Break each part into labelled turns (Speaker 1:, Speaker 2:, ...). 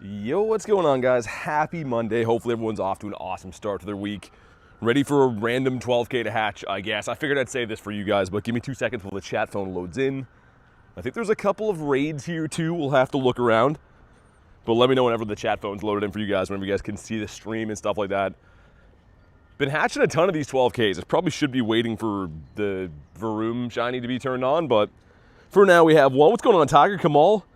Speaker 1: Yo, what's going on, guys? Happy Monday. Hopefully everyone's off to an awesome start to their week. Ready for a random 12K to hatch, I guess. I figured I'd say this for you guys, but give me 2 seconds while the chat phone loads in. I think there's a couple of raids here too. We'll have to look around. But let me know whenever the chat phone's loaded in for you guys, whenever you guys can see the stream and stuff like that. Been hatching a ton of these 12Ks. It probably should be waiting for the Varoom shiny to be turned on, but for now we have one. What's going on, Tiger Kamal?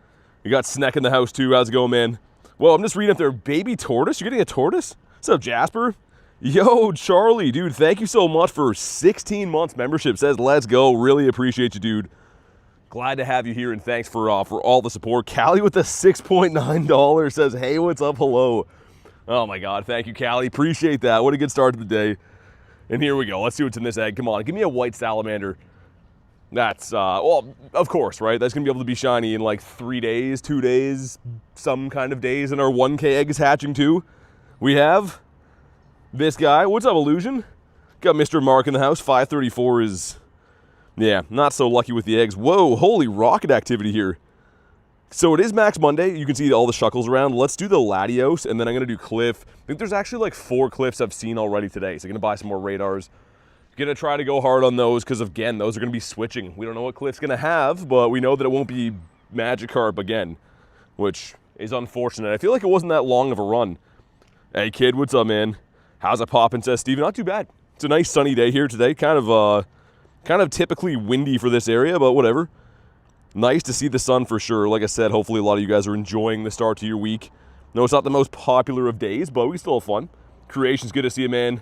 Speaker 1: We got Sneck in the house too. How's it going, man? Well, I'm just reading up there. Baby tortoise? You're getting a tortoise? What's up, Jasper? Yo, Charlie, dude, thank you so much for 16 months membership. Says, let's go. Really appreciate you, dude. Glad to have you here, and thanks for all the support. Callie with the $6.9 says, hey, what's up? Hello. Oh, my God. Thank you, Callie. Appreciate that. What a good start to the day. And here we go. Let's see what's in this egg. Come on. Give me a white salamander. That's, well, of course, right? That's going to be able to be shiny in like 3 days, 2 days, some kind of days. And our 1K egg is hatching too. We have this guy. What's up, Illusion? Got Mr. Mark in the house. 534 is, yeah, not so lucky with the eggs. Whoa, holy rocket activity here. So it is Max Monday. You can see all the Shuckles around. Let's do the Latios, and then I'm going to do Cliff. I think there's actually like 4 Cliffs I've seen already today. So I'm going to buy some more radars. Gonna try to go hard on those because, again, those are gonna be switching. We don't know what Cliff's gonna have, but we know that it won't be Magikarp again, which is unfortunate. I feel like it wasn't that long of a run. Hey, kid, what's up, man? How's it poppin', says Steven? Not too bad. It's a nice sunny day here today. Kind of typically windy for this area, but whatever. Nice to see the sun for sure. Like I said, hopefully a lot of you guys are enjoying the start to your week. No, it's not the most popular of days, but we still have fun. Creation's good to see you, man.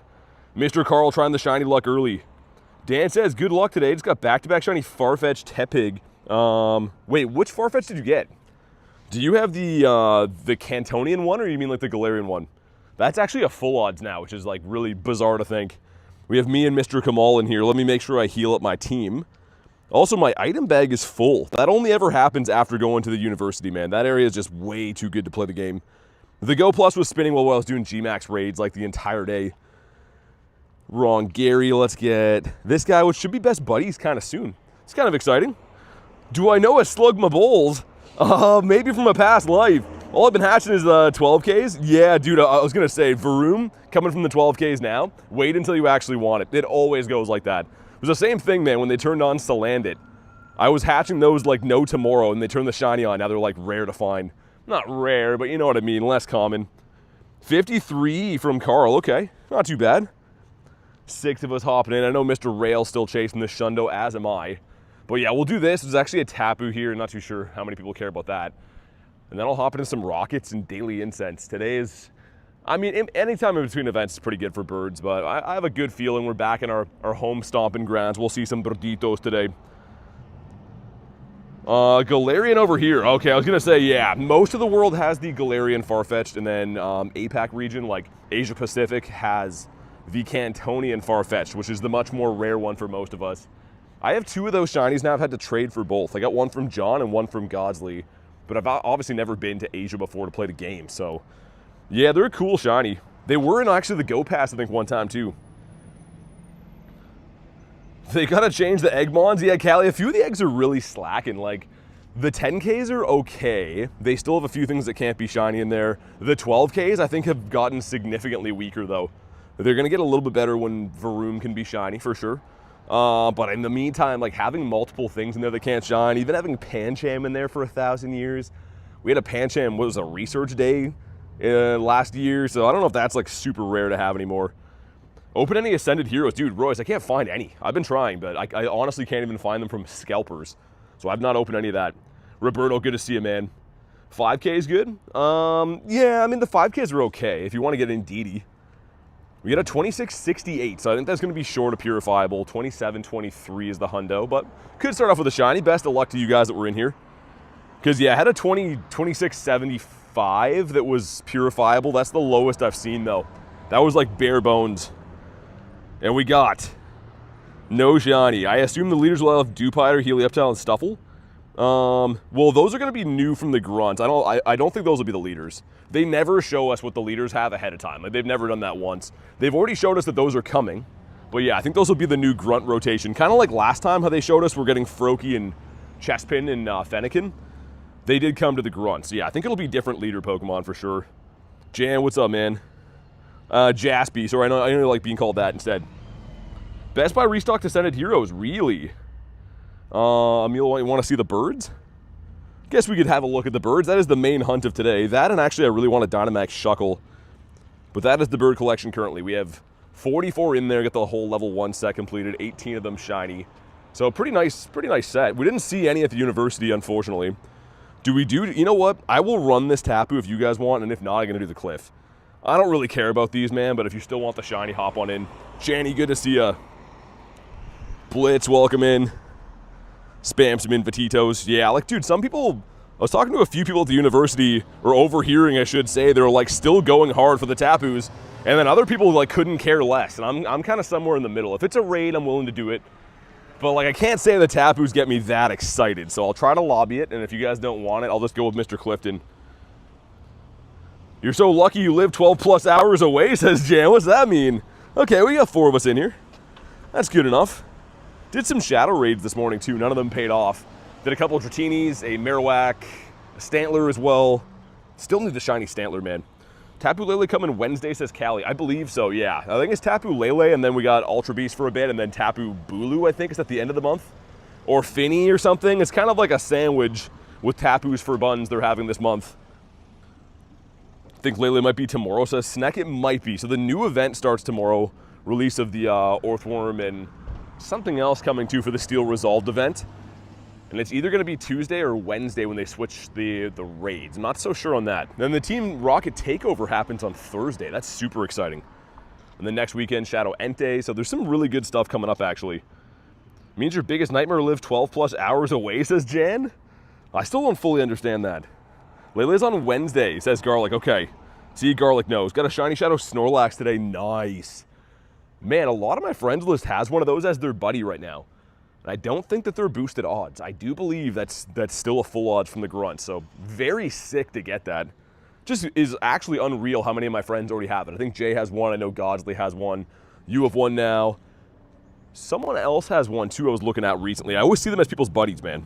Speaker 1: Mr. Carl trying the shiny luck early. Dan says, good luck today. Just got back-to-back shiny Farfetch Tepig. Wait, which Farfetch did you get? Do you have the Cantonian one, or you mean like the Galarian one? That's actually a full odds now, which is like really bizarre to think. We have me and Mr. Kamal in here. Let me make sure I heal up my team. Also, my item bag is full. That only ever happens after going to the university, man. That area is just way too good to play the game. The Go Plus was spinning while I was doing Gmax raids like the entire day. Wrong, Gary. Let's get this guy, which should be best buddies kind of soon. It's kind of exciting. Do I know a Slug my bowls? Maybe from a past life. All I've been hatching is 12Ks. Yeah, dude, I was going to say, Varoom coming from the 12Ks now. Wait until you actually want it. It always goes like that. It was the same thing, man, when they turned on Salandit. I was hatching those like no tomorrow, and they turned the shiny on. Now they're like rare to find. Not rare, but you know what I mean. Less common. 53 from Carl. Okay, not too bad. 6 of us hopping in. I know Mr. Rail's still chasing this Shundo, as am I. But yeah, we'll do this. There's actually a Tapu here. Not too sure how many people care about that. And then I'll hop into some Rockets and Daily Incense. Today is, I mean, anytime in between events is pretty good for birds, but I have a good feeling we're back in our home stomping grounds. We'll see some Birditos today. Galarian over here. Okay, I was going to say, yeah, most of the world has the Galarian Farfetch'd, and then APAC region, like Asia Pacific, has the Cantonian Farfetch'd, which is the much more rare one for most of us. I have 2 of those shinies now. I've had to trade for both. I got one from John and one from Godsley, but I've obviously never been to Asia before to play the game, so yeah, they're a cool shiny. They were in actually the Go Pass, I think, one time too. They gotta change the Eggmons. Yeah, Callie, a few of the eggs are really slacking. Like, the 10Ks are okay. They still have a few things that can't be shiny in there. The 12Ks, I think, have gotten significantly weaker, though. They're going to get a little bit better when Varoom can be shiny, for sure. But in the meantime, like, having multiple things in there that can't shine, even having Pancham in there for 1,000 years. We had a Pancham, what was a research day last year, so I don't know if that's, like, super rare to have anymore. Open any Ascended Heroes. Dude, Royce, I can't find any. I've been trying, but I honestly can't even find them from scalpers. So I've not opened any of that. Roberto, good to see you, man. 5K is good? Yeah, I mean, the 5Ks are okay if you want to get in DD. We got a 2668, so I think that's going to be short of purifiable. 2723 is the hundo, but could start off with a shiny. Best of luck to you guys that were in here. Because, yeah, I had a 2675 that was purifiable. That's the lowest I've seen, though. That was like bare bones. And we got no shiny. I assume the leaders will have Dupiter, Helioptile, and Stuffle. Well, those are going to be new from the grunts. I don't think those will be the leaders. They never show us what the leaders have ahead of time. Like, they've never done that once. They've already showed us that those are coming. But yeah, I think those will be the new grunt rotation. Kind of like last time how they showed us we're getting Froakie and Chespin and Fennekin. they did come to the grunts. Yeah, I think it'll be different leader Pokemon for sure. Jan, what's up, man? Jaspy, sorry, I know like being called that instead. Best Buy restock Descended Heroes, really? Emil, you want to see the birds? Guess we could have a look at the birds. That is the main hunt of today. That, and actually I really want a Dynamax Shuckle. But that is the bird collection currently. We have 44 in there, get the whole level 1 set completed, 18 of them shiny. So pretty nice set. We didn't see any at the university, unfortunately. You know what? I will run this Tapu if you guys want, and if not, I'm going to do the Cliff. I don't really care about these, man, but if you still want the shiny, hop on in. Janny, good to see ya. Blitz, welcome in. Spam some invititos. Yeah, like, dude, some people, I was talking to a few people at the university, or overhearing, I should say, they're like still going hard for the Tapus, and then other people like couldn't care less, and I'm kind of somewhere in the middle. If it's a raid, I'm willing to do it, but like I can't say the Tapus get me that excited, so I'll try to lobby it, and if you guys don't want it, I'll just go with Mr. Clifton. You're so lucky you live 12 plus hours away, says Jan. What's that mean? Okay, we got 4 of us in here. That's good enough. Did some shadow raids this morning too, none of them paid off. Did a couple of Dratinis, a Marowak, a Stantler as well. Still need the shiny Stantler, man. Tapu Lele coming Wednesday, says Callie. I believe so, yeah. I think it's Tapu Lele, and then we got Ultra Beast for a bit, and then Tapu Bulu, I think, is at the end of the month. Or Finny or something. It's kind of like a sandwich with Tapus for buns they're having this month. I think Lele might be tomorrow, says Sneck. It might be. So the new event starts tomorrow. Release of the Orthworm and something else coming too for the Steel Resolved event. And it's either going to be Tuesday or Wednesday when they switch the raids. I'm not so sure on that. Then the Team Rocket Takeover happens on Thursday. That's super exciting. And then next weekend, Shadow Entei. So there's some really good stuff coming up, actually. Means your biggest nightmare live 12 plus hours away, says Jan? I still don't fully understand that. Lele's on Wednesday, says Garlic. Okay. See, Garlic knows. Got a Shiny Shadow Snorlax today. Nice. Man, a lot of my friends list has one of those as their buddy right now. And I don't think that they're boosted odds. I do believe that's still a full odds from the grunt. So very sick to get that. Just is actually unreal how many of my friends already have it. I think Jay has one. I know Godsley has one. You have one now. Someone else has one too I was looking at recently. I always see them as people's buddies, man.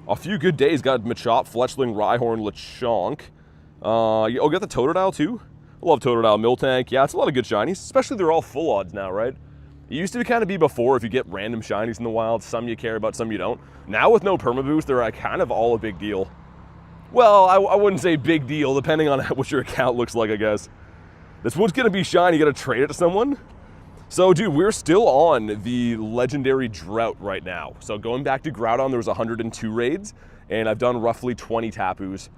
Speaker 1: A few good days. Got Machop, Fletchling, Rhyhorn, Lechonk. Oh, got the Totodile too? I love Totodile, Miltank. Yeah, it's a lot of good shinies. Especially they're all full odds now, right? It used to kind of be before if you get random shinies in the wild, some you care about, some you don't. Now with no permaboost, they're kind of all a big deal. Well, I wouldn't say big deal, depending on what your account looks like, I guess. This one's going to be shiny. You got to trade it to someone? So, dude, we're still on the legendary drought right now. So going back to Groudon, there was 102 raids, and I've done roughly 20 Tapus,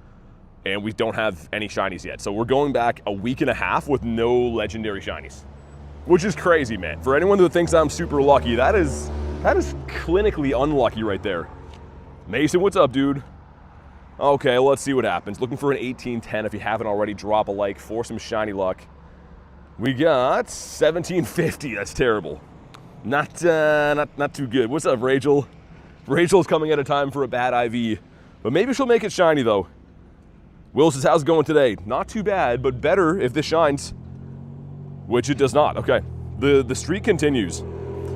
Speaker 1: and we don't have any shinies yet. So we're going back a week and a half with no legendary shinies, which is crazy, man. For anyone who thinks I'm super lucky, that is clinically unlucky right there. Mason, what's up, dude? Okay, let's see what happens. Looking for an 1810. If you haven't already, drop a like for some shiny luck. We got 1750. That's terrible. Not too good. What's up, Rachel? Rachel's coming at a time for a bad IV, but maybe she'll make it shiny though. Will says, how's it going today? Not too bad, but better if this shines. Which it does not. Okay, the streak continues.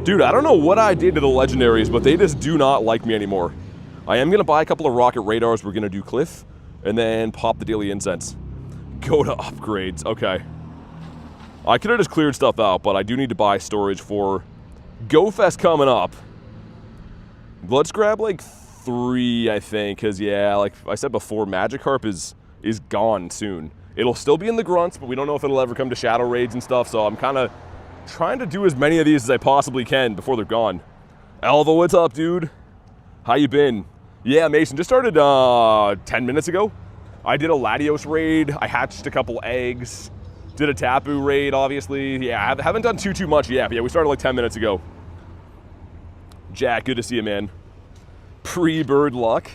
Speaker 1: Dude, I don't know what I did to the legendaries, but they just do not like me anymore. I am going to buy a couple of rocket radars. We're going to do Cliff, and then pop the daily incense. Go to upgrades. Okay. I could have just cleared stuff out, but I do need to buy storage for GoFest coming up. Let's grab like 3, I think, because yeah, like I said before, Magikarp is gone soon. It'll still be in the grunts, but we don't know if it'll ever come to shadow raids and stuff, so I'm kind of trying to do as many of these as I possibly can before they're gone. Alva, what's up, dude? How you been? Yeah, Mason, just started 10 minutes ago. I did a Latios raid. I hatched a couple eggs. Did a Tapu raid, obviously. Yeah, I haven't done too much yet, but yeah, we started like 10 minutes ago. Jack, good to see you, man. Pre-bird luck.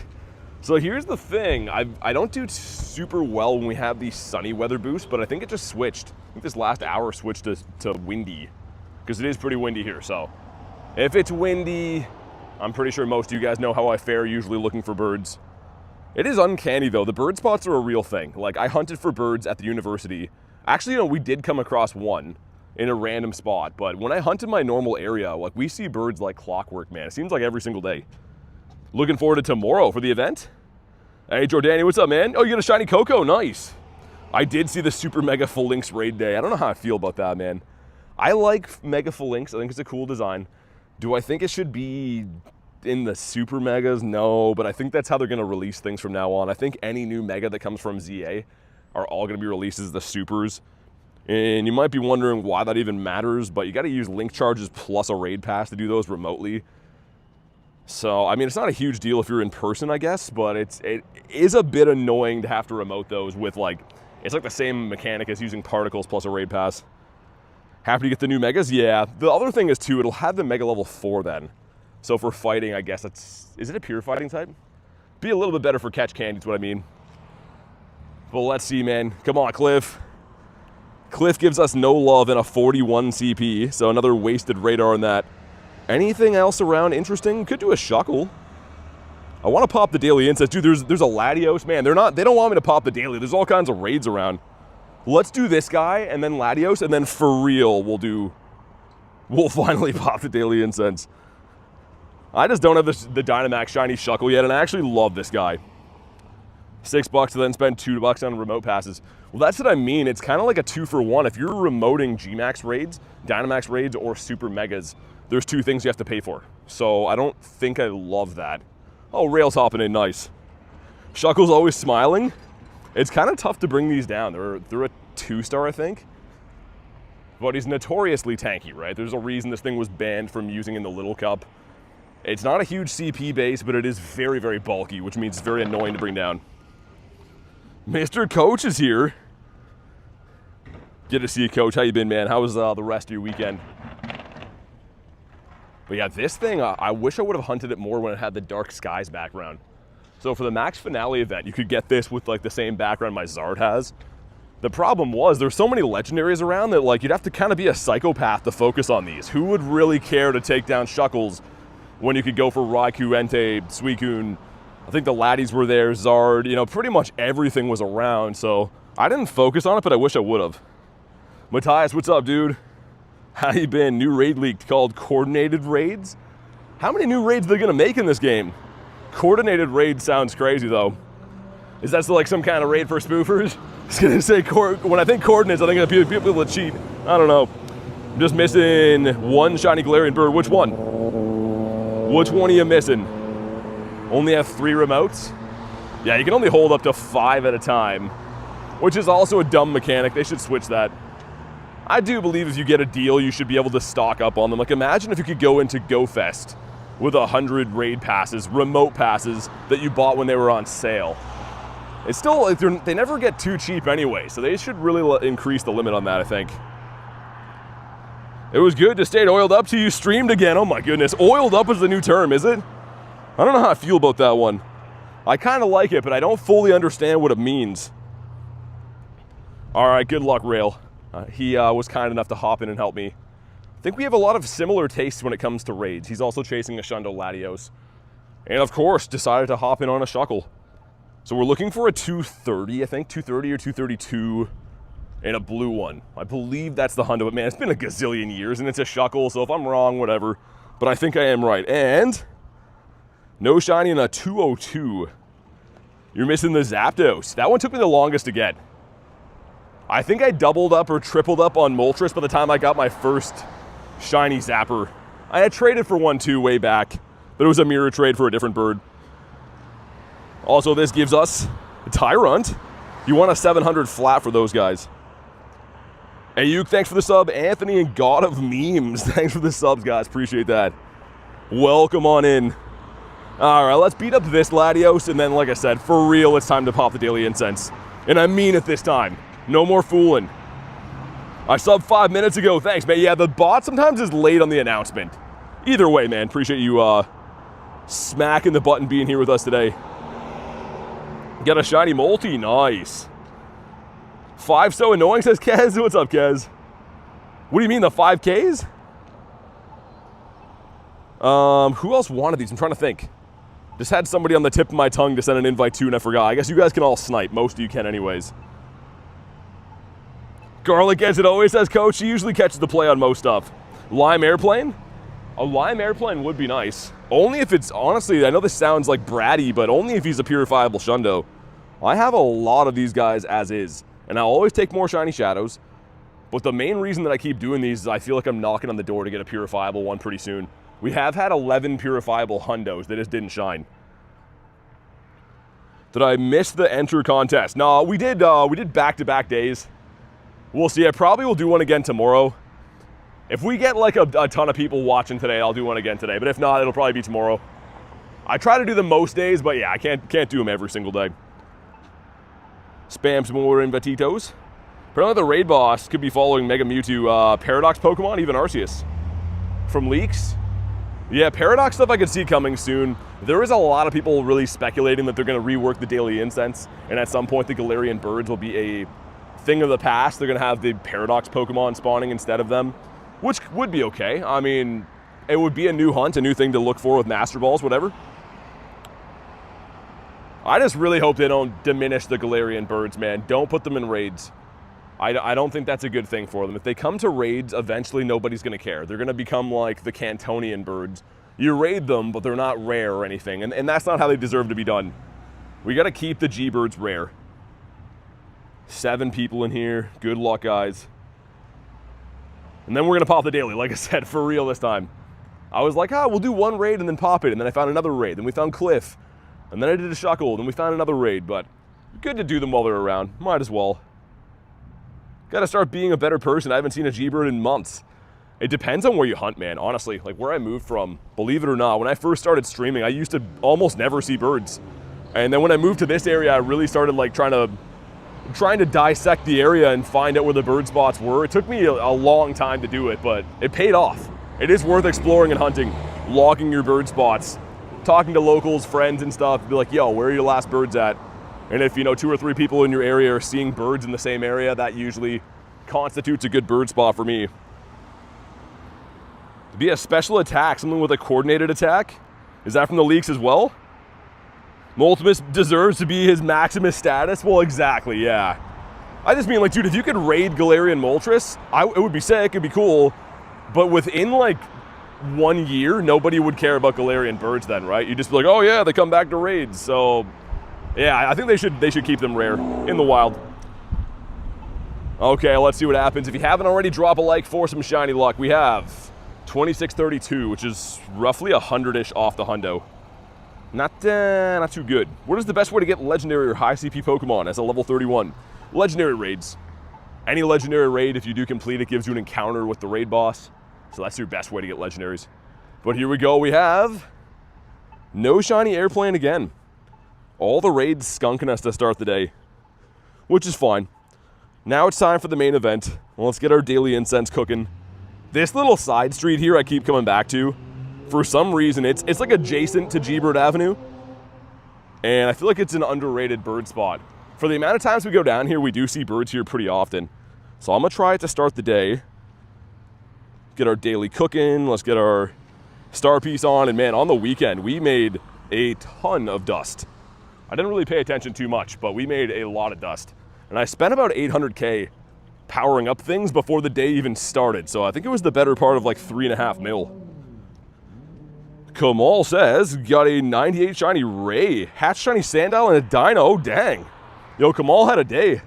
Speaker 1: So here's the thing. I don't do super well when we have the sunny weather boost, but I think it just switched. I think this last hour switched to windy, because it is pretty windy here. So if it's windy, I'm pretty sure most of you guys know how I fare usually looking for birds. It is uncanny though. The bird spots are a real thing. Like I hunted for birds at the university. Actually, you know, we did come across one in a random spot, but when I hunt in my normal area, like we see birds like clockwork, man. It seems like every single day. Looking forward to tomorrow for the event. Hey, Jordani, what's up, man? Oh, you got a shiny Koko. Nice. I did see the Super Mega Phalanx raid day. I don't know how I feel about that, man. I like Mega Phalanx. I think it's a cool design. Do I think it should be in the Super Megas? No, but I think that's how they're going to release things from now on. I think any new Mega that comes from ZA are all going to be released as the Supers. And you might be wondering why that even matters, but you got to use link charges plus a raid pass to do those remotely. So, I mean, it's not a huge deal if you're in person, I guess, but it is a bit annoying to have to remote those with, like, it's like the same mechanic as using particles plus a raid pass. Happy to get the new Megas? Yeah. The other thing is, too, it'll have the Mega level 4 then. So for fighting, I guess is it a pure fighting type? Be a little bit better for catch candy is what I mean. But let's see, man. Come on, Cliff. Cliff gives us no love and a 41 CP, so another wasted radar on that. Anything else around interesting? Could do a Shuckle. I want to pop the daily incense. Dude, there's a Latios. Man, they don't want me to pop the daily. There's all kinds of raids around. Let's do this guy and then Latios, and then for real we'll finally pop the daily incense. I just don't have the Dynamax shiny Shuckle yet, and I actually love this guy. $6 to then spend $2 on remote passes. Well, that's what I mean. It's kind of like a 2-for-1. If you're remoting Gmax raids, Dynamax raids, or Super Megas, there's 2 things you have to pay for. So I don't think I love that. Oh, Rail's hopping in, nice. Shuckle's always smiling. It's kind of tough to bring these down. They're a 2-star, I think. But he's notoriously tanky, right? There's a reason this thing was banned from using in the Little Cup. It's not a huge CP base, but it is very, very bulky, which means it's very annoying to bring down. Mr. Coach is here. Good to see you, Coach. How you been, man? How was the rest of your weekend? But yeah, this thing, I wish I would have hunted it more when it had the Dark Skies background. So for the Max Finale event, you could get this with like the same background my Zard has. The problem was there's so many legendaries around that like you'd have to kind of be a psychopath to focus on these. Who would really care to take down Shuckles when you could go for Raikou, Entei, Suicune? I think the Laddies were there, Zard, you know, pretty much everything was around. So I didn't focus on it, but I wish I would have. Matthias, what's up, dude? How you been? New raid leaked called Coordinated Raids. How many new raids are they gonna make in this game? Coordinated Raid sounds crazy though. Is that still like some kind of raid for spoofers? I was gonna say, when I think coordinates, I think of people that cheat. I don't know. I'm just missing one shiny Galarian Bird. Which one? Which one are you missing? Only have 3 remotes? Yeah, you can only hold up to 5 at a time, which is also a dumb mechanic. They should switch that. I do believe if you get a deal, you should be able to stock up on them. Like, imagine if you could go into GoFest with 100 raid passes, remote passes, that you bought when they were on sale. It's still, like, they never get too cheap anyway, so they should really increase the limit on that, I think. It was good to stay oiled up till you streamed again. Oh my goodness, oiled up is the new term, is it? I don't know how I feel about that one. I kind of like it, but I don't fully understand what it means. All right, good luck, Rail. He was kind enough to hop in and help me. I think we have a lot of similar tastes when it comes to raids. He's also chasing a Shundo Latios. And of course, decided to hop in on a Shuckle. So we're looking for a 230, I think, 230 or 232, and a blue one. I believe that's the Hundo, but man, it's been a gazillion years, and it's a Shuckle, so if I'm wrong, whatever. But I think I am right. And no shiny in a 202. You're missing the Zapdos. That one took me the longest to get. I think I doubled up or tripled up on Moltres by the time I got my first shiny Zapper. I had traded for one too way back, but it was a mirror trade for a different bird. Also, this gives us a Tyrant. You want a 700 flat for those guys. Ayuk, thanks for the sub. Anthony and God of Memes, thanks for the subs, guys. Appreciate that. Welcome on in. All right, let's beat up this Latios, and then, like I said, for real, it's time to pop the daily incense. And I mean it this time. No more fooling. I subbed 5 minutes ago. Thanks, man. Yeah, the bot sometimes is late on the announcement. Either way, man, appreciate you smacking the button being here with us today. Got a shiny multi. Nice. 5 so annoying, says Kez. What's up, Kez? What do you mean, the 5Ks? Who else wanted these? I'm trying to think. Just had somebody on the tip of my tongue to send an invite to, and I forgot. I guess you guys can all snipe. Most of you can anyways. Garlic, as it always says, Coach. He usually catches the play on most stuff. Lime Airplane? A Lime Airplane would be nice. Only if it's, honestly, I know this sounds like bratty, but only if he's a purifiable Shundo. I have a lot of these guys as is, and I'll always take more Shiny Shadows, but the main reason that I keep doing these is I feel like I'm knocking on the door to get a purifiable one pretty soon. We have had 11 purifiable Hundos, they just didn't shine. Did I miss the enter contest? No, we did back-to-back days. We'll see, I probably will do one again tomorrow. If we get like a ton of people watching today, I'll do one again today. But if not, it'll probably be tomorrow. I try to do them most days, but yeah, I can't do them every single day. Spam some more Invatitos. Apparently the raid boss could be following Mega Mewtwo, Paradox Pokemon, even Arceus. From leaks. Yeah, Paradox stuff I could see coming soon. There is a lot of people really speculating that they're going to rework the Daily Incense, and at some point the Galarian Birds will be a thing of the past. They're going to have the Paradox Pokemon spawning instead of them. Which would be okay. I mean, it would be a new hunt, a new thing to look for with Master Balls, whatever. I just really hope they don't diminish the Galarian Birds, man. Don't put them in raids. I don't think that's a good thing for them. If they come to raids, eventually nobody's going to care. They're going to become like the Cantonian birds. You raid them, but they're not rare or anything, and that's not how they deserve to be done. We got to keep the G-Birds rare. 7 people in here. Good luck, guys. And then we're going to pop the daily, like I said, for real this time. I was like, we'll do one raid and then pop it. And then I found another raid. Then we found Cliff. And then I did a Shuckle. Then we found another raid. But good to do them while they're around. Might as well. Got to start being a better person. I haven't seen a G-Bird in months. It depends on where you hunt, man, honestly. Like where I moved from, believe it or not, when I first started streaming, I used to almost never see birds. And then when I moved to this area, I really started like trying to dissect the area and find out where the bird spots were. It took me a long time to do it, but it paid off. It is worth exploring and hunting, logging your bird spots, talking to locals, friends and stuff, be like, yo, where are your last birds at? And if, 2 or 3 people in your area are seeing birds in the same area, that usually constitutes a good bird spot for me. Be a special attack, something with a coordinated attack? Is that from the leaks as well? Multimus deserves to be his Maximus status? Well, exactly, yeah. I just mean, like, dude, if you could raid Galarian Moltres, it would be sick, it'd be cool. But within, like, 1 year, nobody would care about Galarian Birds then, right? You'd just be like, oh, yeah, they come back to raids. So, yeah, I think they should keep them rare in the wild. Okay, let's see what happens. If you haven't already, drop a like for some shiny luck. We have 2632, which is roughly 100-ish off the hundo. Not too good. What is the best way to get legendary or high CP Pokemon as a level 31? Legendary raids. Any legendary raid, if you do complete it, gives you an encounter with the raid boss. So that's your best way to get legendaries. But here we go. We have no shiny airplane again. All the raids skunking us to start the day, which is fine. Now it's time for the main event. Well, let's get our daily incense cooking. This little side street here I keep coming back to. For some reason, it's like adjacent to G-Bird Avenue. And I feel like it's an underrated bird spot. For the amount of times we go down here, we do see birds here pretty often. So I'm gonna try it to start the day. Get our daily cooking, let's get our star piece on. And man, on the weekend, we made a ton of dust. I didn't really pay attention too much, but we made a lot of dust. And I spent about 800K powering up things before the day even started. So I think it was the better part of like 3.5 mil. Kamal says, got a 98 shiny Ray, hatch shiny Sandile, and a Dino. Oh, dang. Yo, Kamal had a day.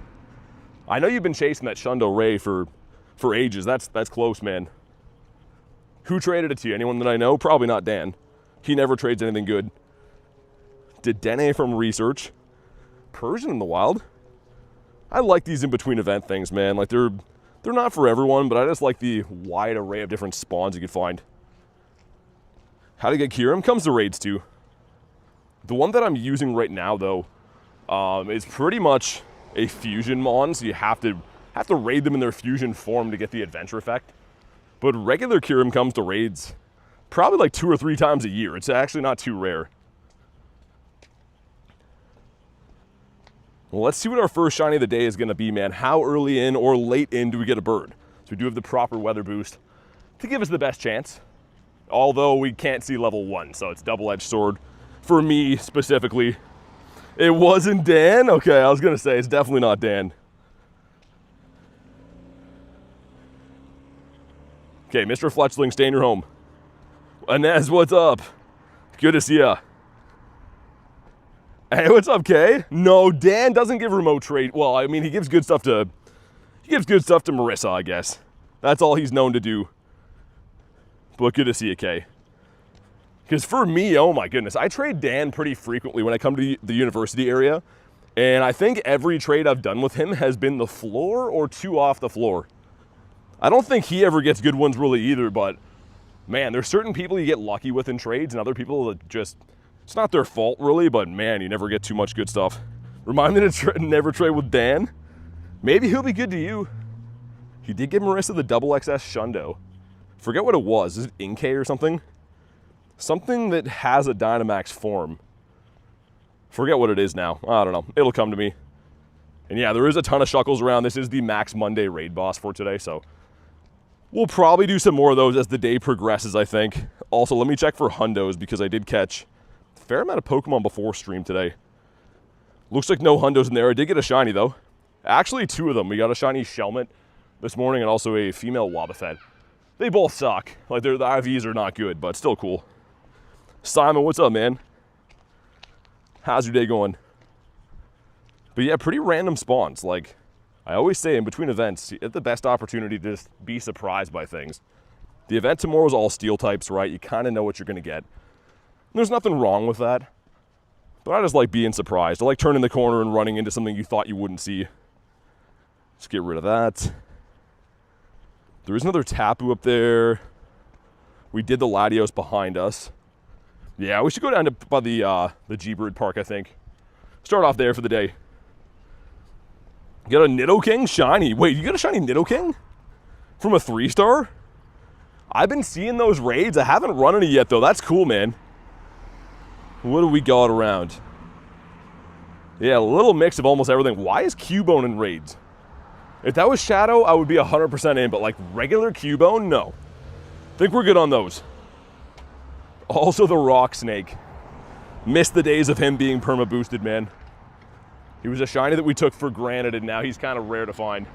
Speaker 1: I know you've been chasing that Shundo Ray for ages. That's close, man. Who traded it to you? Anyone that I know? Probably not Dan. He never trades anything good. Dedenne from research. Persian in the wild. I like these in-between event things, man. Like, they're not for everyone, but I just like the wide array of different spawns you could find. How to get Kyurem comes to raids too. The one that I'm using right now, though, is pretty much a fusion mon, so you have to raid them in their fusion form to get the adventure effect. But regular Kyurem comes to raids probably like 2 or 3 times a year. It's actually not too rare. Well, let's see what our first shiny of the day is going to be, man. How early in or late in do we get a bird? So we do have the proper weather boost to give us the best chance. Although we can't see level 1, so it's double-edged sword for me specifically. It wasn't Dan? Okay, I was going to say it's definitely not Dan. Okay, Mr. Fletchling, stay in your home. Inez, what's up? Good to see ya. Hey, what's up, Kay? No, Dan doesn't give remote trade. Well, I mean, he gives good stuff to Marissa, I guess. That's all he's known to do. But good to see you, Kay. Because for me, oh my goodness, I trade Dan pretty frequently when I come to the university area. And I think every trade I've done with him has been the floor or 2 off the floor. I don't think he ever gets good ones really either, but man, there's certain people you get lucky with in trades and other people that just, it's not their fault really, but man, you never get too much good stuff. Remind me to never trade with Dan. Maybe he'll be good to you. He did give Marissa the double XS Shundo. Forget what it was. Is it Inkay or something? Something that has a Dynamax form. Forget what it is now. I don't know. It'll come to me. And yeah, there is a ton of Shuckles around. This is the Max Monday raid boss for today, so we'll probably do some more of those as the day progresses, I think. Also, let me check for Hundos because I did catch a fair amount of Pokemon before stream today. Looks like no Hundos in there. I did get a shiny, though. Actually, 2 of them. We got a shiny Shelmet this morning and also a female Wobbuffet. They both suck. Like, the IVs are not good, but still cool. Simon, what's up, man? How's your day going? But yeah, pretty random spawns. Like, I always say in between events, you get the best opportunity to just be surprised by things. The event tomorrow is all steel types, right? You kind of know what you're going to get. And there's nothing wrong with that. But I just like being surprised. I like turning the corner and running into something you thought you wouldn't see. Let's get rid of that. There is another Tapu up there. We did the Latios behind us. Yeah, we should go down to by the G-Bird Park, I think. Start off there for the day. Got a Nidoking shiny. Wait, you got a shiny Nidoking? From a 3-star? I've been seeing those raids. I haven't run any yet, though. That's cool, man. What do we got around? Yeah, a little mix of almost everything. Why is Cubone in raids? If that was Shadow, I would be 100% in, but like regular Cubone, no. Think we're good on those. Also the Rock Snake. Missed the days of him being perma-boosted, man. He was a shiny that we took for granted, and now he's kind of rare to find.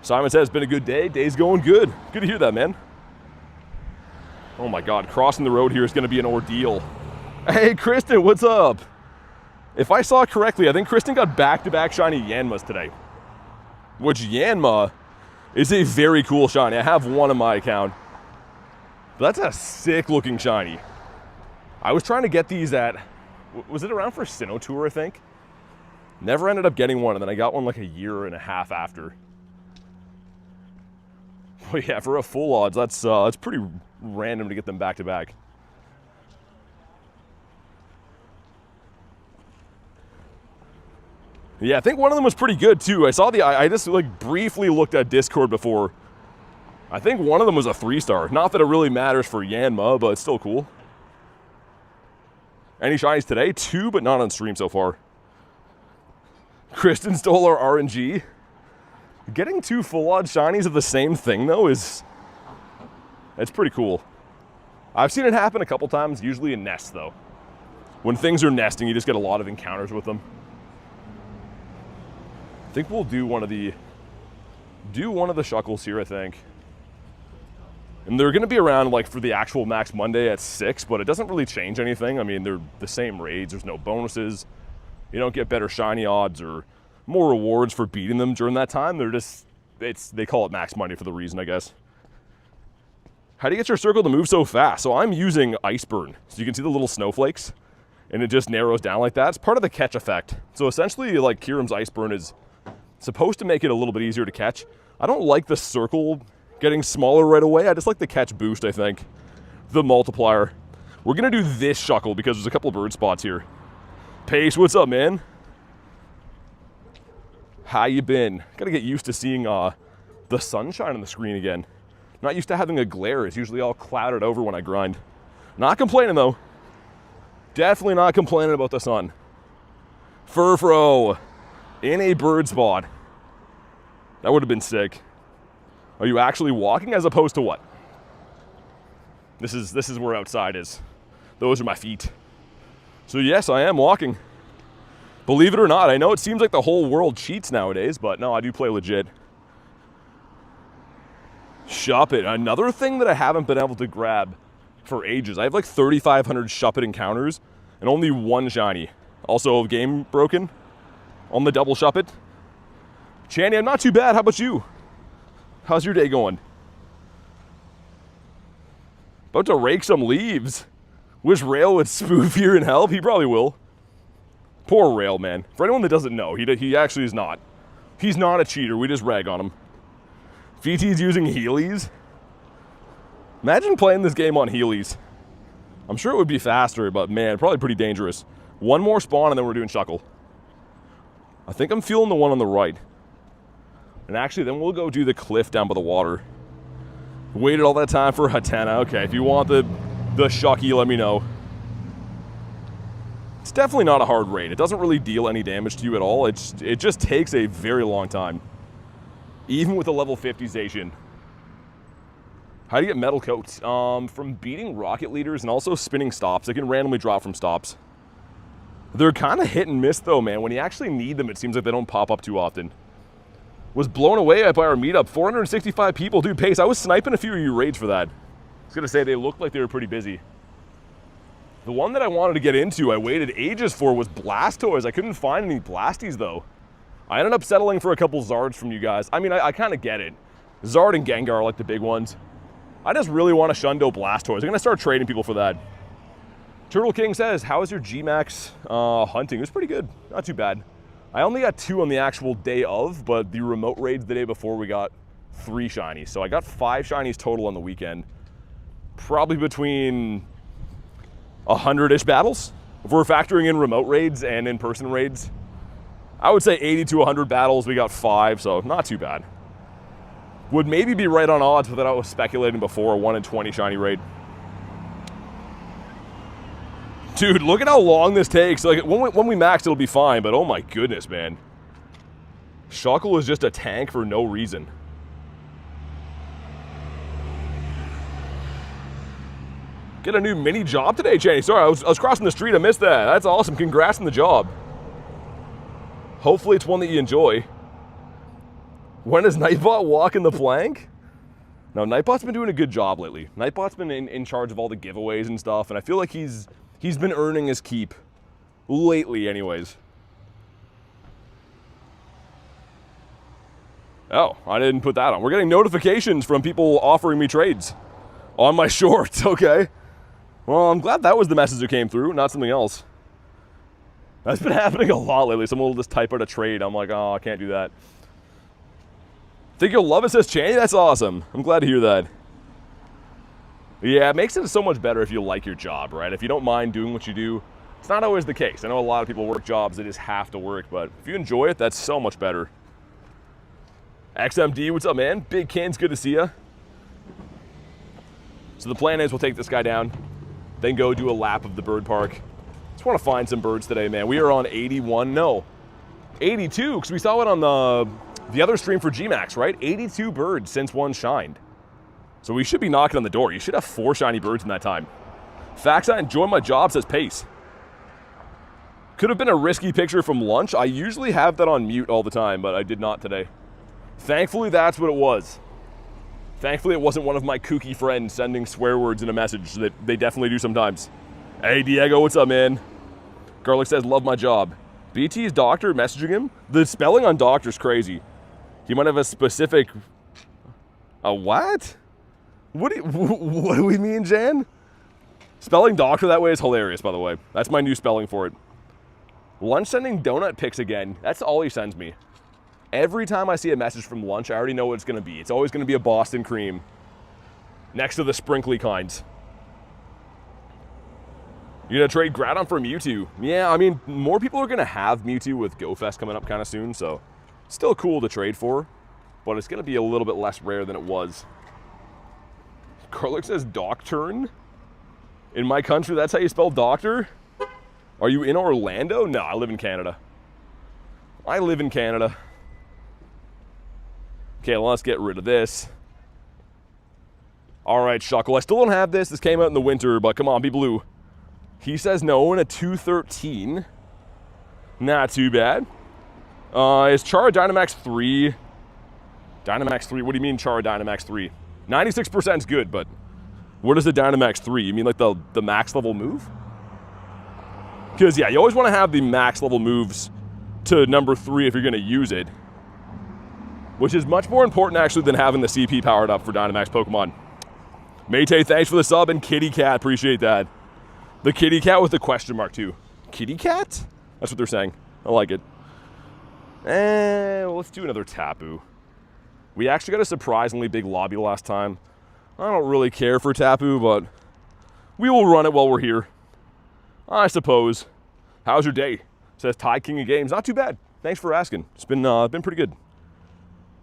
Speaker 1: Simon says, it's been a good day. Day's going good. Good to hear that, man. Oh my God, crossing the road here is going to be an ordeal. Hey, Kristen, what's up? If I saw correctly, I think Kristen got back-to-back shiny Yanmas today. Which Yanma is a very cool shiny. I have one on my account. But that's a sick-looking shiny. I was trying to get these at, was it around for Sinnoh Tour, I think? Never ended up getting one, and then I got one like a year and a half after. But yeah, for a full odds, that's pretty random to get them back-to-back. Yeah, I think one of them was pretty good too. I saw I just like briefly looked at Discord before. I think one of them was a 3-star. Not that it really matters for Yanma, but it's still cool. Any shinies today? 2, but not on stream so far. Kristen stole our RNG. Getting 2 full odd shinies of the same thing though it's pretty cool. I've seen it happen a couple times, usually in nests though. When things are nesting, you just get a lot of encounters with them. I think we'll do one of the Shuckles here, I think. And they're going to be around like for the actual Max Monday at 6, but it doesn't really change anything. I mean, they're the same raids. There's no bonuses. You don't get better shiny odds or more rewards for beating them during that time. They're just, they call it Max Monday for the reason, I guess. How do you get your circle to move so fast? So I'm using Iceburn. So you can see the little snowflakes and it just narrows down like that. It's part of the catch effect. So essentially like Kyurem's Iceburn is supposed to make it a little bit easier to catch. I don't like the circle getting smaller right away. I just like the catch boost, I think. The multiplier. We're going to do this Shuckle because there's a couple of bird spots here. Pace, what's up, man? How you been? Got to get used to seeing the sunshine on the screen again. Not used to having a glare. It's usually all clouded over when I grind. Not complaining, though. Definitely not complaining about the sun. Furfro. In a bird spot. That would have been sick. Are you actually walking as opposed to what? This is where outside is. Those are my feet. So yes, I am walking. Believe it or not, I know it seems like the whole world cheats nowadays, but no, I do play legit. Shuppet. Another thing that I haven't been able to grab for ages. I have like 3,500 Shuppet encounters and only one shiny. Also, game broken on the double Shuppet. Channy, I'm not too bad. How about you? How's your day going? About to rake some leaves. Wish Rail would spoof here and help. He probably will. Poor Rail, man. For anyone that doesn't know, he actually is not. He's not a cheater. We just rag on him. VT's using Heelys. Imagine playing this game on Heelys. I'm sure it would be faster, but man, probably pretty dangerous. One more spawn and then we're doing Shuckle. I think I'm feeling the one on the right. And actually, then we'll go do the cliff down by the water. Waited all that time for Hatena. Okay, if you want the Shucky, let me know. It's definitely not a hard raid. It doesn't really deal any damage to you at all. It just takes a very long time. Even with a level 50 station. How do you get metal coats? From beating rocket leaders and also spinning stops. They can randomly drop from stops. They're kind of hit and miss though, man. When you actually need them, it seems like they don't pop up too often. Was blown away by our meetup. 465 people. Dude, Pace, I was sniping a few of your raids for that. I was going to say they looked like they were pretty busy. The one that I wanted to get into, I waited ages for, was Blastoise. I couldn't find any Blasties, though. I ended up settling for a couple Zards from you guys. I mean, I kind of get it. Zard and Gengar are like the big ones. I just really want a Shundo Blastoise. I'm going to start trading people for that. Turtle King says, how is your G-Max hunting? It was pretty good. Not too bad. I only got 2 on the actual day of, but the remote raids the day before, we got 3 shinies. So I got 5 shinies total on the weekend. Probably between 100-ish battles. If we're factoring in remote raids and in-person raids, I would say 80 to 100 battles. We got 5, so not too bad. Would maybe be right on odds with what I was speculating before, a 1 in 20 shiny raid. Dude, look at how long this takes. Like when we max, it'll be fine, but oh my goodness, man. Shuckle is just a tank for no reason. Get a new mini job today, Channy. Sorry, I was crossing the street. I missed that. That's awesome. Congrats on the job. Hopefully it's one that you enjoy. When is Nightbot walking the plank? No, Nightbot's been doing a good job lately. Nightbot's been in charge of all the giveaways and stuff, and I feel like he's been earning his keep. Lately, anyways. Oh, I didn't put that on. We're getting notifications from people offering me trades on my shorts, okay. Well, I'm glad that was the message that came through, not something else. That's been happening a lot lately. Someone will just type out a trade. I'm like, oh, I can't do that. Think you'll love it, says Channy? That's awesome. I'm glad to hear that. Yeah, it makes it so much better if you like your job, right? If you don't mind doing what you do. It's not always the case. I know a lot of people work jobs they just have to work, but if you enjoy it, that's so much better. XMD, what's up, man? Big Kins, good to see ya. So the plan is we'll take this guy down, then go do a lap of the bird park. Just want to find some birds today, man. We are on 81, no, 82, because we saw it on the other stream for G-Max, right? 82 birds since one shined. So we should be knocking on the door. You should have 4 shiny birds in that time. Facts, I enjoy my job, says Pace. Could have been a risky picture from lunch. I usually have that on mute all the time, but I did not today. Thankfully, that's what it was. Thankfully, it wasn't one of my kooky friends sending swear words in a message that they definitely do sometimes. Hey, Diego, what's up, man? Garlic says, love my job. BT's doctor messaging him? The spelling on doctor's crazy. He might have a specific... A what? What do we mean, Jan? Spelling doctor that way is hilarious, by the way. That's my new spelling for it. Lunch sending donut pics again. That's all he sends me. Every time I see a message from Lunch, I already know what it's going to be. It's always going to be a Boston cream next to the sprinkly kinds. You're going to trade Groudon for Mewtwo? Yeah, I mean, more people are going to have Mewtwo with GoFest coming up kind of soon, so it's still cool to trade for, but it's going to be a little bit less rare than it was. Garlic says Docturn? In my country, that's how you spell doctor? Are you in Orlando? No, I live in Canada. I live in Canada. Okay, well, let's get rid of this. All right, Shuckle. I still don't have this. This came out in the winter, but come on, be blue. He says no in a 213. Not too bad. Is Chara Dynamax 3? Dynamax 3? What do you mean Chara Dynamax 3? 96% is good, but what is the Dynamax 3? You mean like the max level move? Because, yeah, you always want to have the max level moves to number 3 if you're going to use it, which is much more important, actually, than having the CP powered up for Dynamax Pokemon. Mayte, thanks for the sub, and Kitty Cat, appreciate that. The Kitty Cat with the question mark, too. Kitty Cat? That's what they're saying. I like it. And let's do another Tapu. We actually got a surprisingly big lobby last time. I don't really care for Tapu, but we will run it while we're here, I suppose. How's your day? Says Ty King of Games. Not too bad. Thanks for asking. It's been pretty good.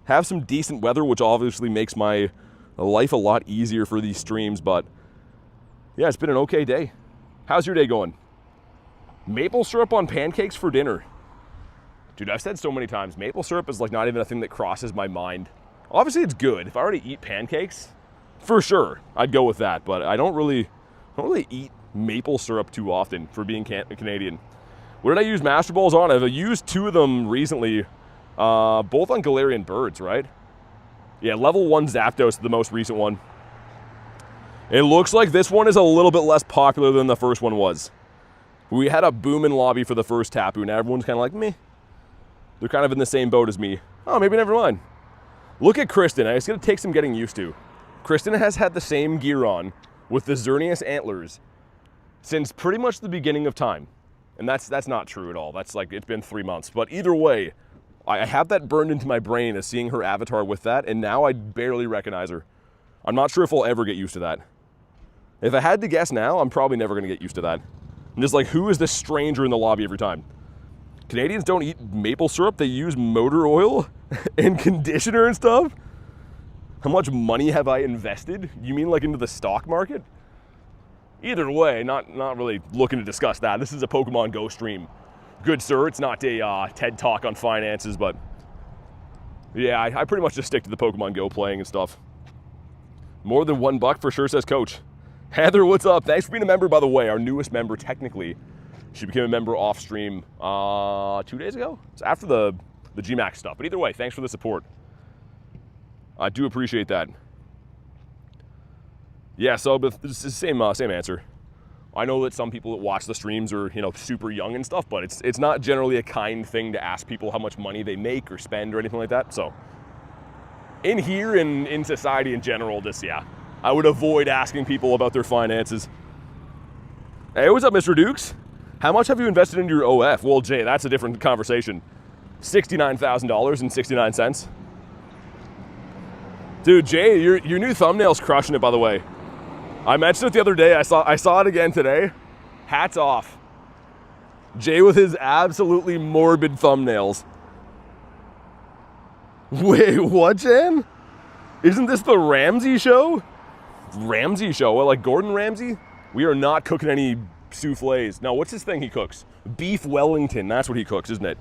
Speaker 1: Have some decent weather, which obviously makes my life a lot easier for these streams, but yeah, it's been an okay day. How's your day going? Maple syrup on pancakes for dinner. Dude, I've said so many times, maple syrup is like not even a thing that crosses my mind. Obviously, it's good. If I already eat pancakes, for sure, I'd go with that. But I don't really eat maple syrup too often for being Canadian. What did I use Master Balls on? I've used 2 of them recently, both on Galarian Birds, right? Yeah, level 1 Zapdos is the most recent one. It looks like this one is a little bit less popular than the first one was. We had a booming lobby for the first Tapu, and everyone's kind of like, meh. They're kind of in the same boat as me. Oh, maybe never mind. Look at Kristen. It's going to take some getting used to. Kristen has had the same gear on with the Xerneas antlers since pretty much the beginning of time. And that's not true at all. That's like, it's been 3 months. But either way, I have that burned into my brain as seeing her avatar with that, and now I barely recognize her. I'm not sure if I'll ever get used to that. If I had to guess now, I'm probably never going to get used to that. I'm just like, who is this stranger in the lobby every time? Canadians don't eat maple syrup. They use motor oil and conditioner and stuff. How much money have I invested? You mean like into the stock market? Either way, not really looking to discuss that. This is a Pokemon Go stream. Good sir, it's not a TED Talk on finances, but yeah, I pretty much just stick to the Pokemon Go playing and stuff. More than $1 for sure, says Coach. Heather, what's up? Thanks for being a member, by the way. Our newest member, technically. She became a member off stream 2 days ago. It's after the GMAX stuff. But either way, thanks for the support. I do appreciate that. Yeah, so but it's the same answer. I know that some people that watch the streams are, super young and stuff, but it's not generally a kind thing to ask people how much money they make or spend or anything like that. So in here and in society in general, I would avoid asking people about their finances. Hey, what's up, Mr. Dukes? How much have you invested into your OF? Well, Jay, that's a different conversation. $69,000.69. Dude, Jay, your new thumbnail's crushing it, by the way. I mentioned it the other day. I saw it again today. Hats off. Jay with his absolutely morbid thumbnails. Wait, what, Jan? Isn't this the Ramsey show? Ramsey show? What, like Gordon Ramsay? We are not cooking any souffles. No, what's his thing he cooks? Beef Wellington. That's what he cooks, isn't it?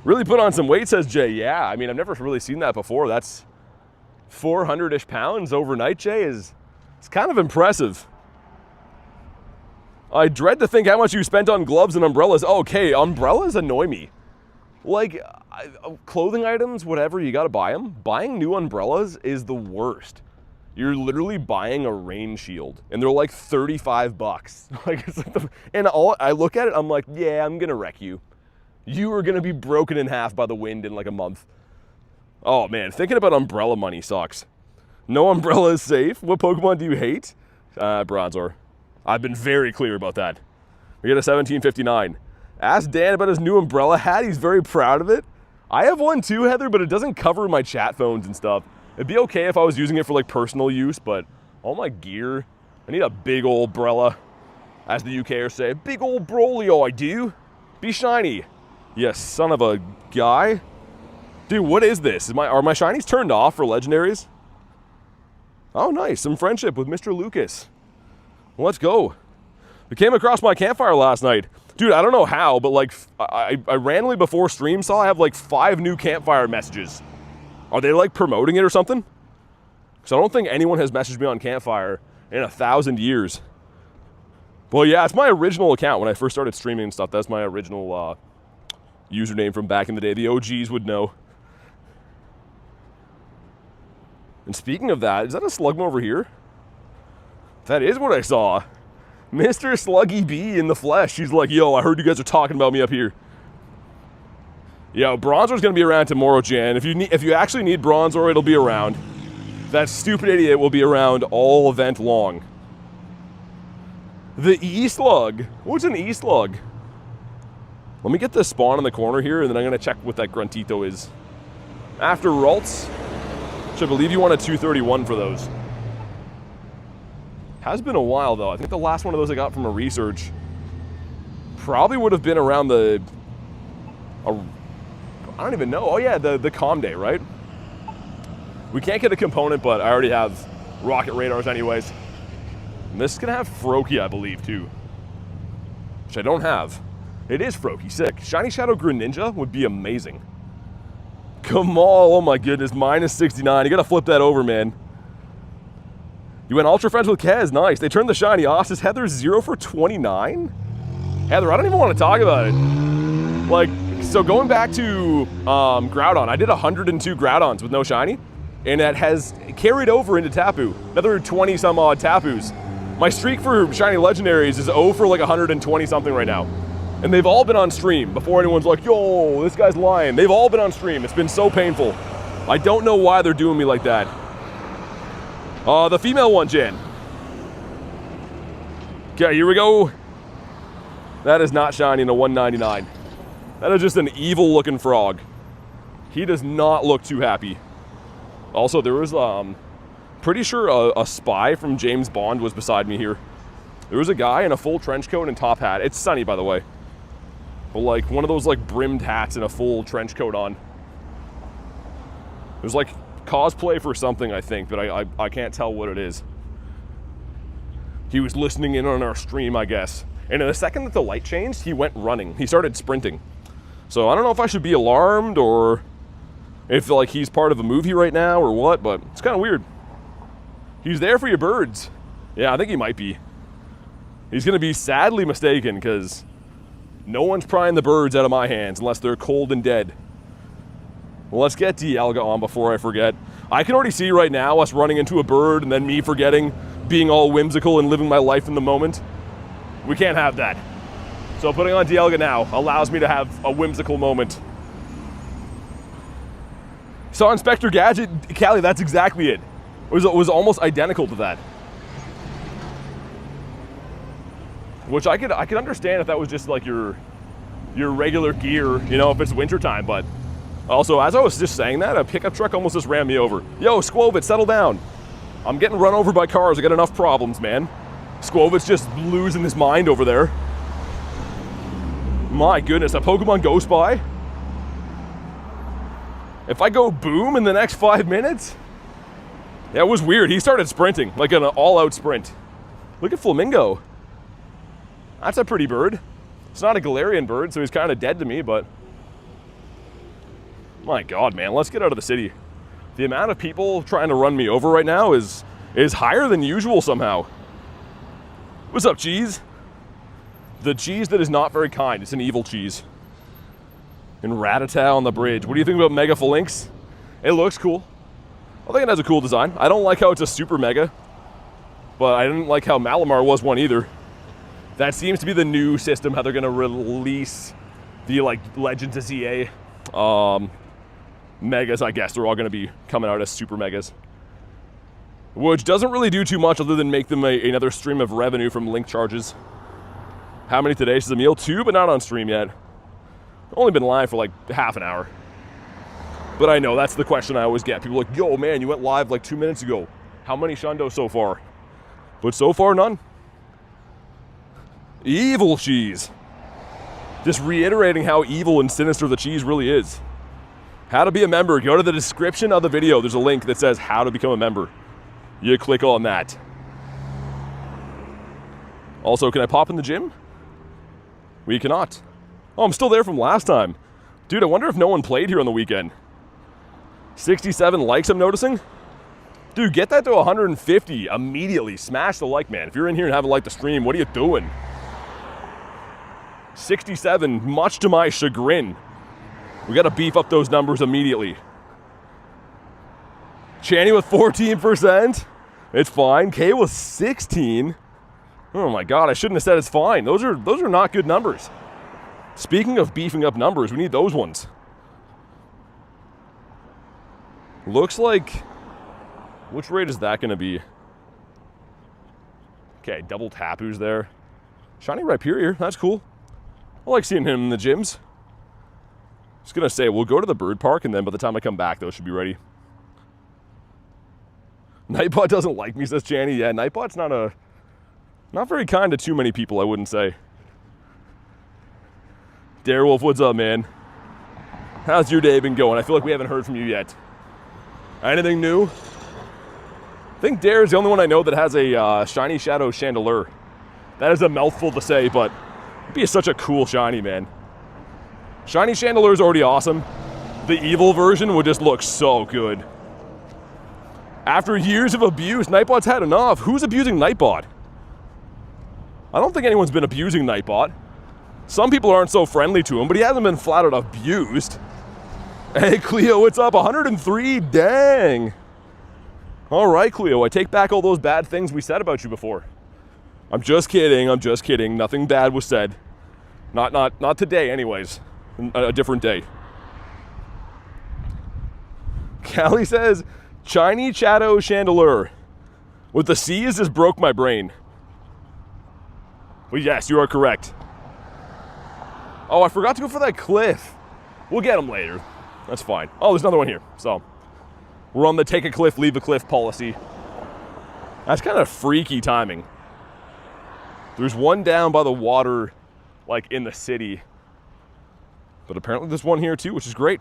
Speaker 1: Really put on some weight, says Jay. Yeah, I mean, I've never really seen that before. That's 400-ish pounds overnight, Jay. It's kind of impressive. I dread to think how much you spent on gloves and umbrellas. Okay, umbrellas annoy me. Like, clothing items, whatever, you gotta buy them. Buying new umbrellas is the worst. You're literally buying a rain shield, and they're like $35. Like, it's like I look at it, I'm like, yeah, I'm gonna wreck you. You are gonna be broken in half by the wind in like a month. Oh man, thinking about umbrella money sucks. No umbrella is safe. What Pokemon do you hate? Bronzor. I've been very clear about that. We get a 1759. Ask Dan about his new umbrella hat. He's very proud of it. I have one too, Heather, but it doesn't cover my chat phones and stuff. It'd be okay if I was using it for like personal use, but all my gear, I need a big old umbrella. As the UKers say, big old brolio I do. Be shiny. You son of a guy. Dude, what is this? Are my shinies turned off for legendaries? Oh, nice. Some friendship with Mr. Lucas. Let's go. I came across my campfire last night. Dude, I don't know how, but like, I randomly before stream saw I have like 5 new campfire messages. Are they like promoting it or something? Because I don't think anyone has messaged me on Campfire in 1,000 years. Well, yeah, it's my original account when I first started streaming and stuff. That's my original username from back in the day. The OGs would know. And speaking of that, is that a Slugma over here? That is what I saw. Mr. Sluggy B in the flesh. She's like, yo, I heard you guys are talking about me up here. Yo, Bronzor's gonna be around tomorrow, Jan. If you actually need Bronzor, it'll be around. That stupid idiot will be around all event long. The E-Slug. What's an E-Slug? Let me get the spawn in the corner here, and then I'm gonna check what that Gruntito is. After Ralts, which I believe you wanted 231 for those. Has been a while though. I think the last one of those I got from a research probably would have been around the, I don't even know. Oh yeah, the Calm Day, right? We can't get a component, but I already have rocket radars anyways. And this is gonna have Froakie, I believe, too. Which I don't have. It is Froakie, sick. Shiny Shadow Greninja would be amazing. Come on, oh my goodness, minus 69. You gotta flip that over, man. You went Ultra Friends with Kez, nice. They turned the shiny off. Is Heather 0 for 29? Heather, I don't even want to talk about it. Like, so going back to Groudon, I did 102 Groudons with no shiny, and that has carried over into Tapu. Another 20 some odd Tapus. My streak for shiny legendaries is 0 for like 120 something right now. And they've all been on stream before anyone's like, yo, this guy's lying. They've all been on stream. It's been so painful. I don't know why they're doing me like that. The female one, Jen. Okay, here we go. That is not shiny in a 199. That is just an evil looking frog. He does not look too happy. Also, there was, pretty sure a spy from James Bond was beside me here. There was a guy in a full trench coat and top hat. It's sunny, by the way. But like one of those like brimmed hats and a full trench coat on. There's like cosplay for something, I think, but I can't tell what it is. He was listening in on our stream, I guess. And in the second that the light changed, he went running. He started sprinting. So I don't know if I should be alarmed or if like he's part of a movie right now or what, but it's kind of weird. He's there for your birds. Yeah, I think he might be. He's gonna be sadly mistaken because no one's prying the birds out of my hands unless they're cold and dead. Well, let's get Dialga on before I forget. I can already see right now us running into a bird and then me forgetting, being all whimsical and living my life in the moment. We can't have that. So putting on Dialga now allows me to have a whimsical moment. Saw Inspector Gadget, Callie, that's exactly it. It was almost identical to that. Which I could understand if that was just like your regular gear, you know, if it's wintertime, but also, as I was just saying that, a pickup truck almost just ran me over. Yo, Squovitz, settle down. I'm getting run over by cars. I got enough problems, man. Squovitz just losing his mind over there. My goodness, a Pokemon goes by. If I go boom in the next 5 minutes? That was weird. He started sprinting, like an all-out sprint. Look at Flamingo. That's a pretty bird. It's not a Galarian bird, so he's kind of dead to me, but my God, man, let's get out of the city. The amount of people trying to run me over right now is higher than usual somehow. What's up, cheese? The cheese that is not very kind. It's an evil cheese. And Rattata on the bridge. What do you think about Mega Phalanx? It looks cool. I think it has a cool design. I don't like how it's a super mega, but I didn't like how Malamar was one either. That seems to be the new system, how they're gonna release the like Legends of ZA megas, I guess. They're all gonna be coming out as super megas. Which doesn't really do too much other than make them another stream of revenue from link charges. How many today? She's a meal? 2, but not on stream yet. Only been live for like half an hour. But I know, that's the question I always get. People are like, yo man, you went live like 2 minutes ago. How many Shundo so far? But so far, none. Evil cheese. Just reiterating how evil and sinister the cheese really is. How to be a member. Go to the description of the video. There's a link that says how to become a member. You click on that. Also, can I pop in the gym? We cannot. Oh, I'm still there from last time. Dude, I wonder if no one played here on the weekend. 67 likes, I'm noticing. Dude, get that to 150 immediately. Smash the like, man. If you're in here and haven't liked the stream, what are you doing? 67, much to my chagrin. We gotta beef up those numbers immediately. Channy with 14%. It's fine. K with 16. Oh my God, I shouldn't have said it's fine. Those are not good numbers. Speaking of beefing up numbers, we need those ones. Looks like, which raid is that going to be? Okay, double Tapu's there. Shiny Rhyperior, that's cool. I like seeing him in the gyms. Just going to say, we'll go to the bird park, and then by the time I come back, those should be ready. Nightbot doesn't like me, says Channy. Yeah, Nightbot's not very kind to too many people, I wouldn't say. Darewolf, what's up, man? How's your day been going? I feel like we haven't heard from you yet. Anything new? I think Dare is the only one I know that has a Shiny Shadow Chandelure. That is a mouthful to say, but it'd be such a cool shiny, man. Shiny Chandelure is already awesome. The evil version would just look so good. After years of abuse, Nightbot's had enough. Who's abusing Nightbot? I don't think anyone's been abusing Nightbot. Some people aren't so friendly to him, but he hasn't been flat out abused. Hey, Cleo, what's up? 103? Dang. All right, Cleo, I take back all those bad things we said about you before. I'm just kidding. I'm just kidding. Nothing bad was said. Not today, anyways. A different day. Callie says, Shiny Shadow Chandelure. With the C's just broke my brain. Well, yes, you are correct. Oh, I forgot to go for that cliff. We'll get him later. That's fine. Oh, there's another one here. So, we're on the take a cliff, leave a cliff policy. That's kind of freaky timing. There's one down by the water, like in the city. But apparently there's one here too, which is great.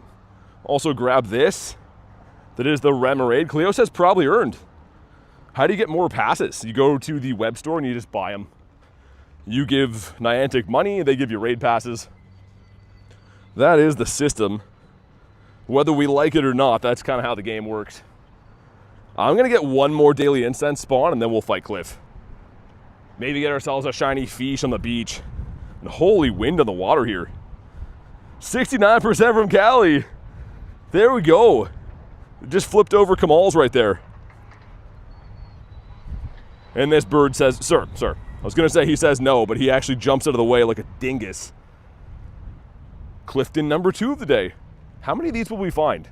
Speaker 1: Also grab this. That is the Remoraid. Cleo says probably earned. How do you get more passes? You go to the web store and you just buy them. You give Niantic money, they give you raid passes. That is the system. Whether we like it or not, that's kind of how the game works. I'm going to get one more daily incense spawn and then we'll fight Cliff. Maybe get ourselves a shiny fish on the beach. And holy wind on the water here. 69% from Callie. There we go. Just flipped over Kamal's right there. And this bird says, sir. I was going to say he says no, but he actually jumps out of the way like a dingus. Clifton number 2 of the day. How many of these will we find?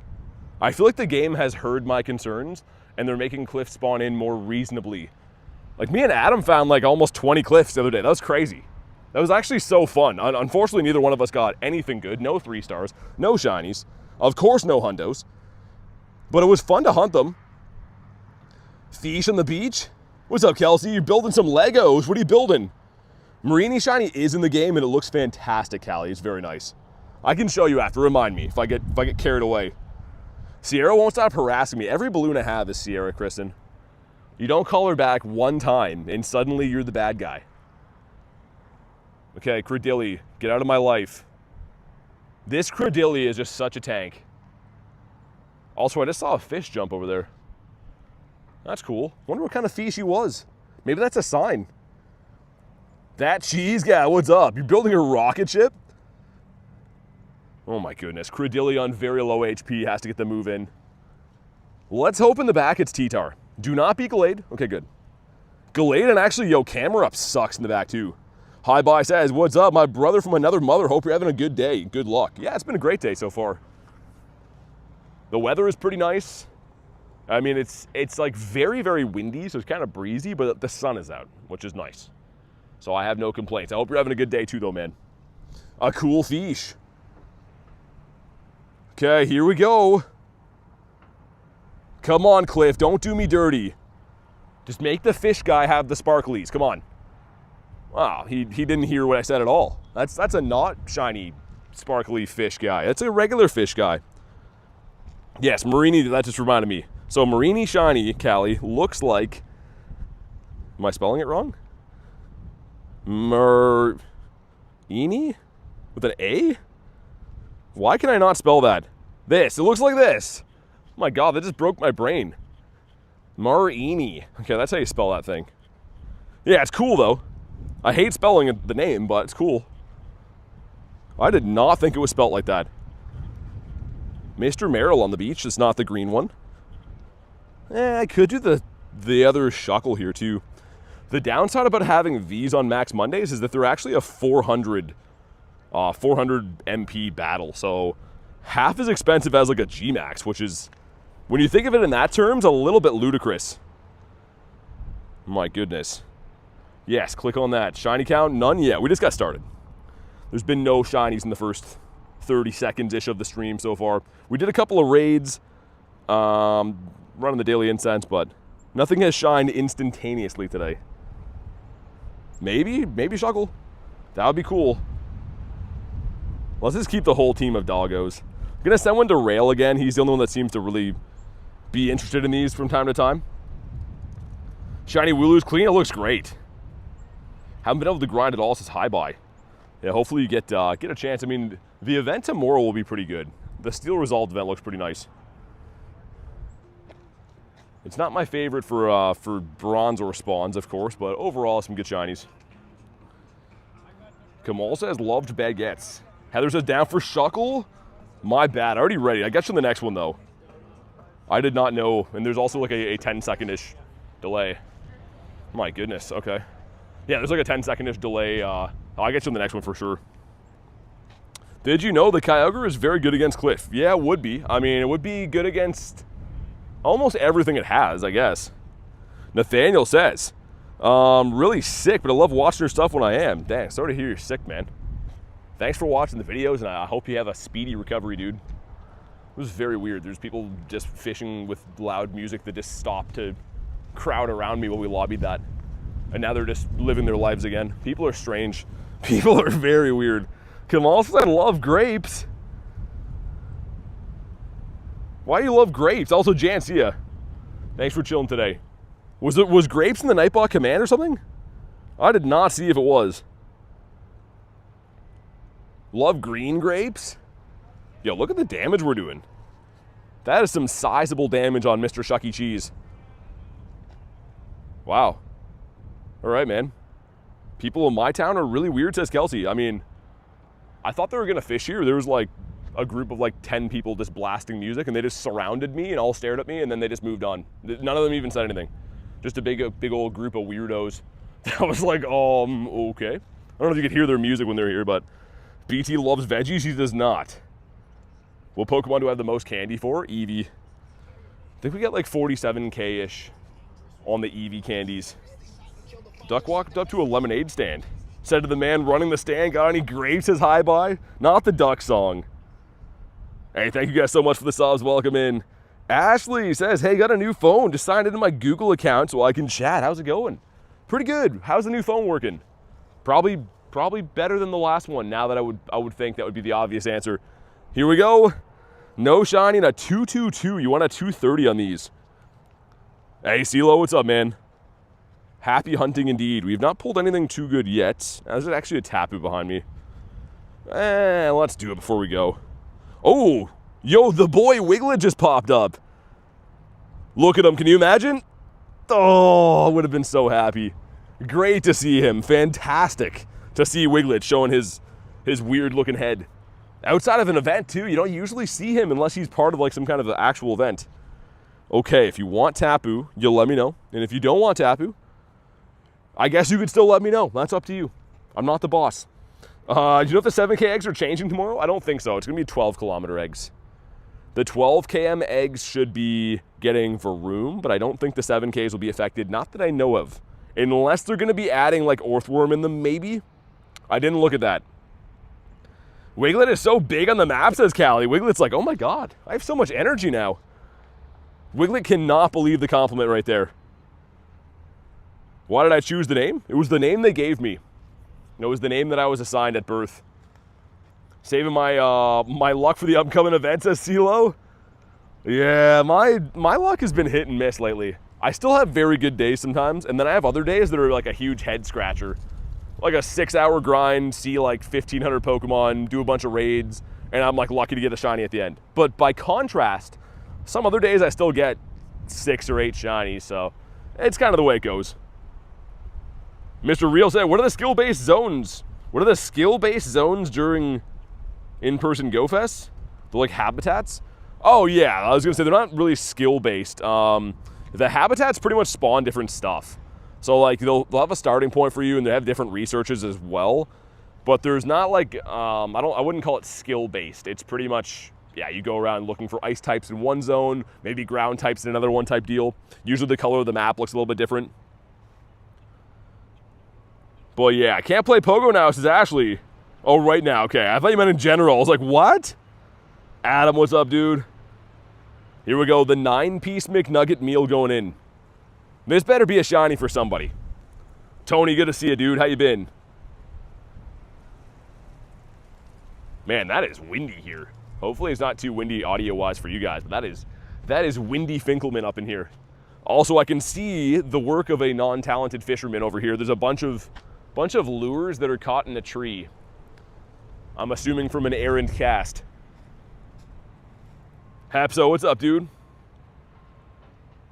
Speaker 1: I feel like the game has heard my concerns and they're making Cliff spawn in more reasonably. Like me and Adam found like almost 20 Cliffs the other day. That was crazy. That was actually so fun. Unfortunately, neither one of us got anything good. No 3 stars, no shinies. Of course, no hundos. But it was fun to hunt them. Fish on the beach? What's up, Kelsey? You're building some Legos. What are you building? Marini Shiny is in the game and it looks fantastic, Callie. It's very nice. I can show you after. Remind me if I get carried away. Sierra won't stop harassing me. Every balloon I have is Sierra, Kristen. You don't call her back one time and suddenly you're the bad guy. Okay, Credilli, get out of my life. This Credilli is just such a tank. Also, I just saw a fish jump over there. That's cool. Wonder what kind of fish he was. Maybe that's a sign. That cheese guy, what's up? You're building a rocket ship? Oh my goodness. Credilli on very low HP has to get the move in. Let's hope in the back it's T-Tar. Do not be Gallade. Okay, good. Gallade and actually, camera up sucks in the back too. Hi Bye says, what's up? My brother from another mother. Hope you're having a good day. Good luck. Yeah, it's been a great day so far. The weather is pretty nice. I mean, it's like very, very windy, so it's kind of breezy, but the sun is out, which is nice. So I have no complaints. I hope you're having a good day too, though, man. A cool fish. Okay, here we go. Come on, Cliff. Don't do me dirty. Just make the fish guy have the sparklies. Come on. Wow, he didn't hear what I said at all. That's a not shiny, sparkly fish guy. That's a regular fish guy. Yes, Marini, that just reminded me. So Marini Shiny, Callie, looks like... Am I spelling it wrong? Marini? With an A? Why can I not spell that? This, it looks like this. Oh my God, that just broke my brain. Marini. Okay, that's how you spell that thing. Yeah, it's cool though. I hate spelling the name, but it's cool. I did not think it was spelt like that. Mr. Merrill on the beach is not the green one. I could do the other Shuckle here too. The downside about having these on Max Mondays is that they're actually a 400 MP battle, so half as expensive as like a G-Max, which is, when you think of it in that terms, a little bit ludicrous. My goodness. Yes, click on that. Shiny count, none yet. We just got started. There's been no shinies in the first 30 seconds-ish of the stream so far. We did a couple of raids, running the daily incense, but nothing has shined instantaneously today. Maybe Shuckle. That would be cool. Let's just keep the whole team of doggos. I'm gonna send one to Rail again. He's the only one that seems to really be interested in these from time to time. Shiny Wooloo's clean. It looks great. Haven't been able to grind at all since High Buy. Yeah, hopefully you get a chance. I mean, the event tomorrow will be pretty good. The Steel Resolved event looks pretty nice. It's not my favorite for bronze or spawns, of course, but overall, some good shinies. Kamal says, loved baguettes. Heather says, down for Shuckle? My bad, already ready. I got you on the next one, though. I did not know, and there's also like a 10-second-ish delay. My goodness, okay. Yeah, there's like a 10-second-ish delay. I'll get you on the next one for sure. Did you know the Kyogre is very good against Cliff? Yeah, it would be. I mean, it would be good against almost everything it has, I guess. Nathaniel says, really sick, but I love watching your stuff when I am. Dang, sorry to hear you're sick, man. Thanks for watching the videos, and I hope you have a speedy recovery, dude. It was very weird. There's people just fishing with loud music that just stopped to crowd around me while we lobbied that. And now they're just living their lives again. People are strange. People are very weird. Kamal said, I love grapes. Why do you love grapes? Also, Jan, see ya. Thanks for chilling today. Was grapes in the Nightbot command or something? I did not see if it was. Love green grapes? Yo, look at the damage we're doing. That is some sizable damage on Mr. Shucky Cheese. Wow. All right, man. People in my town are really weird, says Kelsey. I mean, I thought they were going to fish here. There was like a group of like 10 people just blasting music, and they just surrounded me and all stared at me, and then they just moved on. None of them even said anything. Just a big old group of weirdos. That was like, okay. I don't know if you could hear their music when they're here, but BT loves veggies. He does not. What Pokemon do I have the most candy for? Eevee. I think we got like 47K-ish on the Eevee candies. Duck walked up to a lemonade stand. Said to the man running the stand, got any grapes as High Buy? Not the duck song. Hey, thank you guys so much for the subs. Welcome in. Ashley says, hey, got a new phone. Just signed into my Google account so I can chat. How's it going? Pretty good. How's the new phone working? Probably better than the last one. Now that I would think that would be the obvious answer. Here we go. No shiny and a 222. You want a 230 on these. Hey, CeeLo, what's up, man? Happy hunting indeed. We've not pulled anything too good yet. There's actually a Tapu behind me. Let's do it before we go. Oh, yo, the boy Wiglet just popped up. Look at him. Can you imagine? Oh, I would have been so happy. Great to see him. Fantastic to see Wiglet showing his weird-looking head. Outside of an event, too. You don't usually see him unless he's part of, like, some kind of actual event. Okay, if you want Tapu, you'll let me know. And if you don't want Tapu, I guess you could still let me know. That's up to you. I'm not the boss. Do you know if the 7K eggs are changing tomorrow? I don't think so. It's going to be 12-kilometer eggs. The 12 km eggs should be getting Varoom, but I don't think the 7Ks will be affected. Not that I know of. Unless they're going to be adding, like, Earthworm in them, maybe. I didn't look at that. Wiglet is so big on the map, says Callie. Wiglet's like, oh my god, I have so much energy now. Wiglet cannot believe the compliment right there. Why did I choose the name? It was the name they gave me. It was the name that I was assigned at birth. Saving my my luck for the upcoming event, says CeeLo. Yeah, my luck has been hit and miss lately. I still have very good days sometimes, and then I have other days that are like a huge head scratcher. Like a 6-hour grind, see like 1,500 Pokemon, do a bunch of raids, and I'm like lucky to get a shiny at the end. But by contrast, some other days I still get 6 or 8 shinies, so it's kind of the way it goes. Mr. Real said, what are the skill-based zones? What are the skill-based zones during in-person GoFest? They're like habitats? Oh yeah, I was gonna say they're not really skill-based. The habitats pretty much spawn different stuff. So like they'll have a starting point for you, and they have different researches as well. But there's not like I wouldn't call it skill based. It's pretty much, yeah, you go around looking for ice types in one zone, maybe ground types in another one type deal. Usually the color of the map looks a little bit different. But yeah, I can't play Pogo now, says Ashley. Oh, right now, okay. I thought you meant in general. I was like, what? Adam, what's up, dude? Here we go, the 9-piece McNugget meal going in. This better be a shiny for somebody. Tony, good to see you, dude. How you been? Man, that is windy here. Hopefully it's not too windy audio-wise for you guys, but that is windy Finkelman up in here. Also, I can see the work of a non-talented fisherman over here. There's a bunch of lures that are caught in a tree. I'm assuming from an errand cast. Hapso, what's up, dude?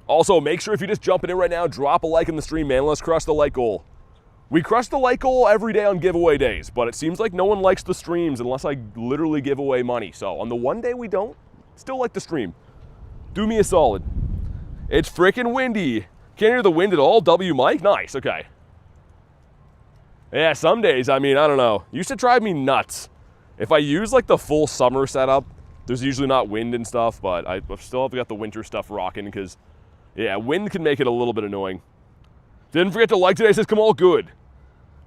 Speaker 1: Also, make sure if you're just jumping in right now, drop a like in the stream, man. Let's crush the like goal. We crush the like goal every day on giveaway days, but it seems like no one likes the streams unless I literally give away money. So on the one day we don't, still like the stream. Do me a solid. It's freaking windy. Can't hear the wind at all. W Mike, nice, okay. Yeah, some days, I mean, I don't know. Used to drive me nuts. If I use like the full summer setup, there's usually not wind and stuff, but I still have got the winter stuff rocking because, yeah, wind can make it a little bit annoying. Didn't forget to like today, says Kamal, good.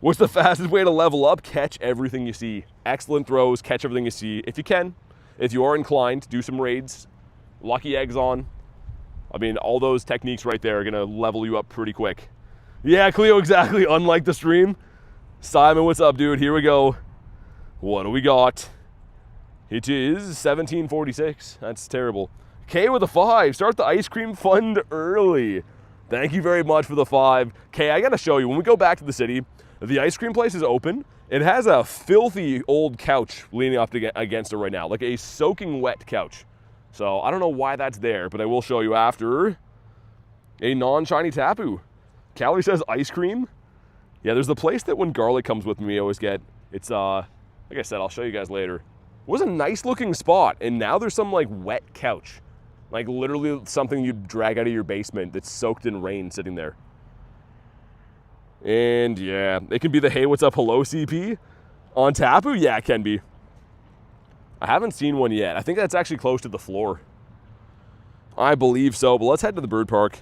Speaker 1: What's the fastest way to level up? Catch everything you see. Excellent throws, catch everything you see. If you can, if you are inclined, do some raids. Lucky eggs on. I mean, all those techniques right there are gonna level you up pretty quick. Yeah, Cleo, exactly, unlike the stream. Simon, what's up, dude? Here we go. What do we got? It is 1746. That's terrible. K with a 5. Start the ice cream fund early. Thank you very much for the 5. K, I gotta show you, when we go back to the city, the ice cream place is open. It has a filthy old couch leaning up against it right now, like a soaking wet couch. So I don't know why that's there, but I will show you after. A non-shiny Tapu. Callie says ice cream. Yeah, there's the place that when garlic comes with me, I always get. It's, like I said, I'll show you guys later. It was a nice looking spot, and now there's some like wet couch. Like literally something you drag out of your basement that's soaked in rain sitting there. And yeah, it can be the hey, what's up, hello CP on Tapu. Yeah, it can be. I haven't seen one yet. I think that's actually close to the floor. I believe so, but let's head to the bird park.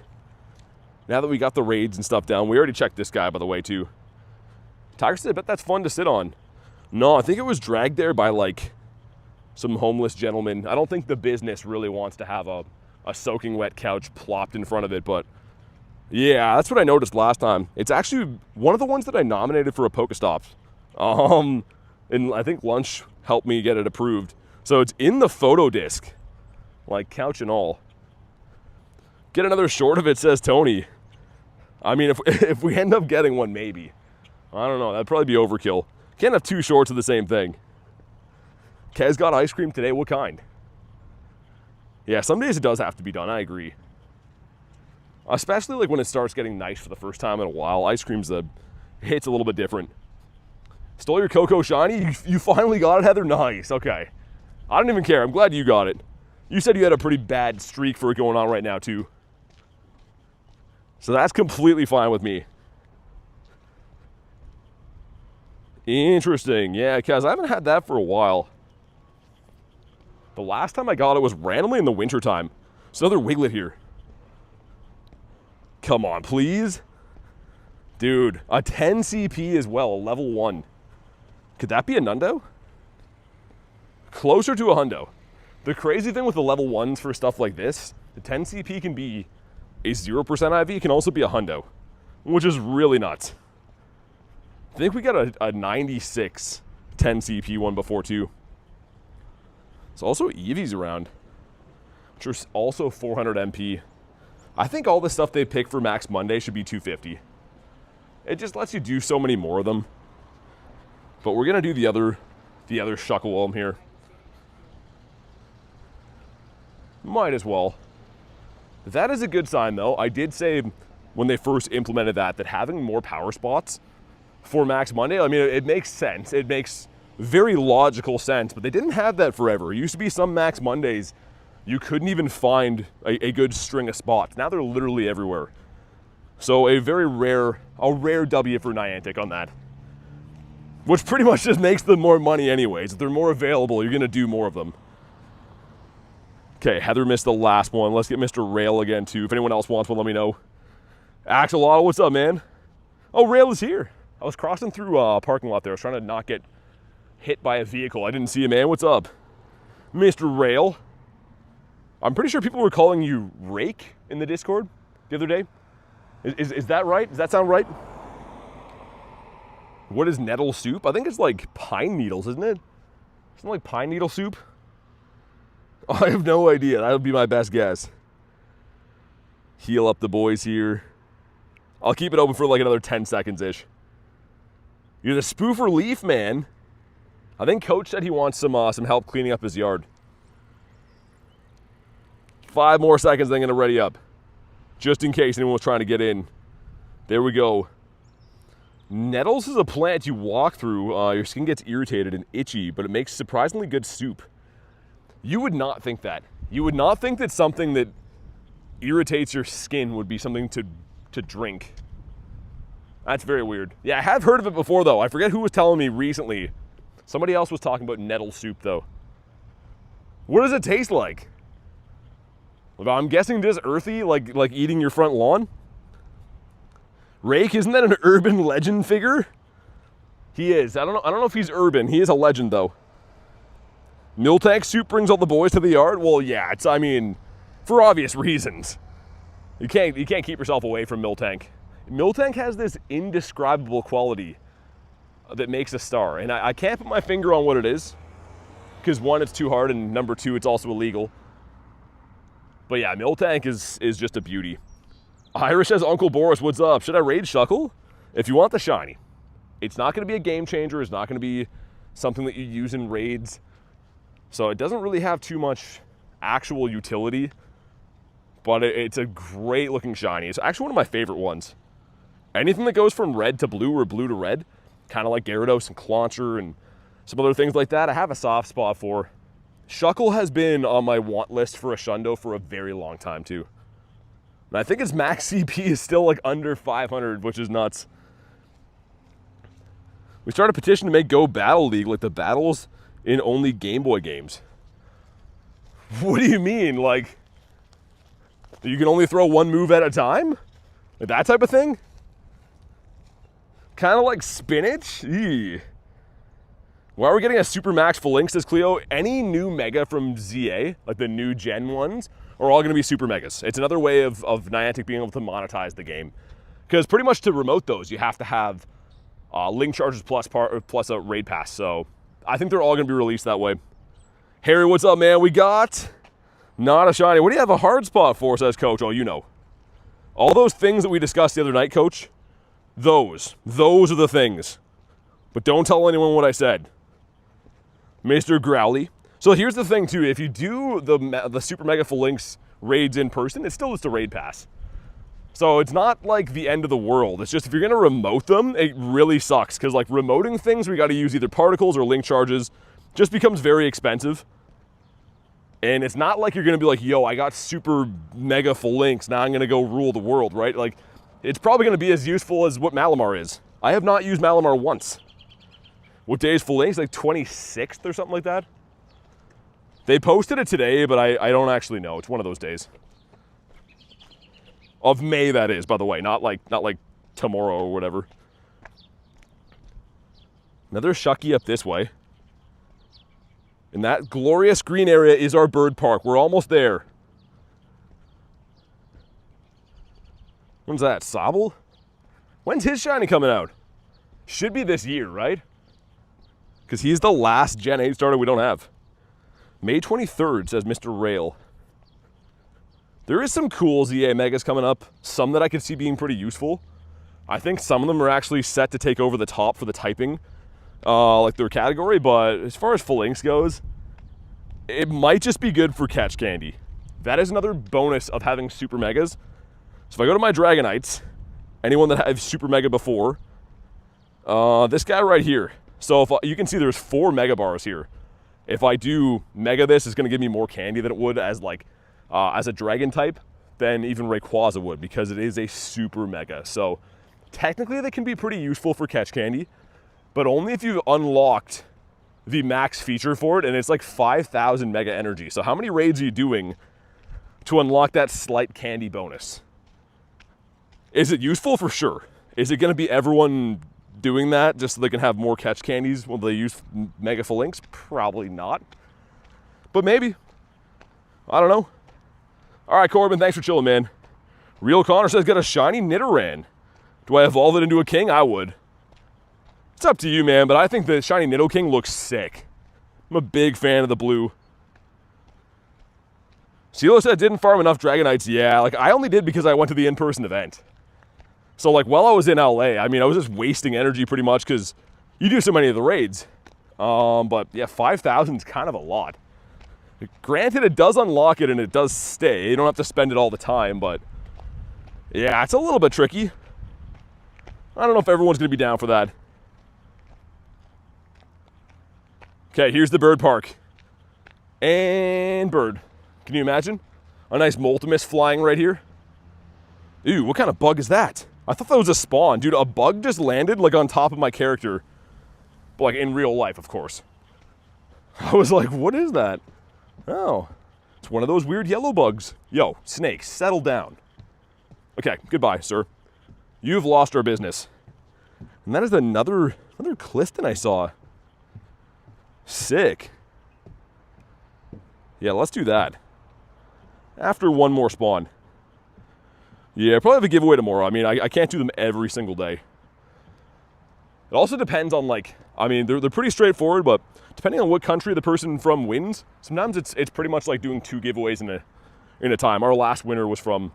Speaker 1: Now that we got the raids and stuff down, we already checked this guy, by the way, too. Tiger said, I bet that's fun to sit on. No, I think it was dragged there by, like, some homeless gentleman. I don't think the business really wants to have a soaking wet couch plopped in front of it, but yeah, that's what I noticed last time. It's actually one of the ones that I nominated for a Pokestops. And I think Lunch helped me get it approved. So it's in the photo disc, like couch and all. Get another short of it, says Tony. I mean, if we end up getting one, maybe. I don't know, that'd probably be overkill. Can't have two shorts of the same thing. Kez got ice cream today, what kind? Yeah, some days it does have to be done, I agree. Especially like when it starts getting nice for the first time in a while. Ice cream's hits a little bit different. Stole your Koko shiny? You finally got it, Heather? Nice, okay. I don't even care, I'm glad you got it. You said you had a pretty bad streak for it going on right now too. So that's completely fine with me. Interesting, yeah, Kaz, I haven't had that for a while. The last time I got it was randomly in the wintertime. There's another Wiglet here. Come on, please. Dude, a 10 CP as well, a level 1. Could that be a Nundo? Closer to a Hundo. The crazy thing with the level 1s for stuff like this, the 10 CP can be a 0% IV, it can also be a Hundo, which is really nuts. I think we got a 96 10 CP one before too. There's also Eevees around, which are also 400 MP. I think all the stuff they pick for Max Monday should be 250. It just lets you do so many more of them. But we're gonna do the other Shuckle Worm here. Might as well. That is a good sign though. I did say when they first implemented that having more power spots for Max Monday, I mean, it makes sense. It makes very logical sense, but they didn't have that forever. It used to be some Max Mondays, you couldn't even find a good string of spots. Now they're literally everywhere. So a rare W for Niantic on that. Which pretty much just makes them more money anyways. If they're more available, you're going to do more of them. Okay, Heather missed the last one. Let's get Mr. Rail again, too. If anyone else wants one, let me know. Axolotl, what's up, man? Oh, Rail is here. I was crossing through a parking lot there. I was trying to not get hit by a vehicle. I didn't see you, man. What's up? Mr. Rail. I'm pretty sure people were calling you Rake in the Discord the other day. Is that right? Does that sound right? What is nettle soup? I think it's like pine needles, isn't it? Isn't it like pine needle soup? I have no idea. That would be my best guess. Heal up the boys here. I'll keep it open for like another 10 seconds-ish. You're the spoofer leaf, man. I think Coach said he wants some help cleaning up his yard. 5 more seconds, then I'm gonna ready up. Just in case anyone was trying to get in. There we go. Nettles is a plant you walk through, your skin gets irritated and itchy, but it makes surprisingly good soup. You would not think that. You would not think that something that irritates your skin would be something to drink. That's very weird. Yeah, I have heard of it before though. I forget who was telling me recently. Somebody else was talking about nettle soup though. What does it taste like? I'm guessing just earthy, like eating your front lawn. Rake, isn't that an urban legend figure? He is. I don't know if he's urban. He is a legend though. Miltank soup brings all the boys to the yard. Well, yeah, I mean, for obvious reasons. You can't keep yourself away from Miltank. Miltank has this indescribable quality that makes a star, and I can't put my finger on what it is, because 1, it's too hard, and number 2, it's also illegal. But yeah, Miltank is just a beauty. Irish says, Uncle Boris, what's up? Should I raid Shuckle? If you want the shiny. It's not going to be a game changer. It's not going to be something that you use in raids. So it doesn't really have too much actual utility. But it's a great looking shiny. It's actually one of my favorite ones. Anything that goes from red to blue or blue to red, kind of like Gyarados and Clauncher and some other things like that, I have a soft spot for. Shuckle has been on my want list for a Shundo for a very long time too. And I think its max CP is still like under 500, which is nuts. We started a petition to make Go Battle League like the battles in only Game Boy games. What do you mean? Like, you can only throw one move at a time? Like that type of thing? Kind of like spinach? Eee. Why are we getting a Super Max Full Link, says Cleo? Any new Mega from ZA, like the new gen ones, are all going to be Super Megas. It's another way of Niantic being able to monetize the game. Because pretty much to remote those, you have to have link charges plus a raid pass. So I think they're all going to be released that way. Harry, what's up, man? We got not a shiny. What do you have a hard spot for, says Coach? Oh, you know. All those things that we discussed the other night, Coach, those are the things. But don't tell anyone what I said. Mr. Growly. So here's the thing too, if you do the Super Mega Full Links raids in person, it's still just a raid pass. So it's not like the end of the world. It's just if you're gonna remote them, it really sucks. Because like remoting things, we gotta use either particles or link charges, just becomes very expensive. And it's not like you're gonna be like, yo, I got Super Mega Full Links, now I'm gonna go rule the world, right? Like, it's probably gonna be as useful as what Malamar is. I have not used Malamar once. What day is Full Links? Like 26th or something like that? They posted it today, but I don't actually know. It's one of those days. Of May, that is, by the way. Not like tomorrow or whatever. Another Shucky up this way. And that glorious green area is our bird park. We're almost there. When's that? Sobble? When's his shiny coming out? Should be this year, right? Because he's the last Gen 8 starter we don't have. May 23rd, says Mr. Rail. There is some cool ZA Megas coming up. Some that I could see being pretty useful. I think some of them are actually set to take over the top for the typing, like their category. But as far as Full Links goes, it might just be good for catch candy. That is another bonus of having Super Megas. So if I go to my Dragonites, anyone that has Super Mega before, this guy right here. So if you can see there's 4 Mega Bars here. If I do Mega this, it's going to give me more candy than it would as like as a Dragon type than even Rayquaza would, because it is a Super Mega. So technically they can be pretty useful for catch candy, but only if you've unlocked the max feature for it, and it's like 5,000 Mega Energy. So how many raids are you doing to unlock that slight candy bonus? Is it useful? For sure. Is it going to be everyone doing that just so they can have more catch candies when they use Mega Phalanx? Probably not. But maybe. I don't know. All right, Corbin, thanks for chilling, man. Real Connor says, got a shiny Nidoran. Do I evolve it into a king? I would. It's up to you, man, but I think the shiny Nidoking looks sick. I'm a big fan of the blue. CeeLo said, didn't farm enough Dragonites. Yeah, like I only did because I went to the in-person event. So like while I was in LA, I mean, I was just wasting energy pretty much because you do so many of the raids. But yeah, 5,000 is kind of a lot. Granted, it does unlock it and it does stay. You don't have to spend it all the time, but yeah, it's a little bit tricky. I don't know if everyone's going to be down for that. Okay, here's the bird park. And bird. Can you imagine? A nice Moltemus flying right here. Ew, what kind of bug is that? I thought that was a spawn. Dude, a bug just landed like on top of my character. But like in real life, of course. I was like, what is that? Oh, it's one of those weird yellow bugs. Yo, snake, settle down. Okay, goodbye, sir. You've lost our business. And that is another Clifton I saw. Sick. Yeah, let's do that. After one more spawn. Yeah, probably have a giveaway tomorrow. I mean, I can't do them every single day. It also depends on like, I mean, they're pretty straightforward, but depending on what country the person from wins, sometimes it's pretty much like doing 2 giveaways in a time. Our last winner was from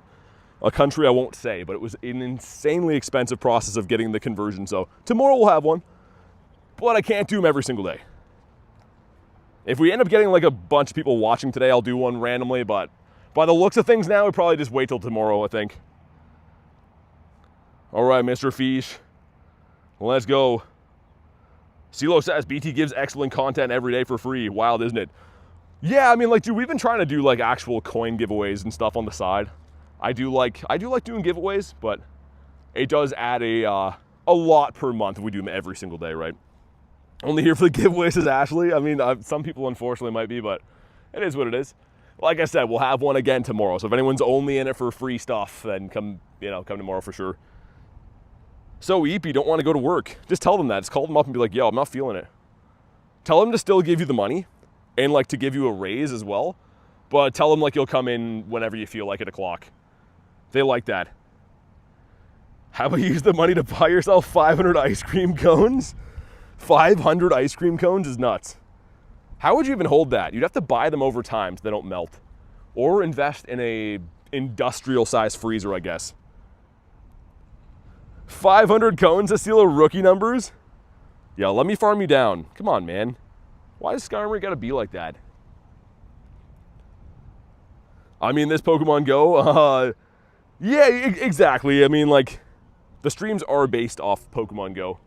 Speaker 1: a country I won't say, but it was an insanely expensive process of getting the conversion. So tomorrow we'll have one, but I can't do them every single day. If we end up getting like a bunch of people watching today, I'll do one randomly, but by the looks of things now, we probably just wait till tomorrow, I think. All right, Mr. Fish, let's go. CeeLo says, BT gives excellent content every day for free. Wild, isn't it? Yeah, I mean, like, dude, we've been trying to do like actual coin giveaways and stuff on the side. I do like doing giveaways, but it does add a lot per month if we do them every single day, right? Only here for the giveaways is Ashley. I mean, some people unfortunately might be, but it is what it is. Like I said, we'll have one again tomorrow. So if anyone's only in it for free stuff, then come tomorrow for sure. So Eepy, don't want to go to work. Just tell them that. Just call them up and be like, yo, I'm not feeling it. Tell them to still give you the money and like to give you a raise as well. But tell them like you'll come in whenever you feel like at o'clock. They like that. How about you use the money to buy yourself 500 ice cream cones? 500 ice cream cones is nuts. How would you even hold that? You'd have to buy them over time so they don't melt. Or invest in a industrial size freezer, I guess. 500 cones to steal a rookie numbers? Yeah, let me farm you down. Come on, man. Why does Skyrim gotta be like that? I mean, this Pokemon Go, yeah, exactly. I mean, like, the streams are based off Pokemon Go.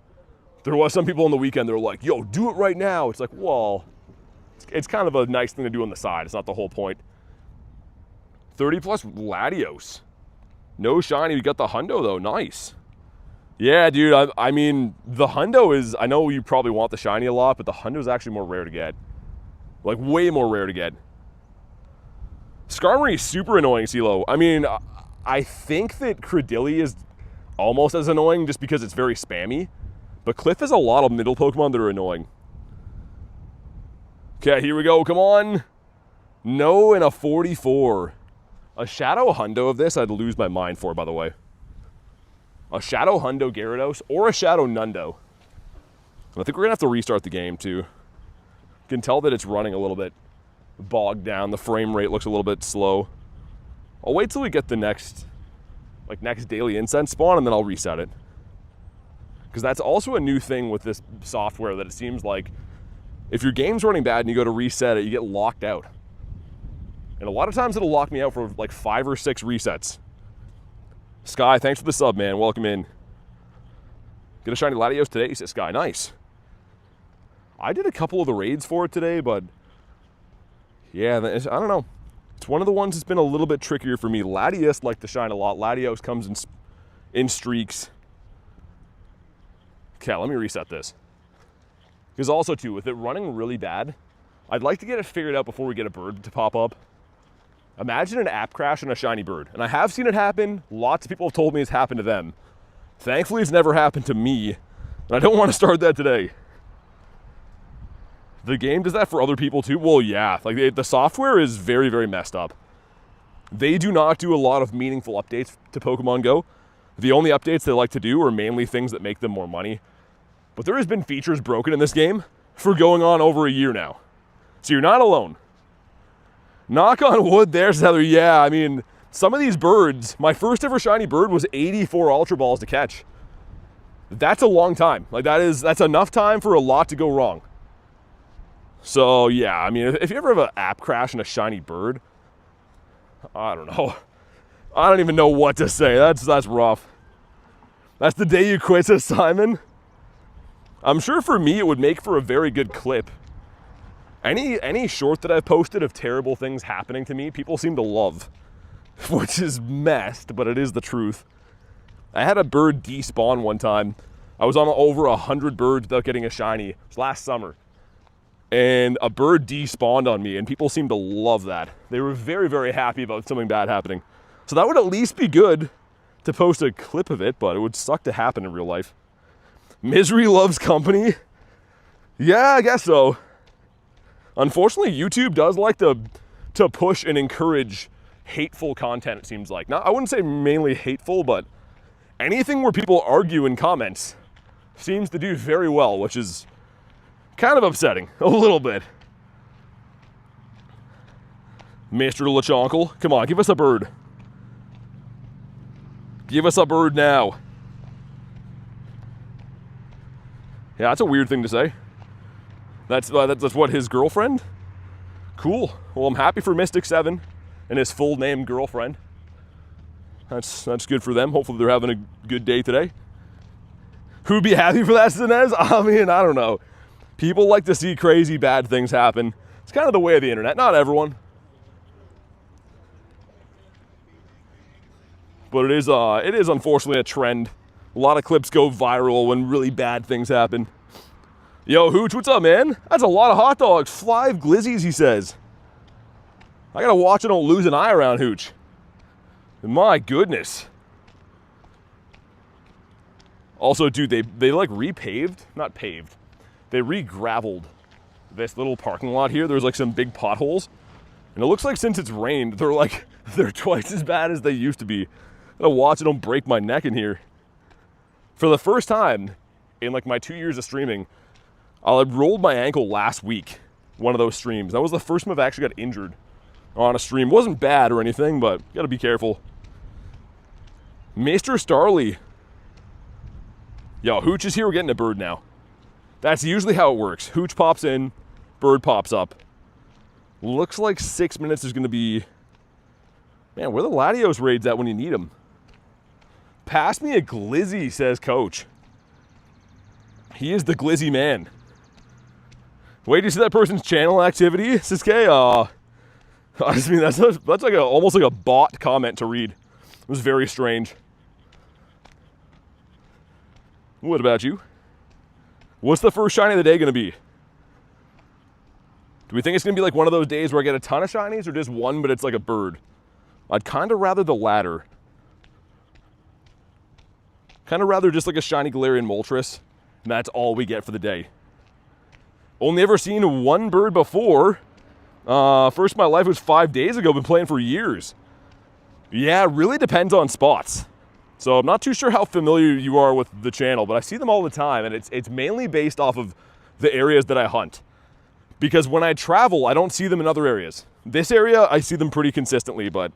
Speaker 1: There was some people on the weekend that were like, yo, do it right now. It's like, well, it's kind of a nice thing to do on the side. It's not the whole point. 30 plus Latios. No shiny. We got the Hundo, though. Nice. Yeah, dude, I mean, the Hundo is, I know you probably want the shiny a lot, but the Hundo is actually more rare to get. Like, way more rare to get. Skarmory is super annoying, CeeLo. I mean, I think that Credilli is almost as annoying just because it's very spammy. But Cliff has a lot of middle Pokemon that are annoying. Okay, here we go. Come on. No and a 44. A Shadow Hundo of this, I'd lose my mind for, by the way. A Shadow Hundo Gyarados or a Shadow Nundo. I think we're going to have to restart the game, too. You can tell that it's running a little bit bogged down. The frame rate looks a little bit slow. I'll wait till we get the next daily incense spawn, and then I'll reset it. Because that's also a new thing with this software, that it seems like if your game's running bad and you go to reset it, you get locked out. And a lot of times it'll lock me out for like 5 or 6 resets. Sky, thanks for the sub, man. Welcome in. Get a shiny Latios today, says Sky. Nice. I did a couple of the raids for it today, but yeah, I don't know. It's one of the ones that's been a little bit trickier for me. Latios like to shine a lot. Latios comes in streaks. Okay, let me reset this. Because also too, with it running really bad, I'd like to get it figured out before we get a bird to pop up. Imagine an app crash and a shiny bird. And I have seen it happen. Lots of people have told me it's happened to them. Thankfully, it's never happened to me. And I don't want to start that today. The game does that for other people too? Well, yeah. Like the software is very, very messed up. They do not do a lot of meaningful updates to Pokemon Go. The only updates they like to do are mainly things that make them more money. But there has been features broken in this game for going on over a year now. So you're not alone. Knock on wood there, says Heather. Yeah, I mean, some of these birds, my first ever shiny bird was 84 Ultra Balls to catch. That's a long time. Like that's enough time for a lot to go wrong. So yeah, I mean, if you ever have an app crash and a shiny bird, I don't know. I don't even know what to say. That's rough. That's the day you quit, says Simon. I'm sure for me it would make for a very good clip. Any short that I've posted of terrible things happening to me, people seem to love, which is messed, but it is the truth. I had a bird despawn one time. I was on over 100 birds without getting a shiny. It was last summer. And a bird despawned on me, and people seemed to love that. They were very, very happy about something bad happening. So that would at least be good to post a clip of it, but it would suck to happen in real life. Misery loves company. Yeah, I guess so. Unfortunately, YouTube does like to push and encourage hateful content, it seems like. Now, I wouldn't say mainly hateful, but anything where people argue in comments seems to do very well, which is kind of upsetting, a little bit. Mr. LeChonkle, come on, give us a bird. Give us a bird now. Yeah, that's a weird thing to say. That's what, his girlfriend? Cool. Well, I'm happy for Mystic 7 and his full name girlfriend. That's good for them. Hopefully they're having a good day today. Who'd be happy for that, Sinez? I mean, I don't know. People like to see crazy bad things happen. It's kind of the way of the internet. Not everyone. But it is unfortunately a trend. A lot of clips go viral when really bad things happen. Yo, Hooch, what's up, man? That's a lot of hot dogs. 5 glizzies, he says. I gotta watch I don't lose an eye around Hooch. My goodness. Also, dude, they like repaved, not paved. They re-graveled this little parking lot here. There's like some big potholes. And it looks like since it's rained, they're twice as bad as they used to be. I gotta watch I don't break my neck in here. For the first time in like my 2 years of streaming, I rolled my ankle last week, one of those streams. That was the first time I've actually got injured on a stream. It wasn't bad or anything, but you gotta be careful. Mr. Starly. Yo, Hooch is here, we're getting a bird now. That's usually how it works. Hooch pops in, bird pops up. Looks like 6 minutes is gonna be... Man, where are the Latios Raids at when you need them? Pass me a glizzy, says Coach. He is the glizzy man. Wait, do you see that person's channel activity, Siske? I just mean, that's like almost like a bot comment to read. It was very strange. What about you? What's the first shiny of the day gonna be? Do we think it's gonna be like one of those days where I get a ton of shinies or just one, but it's like a bird? I'd kind of rather the latter. Kind of rather just like a shiny Galarian Moltres, and that's all we get for the day. Only ever seen one bird before. First in my life was 5 days ago, been playing for years. Yeah, it really depends on spots. So I'm not too sure how familiar you are with the channel, but I see them all the time, and it's mainly based off of the areas that I hunt. Because when I travel, I don't see them in other areas. This area, I see them pretty consistently, but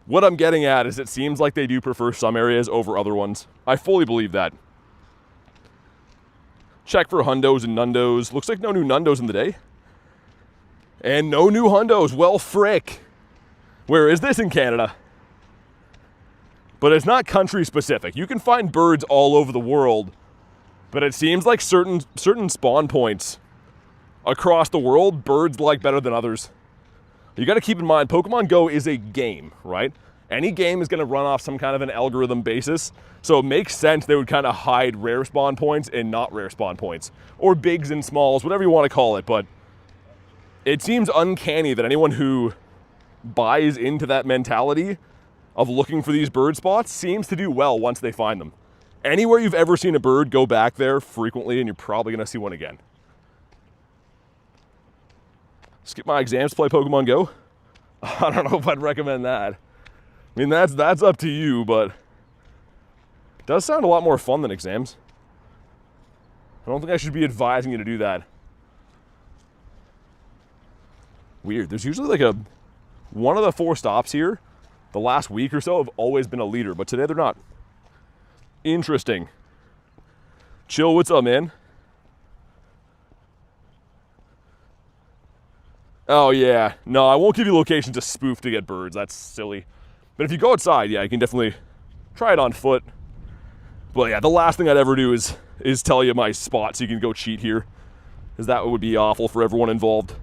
Speaker 1: what I'm getting at is it seems like they do prefer some areas over other ones. I fully believe that. Check for hundos and nundos. Looks like no new nundos in the day. And no new hundos. Well, frick. Where is this in Canada? But it's not country specific. You can find birds all over the world, but it seems like certain spawn points across the world, birds like better than others. You got to keep in mind, Pokemon Go is a game, right? Any game is going to run off some kind of an algorithm basis, so it makes sense they would kind of hide rare spawn points and not rare spawn points, or bigs and smalls, whatever you want to call it. But it seems uncanny that anyone who buys into that mentality of looking for these bird spots seems to do well once they find them. Anywhere you've ever seen a bird, go back there frequently and you're probably going to see one again. Skip my exams to play Pokemon Go? I don't know if I'd recommend that. I mean, that's up to you, but it does sound a lot more fun than exams. I don't think I should be advising you to do that. Weird. There's usually like one of the 4 stops here, the last week or so, have always been a leader, but today they're not. Interesting. Chill, what's up, man? Oh, yeah. No, I won't give you locations to spoof to get birds. That's silly. But if you go outside, yeah, you can definitely try it on foot. But yeah, the last thing I'd ever do is tell you my spot so you can go cheat here, because that would be awful for everyone involved.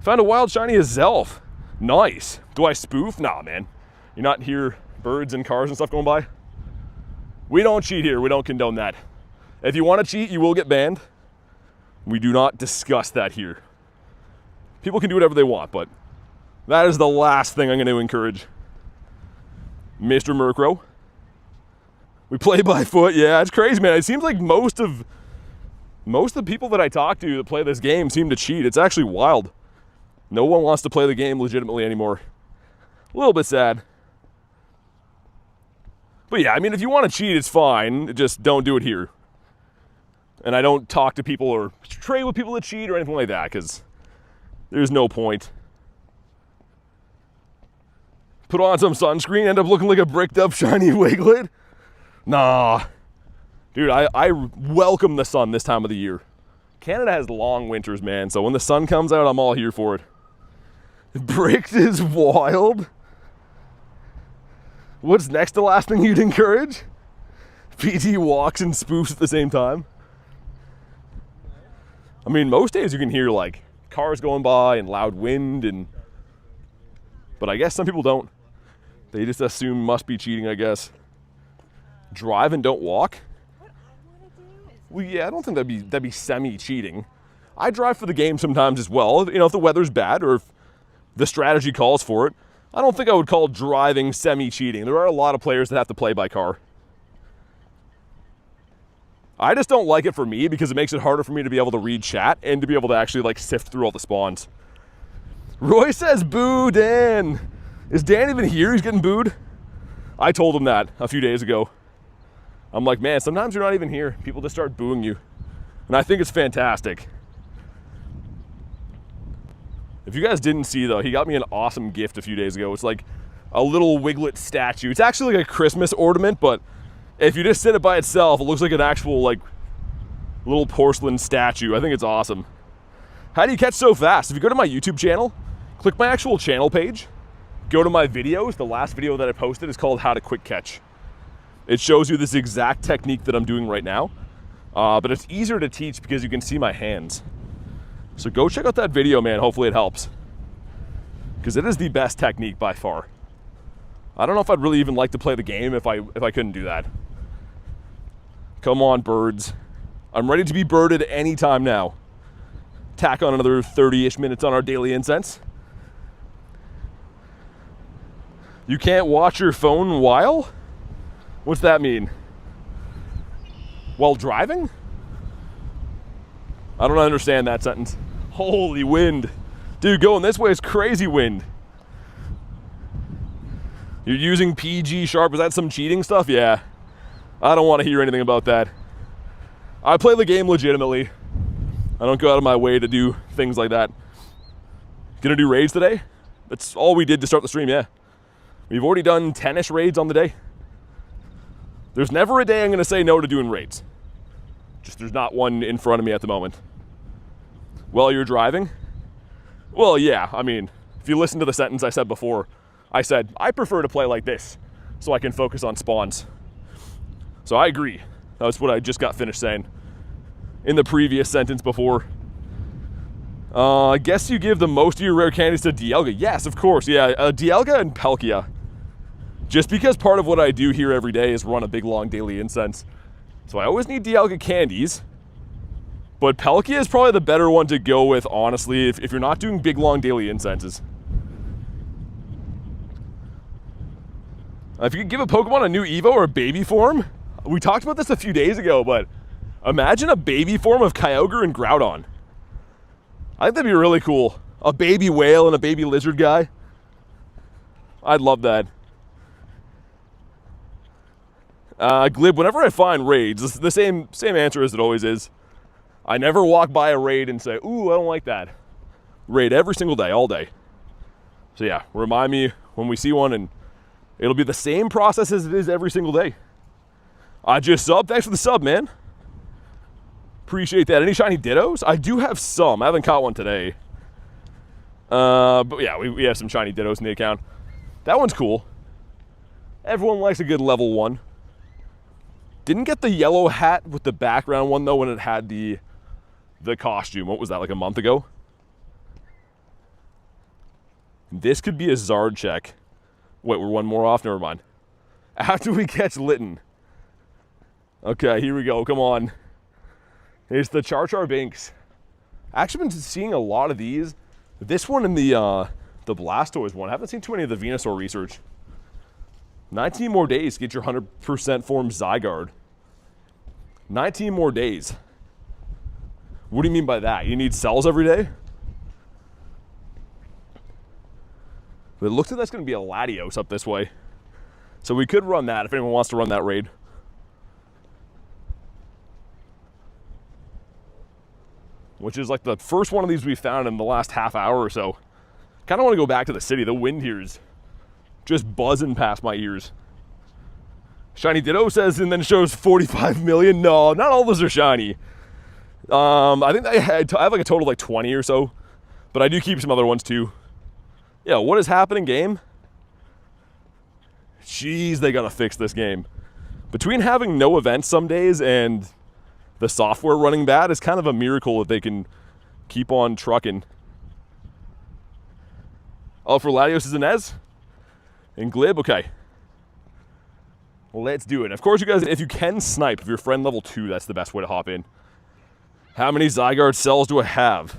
Speaker 1: Found a wild shiny Azelf. Nice. Do I spoof? Nah, man. You not hear birds and cars and stuff going by? We don't cheat here. We don't condone that. If you want to cheat, you will get banned. We do not discuss that here. People can do whatever they want, but that is the last thing I'm going to encourage. Mr. Murkrow. We play by foot. Yeah, it's crazy, man. It seems like most of the people that I talk to that play this game seem to cheat. It's actually wild. No one wants to play the game legitimately anymore. A little bit sad. But yeah, I mean, if you want to cheat, it's fine. Just don't do it here. And I don't talk to people or trade with people that cheat or anything like that, because there's no point. Put on some sunscreen, end up looking like a bricked up shiny Wiglet? Nah. Dude, I welcome the sun this time of the year. Canada has long winters, man, so when the sun comes out, I'm all here for it. Bricked is wild. What's next to last thing you'd encourage? PT walks and spoofs at the same time. I mean, most days you can hear like cars going by and loud wind, but I guess some people don't. They just assume must be cheating, I guess. Drive and don't walk?
Speaker 2: What I want to do is...
Speaker 1: Well, yeah, I don't think that'd be semi-cheating. I drive for the game sometimes as well. You know, if the weather's bad or if the strategy calls for it. I don't think I would call driving semi-cheating. There are a lot of players that have to play by car. I just don't like it for me because it makes it harder for me to be able to read chat and to be able to actually like sift through all the spawns. Roy says, boo Dan. Is Dan even here? He's getting booed? I told him that a few days ago. I'm like, man, sometimes you're not even here. People just start booing you. And I think it's fantastic. If you guys didn't see, though, he got me an awesome gift a few days ago. It's like a little Wiglet statue. It's actually like a Christmas ornament, but if you just sit it by itself, it looks like an actual, like, little porcelain statue. I think it's awesome. How do you catch so fast? If you go to my YouTube channel, click my actual channel page, go to my videos. The last video that I posted is called How to Quick Catch. It shows you this exact technique that I'm doing right now, but it's easier to teach because you can see my hands. So go check out that video, man. Hopefully it helps. Because it is the best technique by far. I don't know if I'd really even like to play the game if I couldn't do that. Come on, birds. I'm ready to be birded anytime now. Tack on another 30-ish minutes on our daily incense. You can't watch your phone while? What's that mean? While driving? I don't understand that sentence. Holy wind. Dude, going this way is crazy wind. You're using PG sharp. Is that some cheating stuff? Yeah. I don't want to hear anything about that. I play the game legitimately. I don't go out of my way to do things like that. Gonna do raids today? That's all we did to start the stream, yeah. We've already done 10-ish raids on the day. There's never a day I'm gonna say no to doing raids. Just there's not one in front of me at the moment. While you're driving? Well, yeah, I mean, if you listen to the sentence I said before, I said, I prefer to play like this so I can focus on spawns. So I agree. That's what I just got finished saying in the previous sentence before. I guess you give the most of your rare candies to Dialga. Yes, of course. Yeah, Dialga and Palkia. Just because part of what I do here every day is run a big, long daily incense. So I always need Dialga candies. But Palkia is probably the better one to go with, honestly, if you're not doing big, long daily incenses. If you could give a Pokemon a new Evo or a baby form, we talked about this a few days ago, but imagine a baby form of Kyogre and Groudon. I think that'd be really cool. A baby whale and a baby lizard guy. I'd love that. Glib, whenever I find raids, it's the same answer as it always is. I never walk by a raid and say, ooh, I don't like that. Raid every single day, all day. So yeah, remind me when we see one, and it'll be the same process as it is every single day. I just subbed. Thanks for the sub, man. Appreciate that. Any shiny Dittos? I do have some. I haven't caught one today. But yeah, we have some shiny Dittos in the account. That one's cool. Everyone likes a good level 1. Didn't get the yellow hat with the background one, though, when it had the costume. What was that, like a month ago? This could be a Zard check. Wait, we're one more off? Never mind. After we catch Litten. Okay, here we go. Come on. It's the Char Binks. Actually been seeing a lot of these. This one and the Blastoise one. I haven't seen too many of the Venusaur research. 19 more days to get your 100% form Zygarde. 19 more days. What do you mean by that? You need cells every day? But it looks like that's going to be a Latios up this way. So we could run that if anyone wants to run that raid. Which is like the first one of these we found in the last half hour or so. Kind of want to go back to the city. The wind here is just buzzing past my ears. Shiny Ditto says, and then shows 45 million. No, not all those are shiny. I think I have like a total of like 20 or so, but I do keep some other ones too. Yeah, what is happening, game? Jeez, they gotta fix this game. Between having no events some days and the software running bad, is kind of a miracle if they can keep on trucking. Oh, for Latios is Inez? And Glib? Okay. Well, let's do it. Of course, you guys, if you can snipe, if you're friend level 2, that's the best way to hop in. How many Zygarde cells do I have?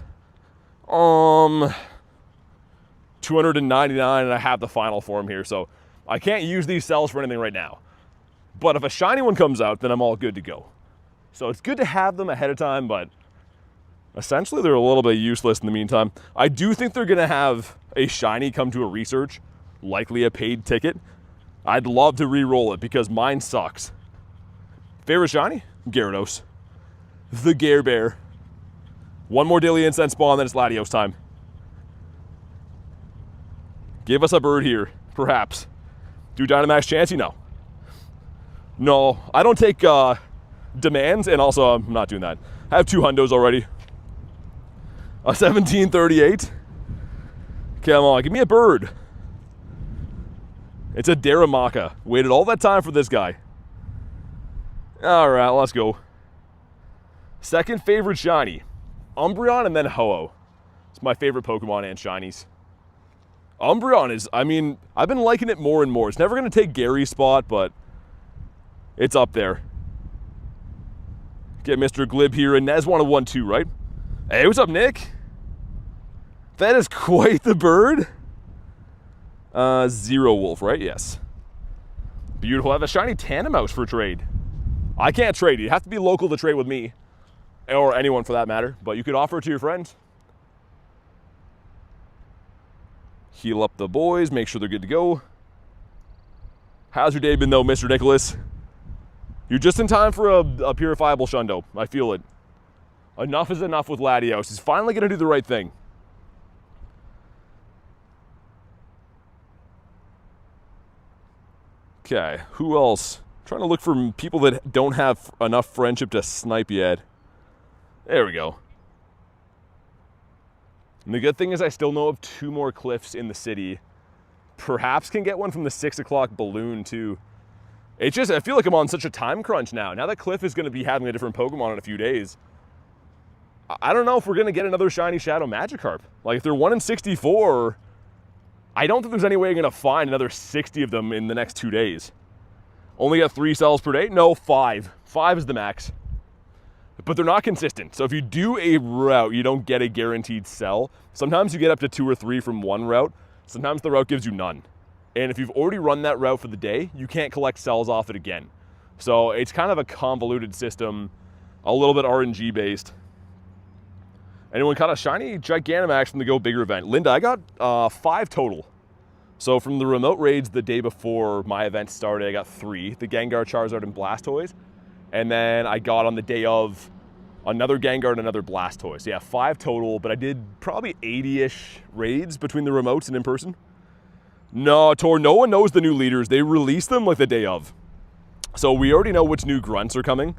Speaker 1: 299, and I have the final form here, so I can't use these cells for anything right now. But if a shiny one comes out, then I'm all good to go. So it's good to have them ahead of time, but essentially they're a little bit useless in the meantime. I do think they're going to have a shiny come to a research, likely a paid ticket. I'd love to re-roll it because mine sucks. Favorite shiny? Gyarados. The Gare Bear. One more daily incense spawn, then it's Latios time. Give us a bird here, perhaps. Do Dynamax Chansey? No. No, I don't take demands, and also I'm not doing that. I have 2 hundos already. A 1738. Come on, give me a bird. It's a Daramaka. Waited all that time for this guy. All right, let's go. Second favorite shiny. Umbreon and then Ho-Oh. It's my favorite Pokemon and shinies. Umbreon is, I mean, I've been liking it more and more. It's never going to take Gary's spot, but it's up there. Get Mr. Glib here, and Nez wanted 1-2, right? Hey, what's up, Nick? That is quite the bird. Zero Wolf, right? Yes. Beautiful. I have a shiny Tanamouse for trade. I can't trade. You have to be local to trade with me, or anyone for that matter, but you could offer it to your friends. Heal up the boys, make sure they're good to go. How's your day been though, Mr. Nicholas? You're just in time for a purifiable Shundo. I feel it. Enough is enough with Latios. He's finally going to do the right thing. Okay, who else? I'm trying to look for people that don't have enough friendship to snipe yet. There we go. And the good thing is I still know of 2 more cliffs in the city. Perhaps can get one from the 6 o'clock balloon too. It's just, I feel like I'm on such a time crunch now. Now that Cliff is going to be having a different Pokemon in a few days. I don't know if we're going to get another shiny Shadow Magikarp. Like, if they're 1 in 64, I don't think there's any way you're going to find another 60 of them in the next 2 days. Only got 3 cells per day? No, 5. 5 is the max. But they're not consistent. So if you do a route, you don't get a guaranteed cell. Sometimes you get up to 2 or 3 from one route. Sometimes the route gives you none. And if you've already run that route for the day, you can't collect cells off it again. So it's kind of a convoluted system, a little bit RNG based. Anyone caught a shiny Gigantamax from the Go Bigger event? Linda, I got 5 total. So from the remote raids the day before my event started, I got 3. The Gengar, Charizard, and Blastoise. And then I got on the day of another Gengar and another Blastoise. So yeah, 5 total, but I did probably 80-ish raids between the remotes and in person. No, Tor, no one knows the new leaders. They released them like the day of. So we already know which new grunts are coming.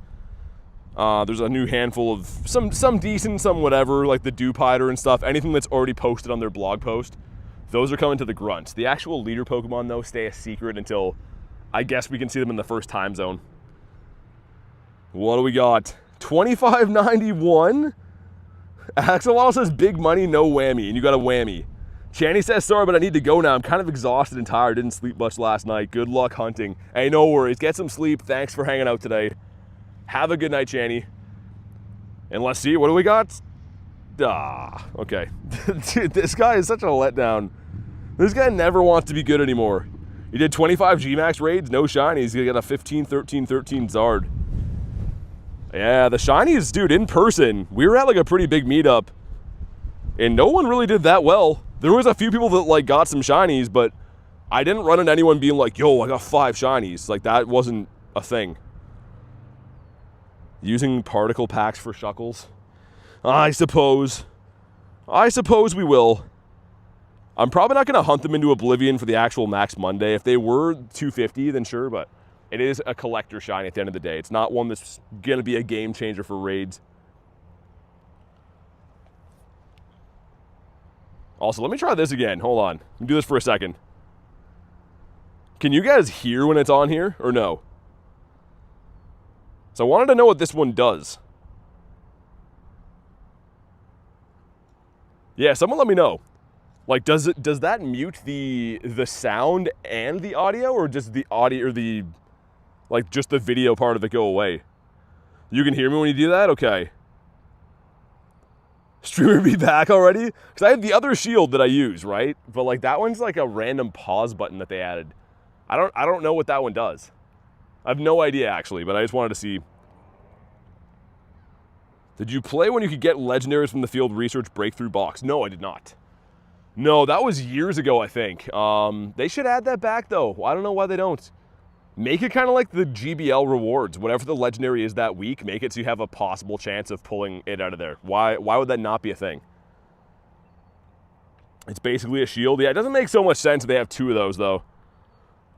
Speaker 1: There's a new handful of some decent, some whatever, like the Dewpider and stuff. Anything that's already posted on their blog post, those are coming to the grunts. The actual leader Pokemon, though, stay a secret until I guess we can see them in the first time zone. What do we got? 2591? Axolotl says big money, no whammy, and you got a whammy. Channy says, sorry, but I need to go now. I'm kind of exhausted and tired. Didn't sleep much last night. Good luck hunting. Hey, no worries. Get some sleep. Thanks for hanging out today. Have a good night, Channy. And let's see, what do we got? Okay. Dude, this guy is such a letdown. This guy never wants to be good anymore. He did 25 Gmax raids, no shinies. He got a 15, 13, 13 Zard. Yeah, the shinies, dude, in person. We were at like a pretty big meetup, and no one really did that well. There was a few people that like got some shinies, but I didn't run into anyone being like, yo, I got 5 shinies. Like, that wasn't a thing. Using particle packs for Shuckles? I suppose we will. I'm probably not going to hunt them into oblivion for the actual Max Monday. If they were 250, then sure, but it is a collector shiny at the end of the day. It's not one that's going to be a game changer for raids. Also, let me try this again. Hold on. Let me do this for a second. Can you guys hear when it's on here or no? So I wanted to know what this one does. Yeah, someone let me know. Like, does that mute the sound and the audio, or just the audio, or the, like, just the video part of it go away? You can hear me when you do that? Okay. Streamer be back already? Because I have the other shield that I use, right? But like, that one's like a random pause button that they added. I don't know what that one does. I have no idea actually, but I just wanted to see. Did you play when you could get legendaries from the field research breakthrough box? No, I did not. No, that was years ago, I think. They should add that back though. I don't know why they don't. Make it kind of like the GBL rewards. Whatever the legendary is that week, make it so you have a possible chance of pulling it out of there. Why would that not be a thing? It's basically a shield. Yeah, it doesn't make so much sense if they have 2 of those though.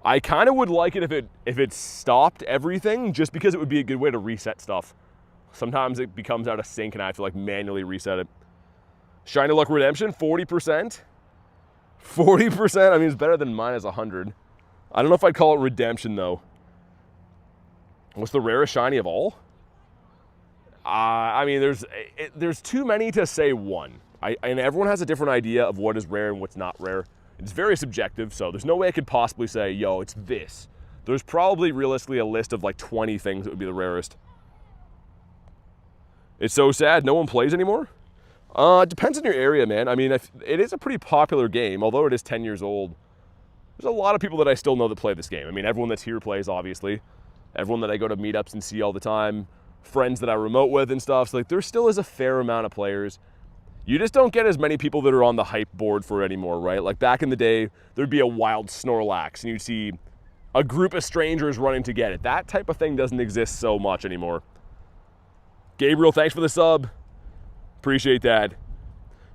Speaker 1: I kind of would like it if it stopped everything, just because it would be a good way to reset stuff. Sometimes it becomes out of sync and I have to like manually reset it. Shiny Luck Redemption, 40%. 40%, I mean, it's better than minus 100. I don't know if I'd call it redemption, though. What's the rarest shiny of all? I mean, there's too many to say one. And everyone has a different idea of what is rare and what's not rare. It's very subjective, so there's no way I could possibly say, yo, it's this. There's probably realistically a list of like 20 things that would be the rarest. It's so sad no one plays anymore? It depends on your area, man. I mean, it is a pretty popular game, although it is 10 years old. There's a lot of people that I still know that play this game. I mean, everyone that's here plays, obviously. Everyone that I go to meetups and see all the time. Friends that I remote with and stuff. So, like, there still is a fair amount of players. You just don't get as many people that are on the hype board for it anymore, right? Like, back in the day, there'd be a wild Snorlax, and you'd see a group of strangers running to get it. That type of thing doesn't exist so much anymore. Gabriel, thanks for the sub. Appreciate that.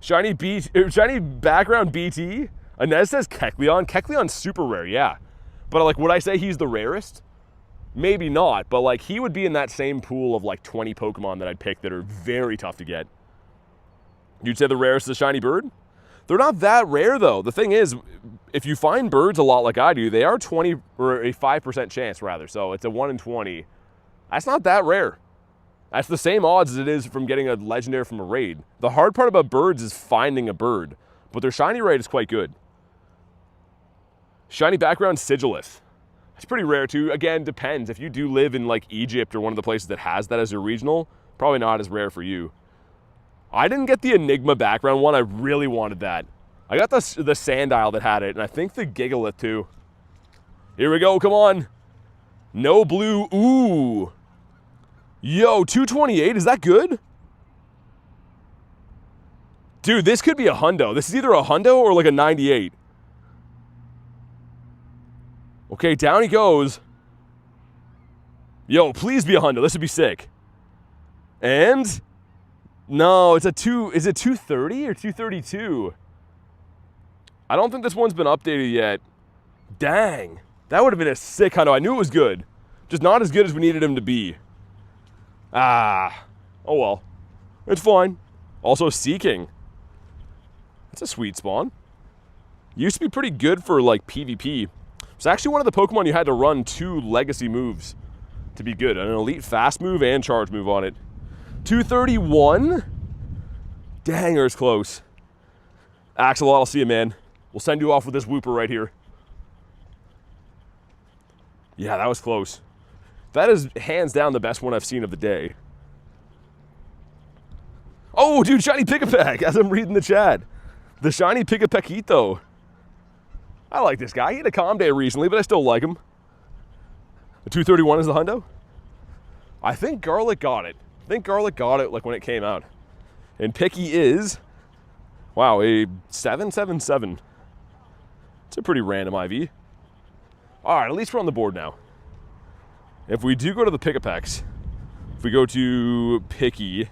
Speaker 1: Shiny background BT. Inez says Kecleon. Kecleon's super rare, yeah. But like, would I say he's the rarest? Maybe not, but like, he would be in that same pool of like 20 Pokemon that I'd pick that are very tough to get. You'd say the rarest is a shiny bird? They're not that rare though. The thing is, if you find birds a lot like I do, they are 20 or a 5% chance rather. So it's a 1 in 20. That's not that rare. That's the same odds as it is from getting a legendary from a raid. The hard part about birds is finding a bird, but their shiny rate is quite good. Shiny background Sigillus. It's pretty rare too. Again, depends. If you do live in like Egypt or one of the places that has that as your regional, probably not as rare for you. I didn't get the Enigma background one. I really wanted that. I got the Sandile that had it, and I think the Gigalith too. Here we go, come on. No blue, ooh. Yo, 228, is that good? Dude, this could be a hundo. This is either a hundo or like a 98. Okay, down he goes. Yo, please be a hundo. This would be sick. And no, it's a is it 230 or 232? I don't think this one's been updated yet. Dang, that would have been a sick hundo. I knew it was good, just not as good as we needed him to be. Ah, oh well, it's fine. Also Seeking. That's a sweet spawn. Used to be pretty good for like PvP. It's actually one of the Pokemon you had to run 2 legacy moves to be good. An elite fast move and charge move on it. 231? Dang, it's close. Axolot, I'll see you, man. We'll send you off with this Wooper right here. Yeah, that was close. That is hands down the best one I've seen of the day. Oh, dude, shiny Pick-a-Peck as I'm reading the chat. The shiny Pick-a-Peckito. I like this guy. He had a calm day recently, but I still like him. The 231 is the hundo? I think Garlic got it. I think Garlic got it like when it came out. And Picky is, wow, a 777. It's a pretty random IV. All right, at least we're on the board now. If we do go to the Pick-a-Pecks, if we go to Picky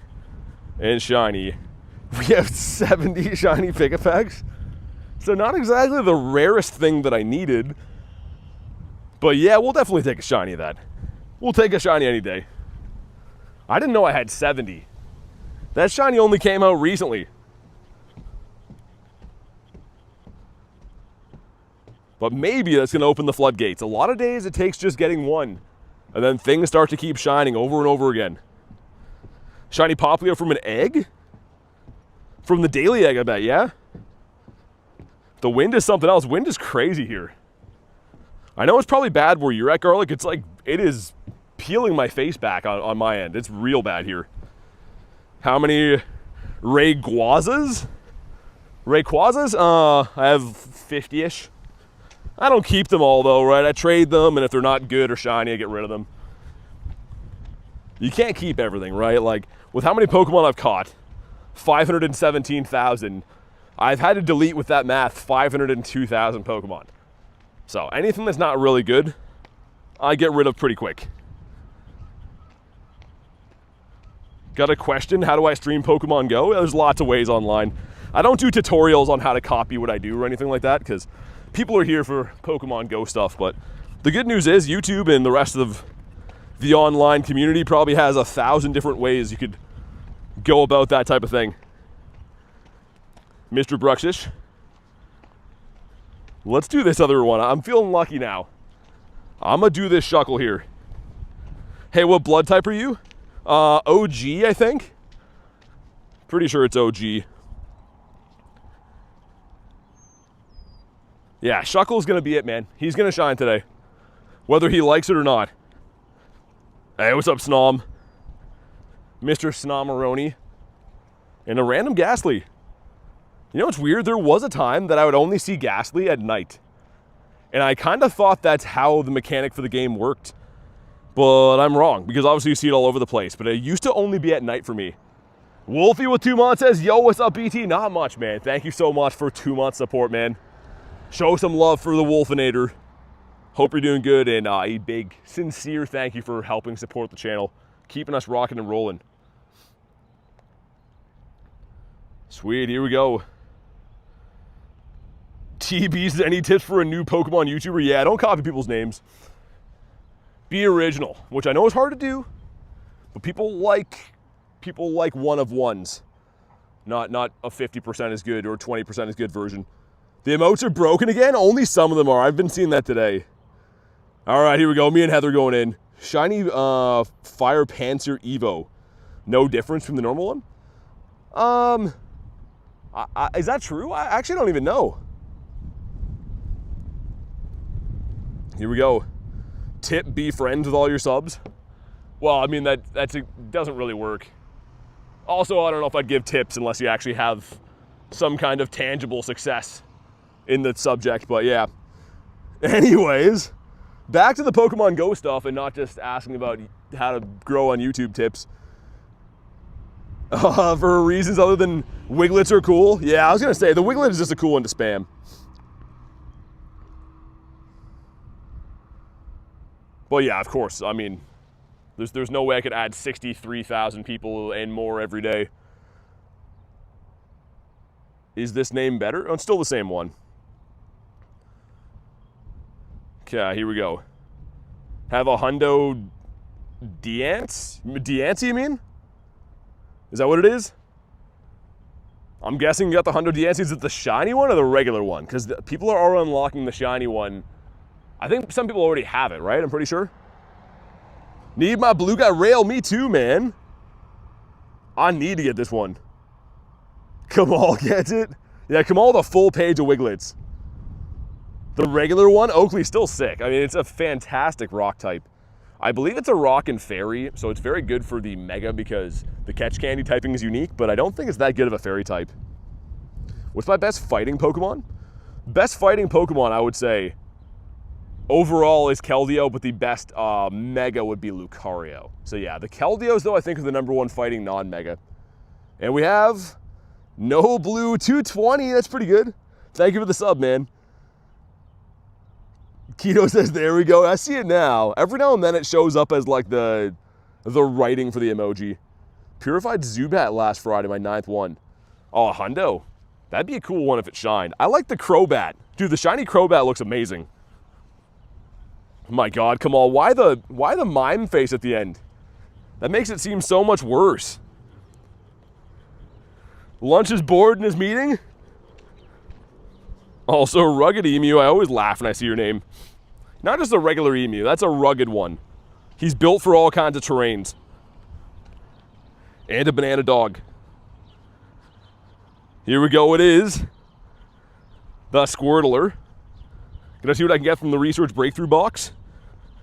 Speaker 1: and Shiny, we have 70 shiny Pick-a-Pecks. So not exactly the rarest thing that I needed. But yeah, we'll definitely take a shiny of that. We'll take a shiny any day. I didn't know I had 70. That shiny only came out recently. But maybe that's gonna open the floodgates. A lot of days it takes just getting one, and then things start to keep shining over and over again. Shiny Poplio from an egg? From the daily egg, I bet, yeah? The wind is something else. Wind is crazy here. I know it's probably bad where you're at, Garlic. It's like, it is peeling my face back on my end. It's real bad here. How many Rayquazas? I have 50-ish. I don't keep them all though, right? I trade them, and if they're not good or shiny, I get rid of them. You can't keep everything, right? Like, with how many Pokemon I've caught, 517,000, I've had to delete with that math 502,000 Pokemon. So anything that's not really good, I get rid of pretty quick. Got a question? How do I stream Pokemon Go? There's lots of ways online. I don't do tutorials on how to copy what I do or anything like that, because people are here for Pokemon Go stuff. But the good news is YouTube and the rest of the online community probably has 1,000 different ways you could go about that type of thing. Mr. Bruxish. Let's do this other one. I'm feeling lucky now. I'm gonna do this Shuckle here. Hey, what blood type are you? OG, I think. Pretty sure it's OG. Yeah, Shuckle's gonna be it, man. He's gonna shine today, whether he likes it or not. Hey, what's up, Snom? Mr. Snomaroni. And a random Ghastly. You know what's weird? There was a time that I would only see Ghastly at night. And I kind of thought that's how the mechanic for the game worked. But I'm wrong, because obviously you see it all over the place. But it used to only be at night for me. Wolfie with 2 months says, yo, what's up, BT? Not much, man. Thank you so much for 2 months support, man. Show some love for the Wolfinator. Hope you're doing good, and a big, sincere thank you for helping support the channel. Keeping us rocking and rolling. Sweet, here we go. TB's, any tips for a new Pokemon YouTuber? Yeah, don't copy people's names. Be original, which I know is hard to do, but people like one of ones. Not a 50% as good or 20% as good version. The emotes are broken again? Only some of them are. I've been seeing that today. All right, here we go. Me and Heather going in. Shiny Fire Panzer Evo. No difference from the normal one? Is that true? I actually don't even know. Here we go. Tip, be friends with all your subs. Well, I mean, that doesn't really work. Also, I don't know if I'd give tips unless you actually have some kind of tangible success in the subject, but yeah. Anyways, back to the Pokemon Go stuff and not just asking about how to grow on YouTube tips. For reasons other than Wiglets are cool. Yeah, I was gonna say, the Wiglet is just a cool one to spam. But yeah, of course, I mean, there's no way I could add 63,000 people and more every day. Is this name better? Oh, it's still the same one. Okay, here we go. Have a hundo Deance, you mean? Is that what it is? I'm guessing you got the hundo Deance. Is it the shiny one or the regular one? Because people are already unlocking the shiny one. I think some people already have it, right? I'm pretty sure. Need my blue guy rail. Me too, man. I need to get this one. Kamal gets it. Yeah, Kamal the full page of Wiglets. The regular one, Oakley's still sick. I mean, it's a fantastic rock type. I believe it's a rock and fairy, so it's very good for the mega because the catch candy typing is unique, but I don't think it's that good of a fairy type. What's my best fighting Pokemon? Best fighting Pokemon, I would say, overall is Keldeo, but the best mega would be Lucario. So yeah, the Keldeos, though, I think are the #1 fighting non-mega. And we have No Blue 220. That's pretty good. Thank you for the sub, man. Keto says, there we go. I see it now. Every now and then it shows up as like the writing for the emoji. Purified Zubat last Friday, my 9th one. Oh, a hundo. That'd be a cool one if it shined. I like the Crobat. Dude, the shiny Crobat looks amazing. My God, Kamal, why the mime face at the end? That makes it seem so much worse. Lunch is bored in his meeting? Also, Rugged Emu, I always laugh when I see your name. Not just a regular emu, that's a rugged one. He's built for all kinds of terrains. And a banana dog. Here we go, it is the Squirtler. Gonna see what I can get from the research breakthrough box.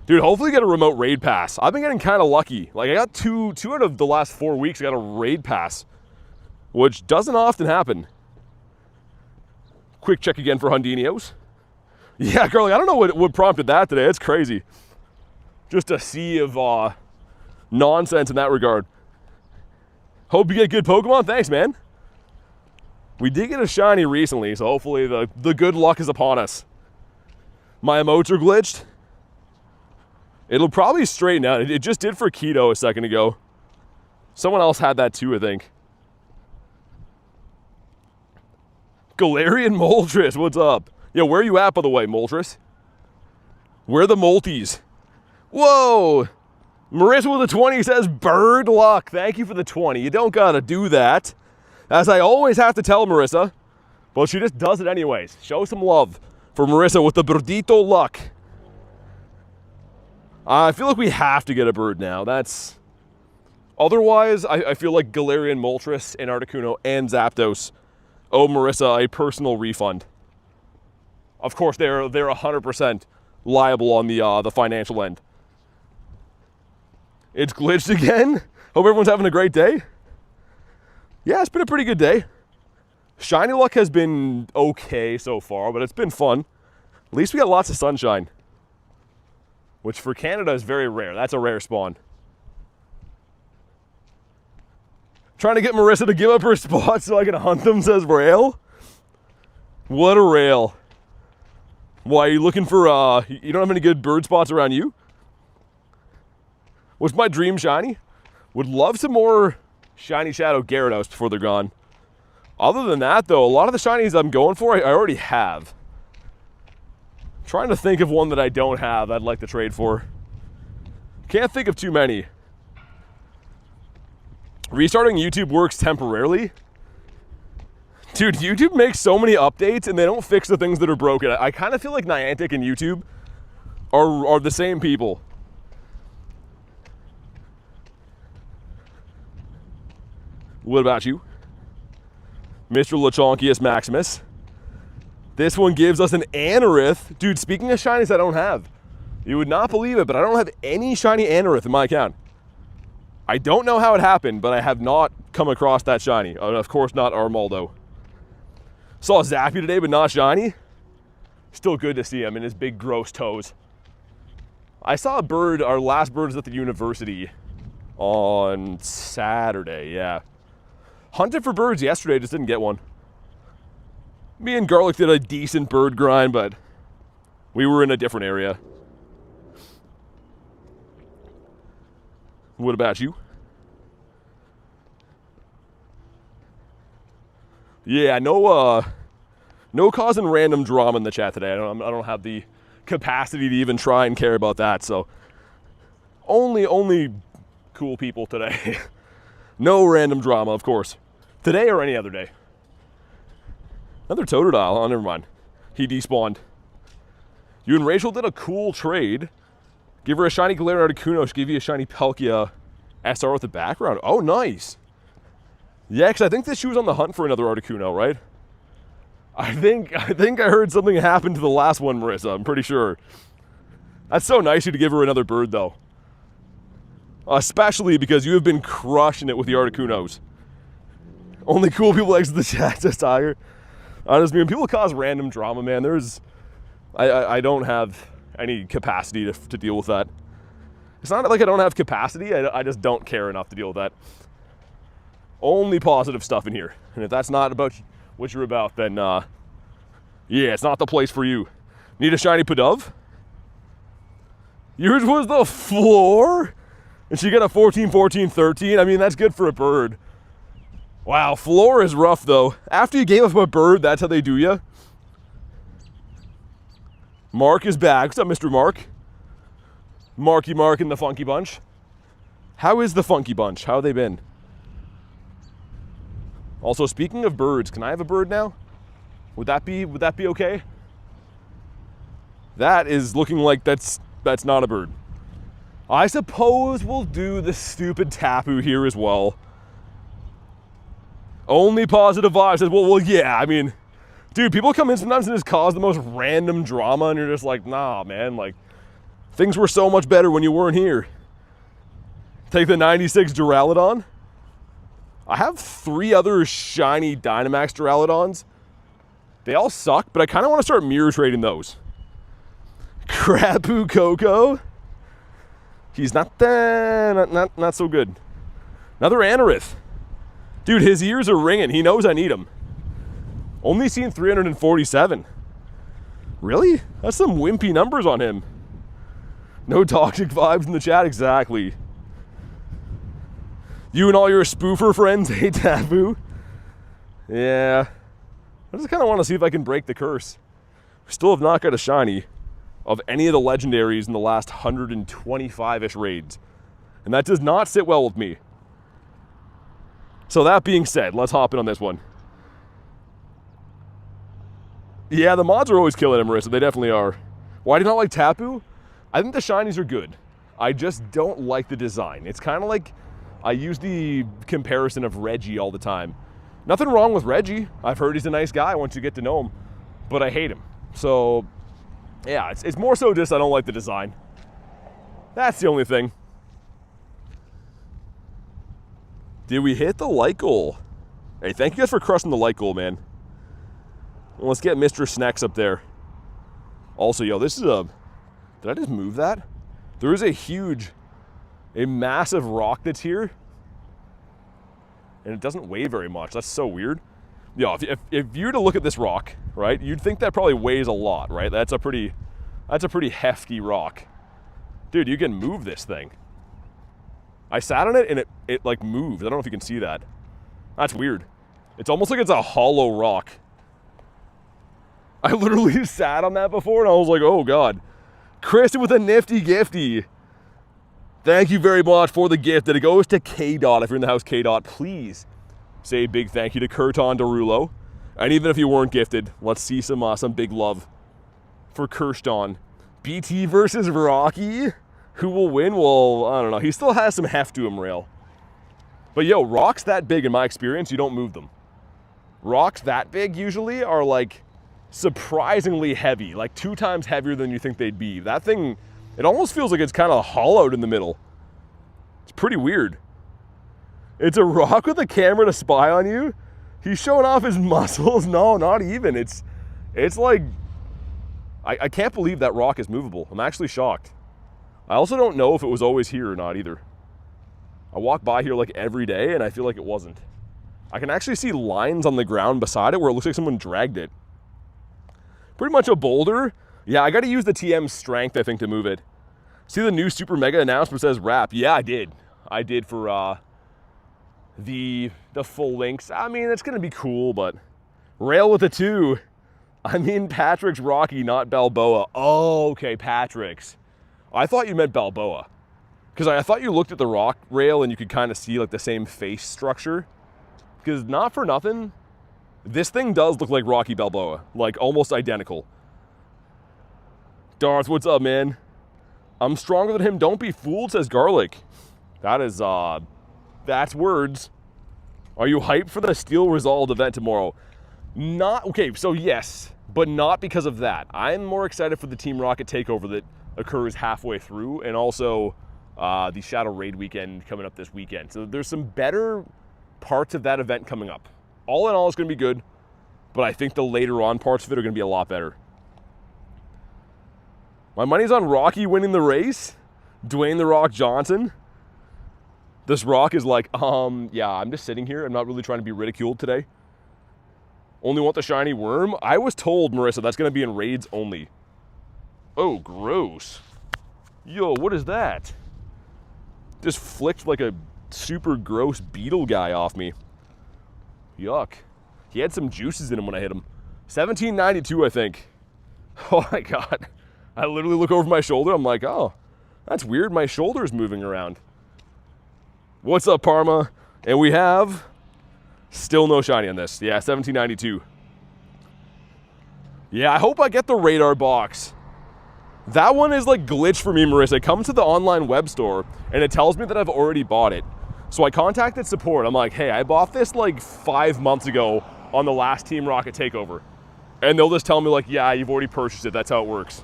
Speaker 1: Dude, hopefully get a remote raid pass. I've been getting kind of lucky. Like I got two out of the last 4 weeks, I got a raid pass, which doesn't often happen. Quick check again for Hundinios. Yeah, Carly, I don't know what prompted that today. It's crazy. Just a sea of nonsense in that regard. Hope you get good Pokemon. Thanks, man. We did get a shiny recently, so hopefully the good luck is upon us. My emotes are glitched. It'll probably straighten out. It just did for Keto a second ago. Someone else had that too, I think. Galarian Moltres, what's up? Yo, where are you at, by the way, Moltres? Where are the Molties? Whoa! Marissa with a 20 says, bird luck. Thank you for the 20. You don't gotta do that. As I always have to tell Marissa, but she just does it anyways. Show some love for Marissa with the birdito luck. I feel like we have to get a bird now. That's... Otherwise, I feel like Galarian Moltres and Articuno and Zapdos owe Marissa a personal refund. Of course, they're 100% liable on the financial end. It's glitched again. Hope everyone's having a great day. Yeah, it's been a pretty good day. Shiny luck has been okay so far, but it's been fun. At least we got lots of sunshine, which for Canada is very rare. That's a rare spawn. Trying to get Marissa to give up her spot so I can hunt them, says Rail. What a rail. Why, are you looking for, you don't have any good bird spots around you? What's my dream shiny? Would love some more shiny Shadow Gyarados before they're gone. Other than that, though, a lot of the shinies I'm going for, I already have. I'm trying to think of one that I don't have I'd like to trade for. Can't think of too many. Restarting YouTube works temporarily. Dude, YouTube makes so many updates and they don't fix the things that are broken. I kind of feel like Niantic and YouTube are the same people. What about you? Mr. Lechonkius Maximus. This one gives us an Anorith. Dude, speaking of shinies I don't have, you would not believe it, but I don't have any shiny Anorith in my account. I don't know how it happened, but I have not come across that shiny. Of course not Armaldo. Saw Zappy today, but not shiny. Still good to see him in his big gross toes. I saw a bird, our last bird was at the university on Saturday, yeah. Hunted for birds yesterday, just didn't get one. Me and Garlic did a decent bird grind, but we were in a different area. What about you? Yeah, no causing random drama in the chat today. I don't have the capacity to even try and care about that. So only cool people today. No random drama, of course. Today or any other day. Another Totodile. Oh, never mind. He despawned. You and Rachel did a cool trade. Give her a shiny Galarian Articuno. She gave you a shiny Palkia SR with the background. Oh, nice. Yeah, because I think that she was on the hunt for another Articuno, right? I think I heard something happened to the last one, Marissa. I'm pretty sure. That's so nice of you to give her another bird, though. Especially because you have been crushing it with the Articunos. Only cool people exit the chat, says Tiger. Honestly, when people cause random drama, man, I don't have any capacity to deal with that. It's not like I don't have capacity, I just don't care enough to deal with that. Only positive stuff in here. And if that's not about what you're about, then yeah, it's not the place for you. Need a shiny Pidove? Yours was the floor? And she got a 14, 14, 13? I mean, that's good for a bird. Wow, floor is rough, though. After you gave up a bird, that's how they do you. Mark is back. What's up, Mr. Mark? Marky Mark and the Funky Bunch. How is the Funky Bunch? How have they been? Also, speaking of birds, can I have a bird now? Would that be okay? That is looking like that's not a bird. I suppose we'll do the stupid Tapu here as well. Only positive vibes. Says, well, yeah, I mean, dude, people come in sometimes and just cause the most random drama, and you're just like, nah, man, like, things were so much better when you weren't here. Take the 96 Duraludon. I have 3 other shiny Dynamax Duraludons. They all suck, but I kind of want to start mirror trading those. Crapu Koko. He's not so good. Another Anorith. Dude, his ears are ringing. He knows I need him. Only seen 347. Really? That's some wimpy numbers on him. No toxic vibes in the chat, exactly. You and all your spoofer friends hate Tapu. Yeah. I just kind of want to see if I can break the curse. We still have not got a shiny of any of the legendaries in the last 125-ish raids. And that does not sit well with me. So that being said, let's hop in on this one. Yeah, the mods are always killing him, Marissa. They definitely are. Why do you not like Tapu? I think the shinies are good. I just don't like the design. It's kind of like, I use the comparison of Reggie all the time. Nothing wrong with Reggie. I've heard he's a nice guy once you get to know him. But I hate him. So, yeah, it's more so just I don't like the design. That's the only thing. Did we hit the like goal? Hey, thank you guys for crushing the like goal, man. Well, let's get Mr. Snacks up there. Also, yo, this is a... Did I just move that? There is a massive rock that's here. And it doesn't weigh very much. That's so weird. Yo, if you were to look at this rock, right, you'd think that probably weighs a lot, right? That's a pretty hefty rock. Dude, you can move this thing. I sat on it and it like moved. I don't know if you can see that. That's weird. It's almost like it's a hollow rock. I literally sat on that before and I was like, oh God. Kristen with a nifty gifty. Thank you very much for the gift. That it goes to K-Dot. If you're in the house, K-Dot, please say a big thank you to Kurton Derulo. And even if you weren't gifted, let's see some big love for Kirsten. BT versus Rocky. Who will win? Well, I don't know. He still has some heft to him, Rail. But yo, rocks that big, in my experience, you don't move them. Rocks that big usually are like surprisingly heavy, like 2 times heavier than you think they'd be. That thing, it almost feels like it's kind of hollowed in the middle. It's pretty weird. It's a rock with a camera to spy on you. He's showing off his muscles. No, not even. It's like, I can't believe that rock is movable. I'm actually shocked. I also don't know if it was always here or not either. I walk by here like every day and I feel like it wasn't. I can actually see lines on the ground beside it where it looks like someone dragged it. Pretty much a boulder. Yeah, I got to use the TM strength, I think, to move it. See the new Super Mega announcement says wrap. Yeah, I did. I did for the full links. I mean, it's going to be cool, but rail with a 2. I mean, Patrick's Rocky, not Balboa. Oh, okay, Patrick's. I thought you meant Balboa. Because I thought you looked at the rock rail and you could kind of see like the same face structure. Because not for nothing, this thing does look like Rocky Balboa. Like almost identical. Darth, what's up, man? I'm stronger than him. Don't be fooled, says Garlic. That is, that's words. Are you hyped for the Steel Resolved event tomorrow? Not, okay, so yes, but not because of that. I'm more excited for the Team Rocket takeover that occurs halfway through, and also the Shadow Raid weekend coming up this weekend. So there's some better parts of that event coming up. All in all, it's going to be good, but I think the later on parts of it are going to be a lot better. My money's on Rocky winning the race. Dwayne "The Rock" Johnson. This rock is like, yeah, I'm just sitting here. I'm not really trying to be ridiculed today. Only want the shiny worm? I was told, Marissa, that's going to be in raids only. Oh, gross. Yo, what is that? Just flicked like a super gross beetle guy off me. Yuck. He had some juices in him when I hit him. 1792, I think. Oh my God. I literally look over my shoulder. I'm like, oh, that's weird. My shoulder's moving around. What's up, Parma? And we have still no shiny on this. Yeah, 1792. Yeah, I hope I get the radar box. That one is like glitched for me, Marissa. It comes to the online web store and it tells me that I've already bought it. So I contacted support. I'm like, hey, I bought this like 5 months ago on the last Team Rocket takeover. And they'll just tell me like, yeah, you've already purchased it. That's how it works.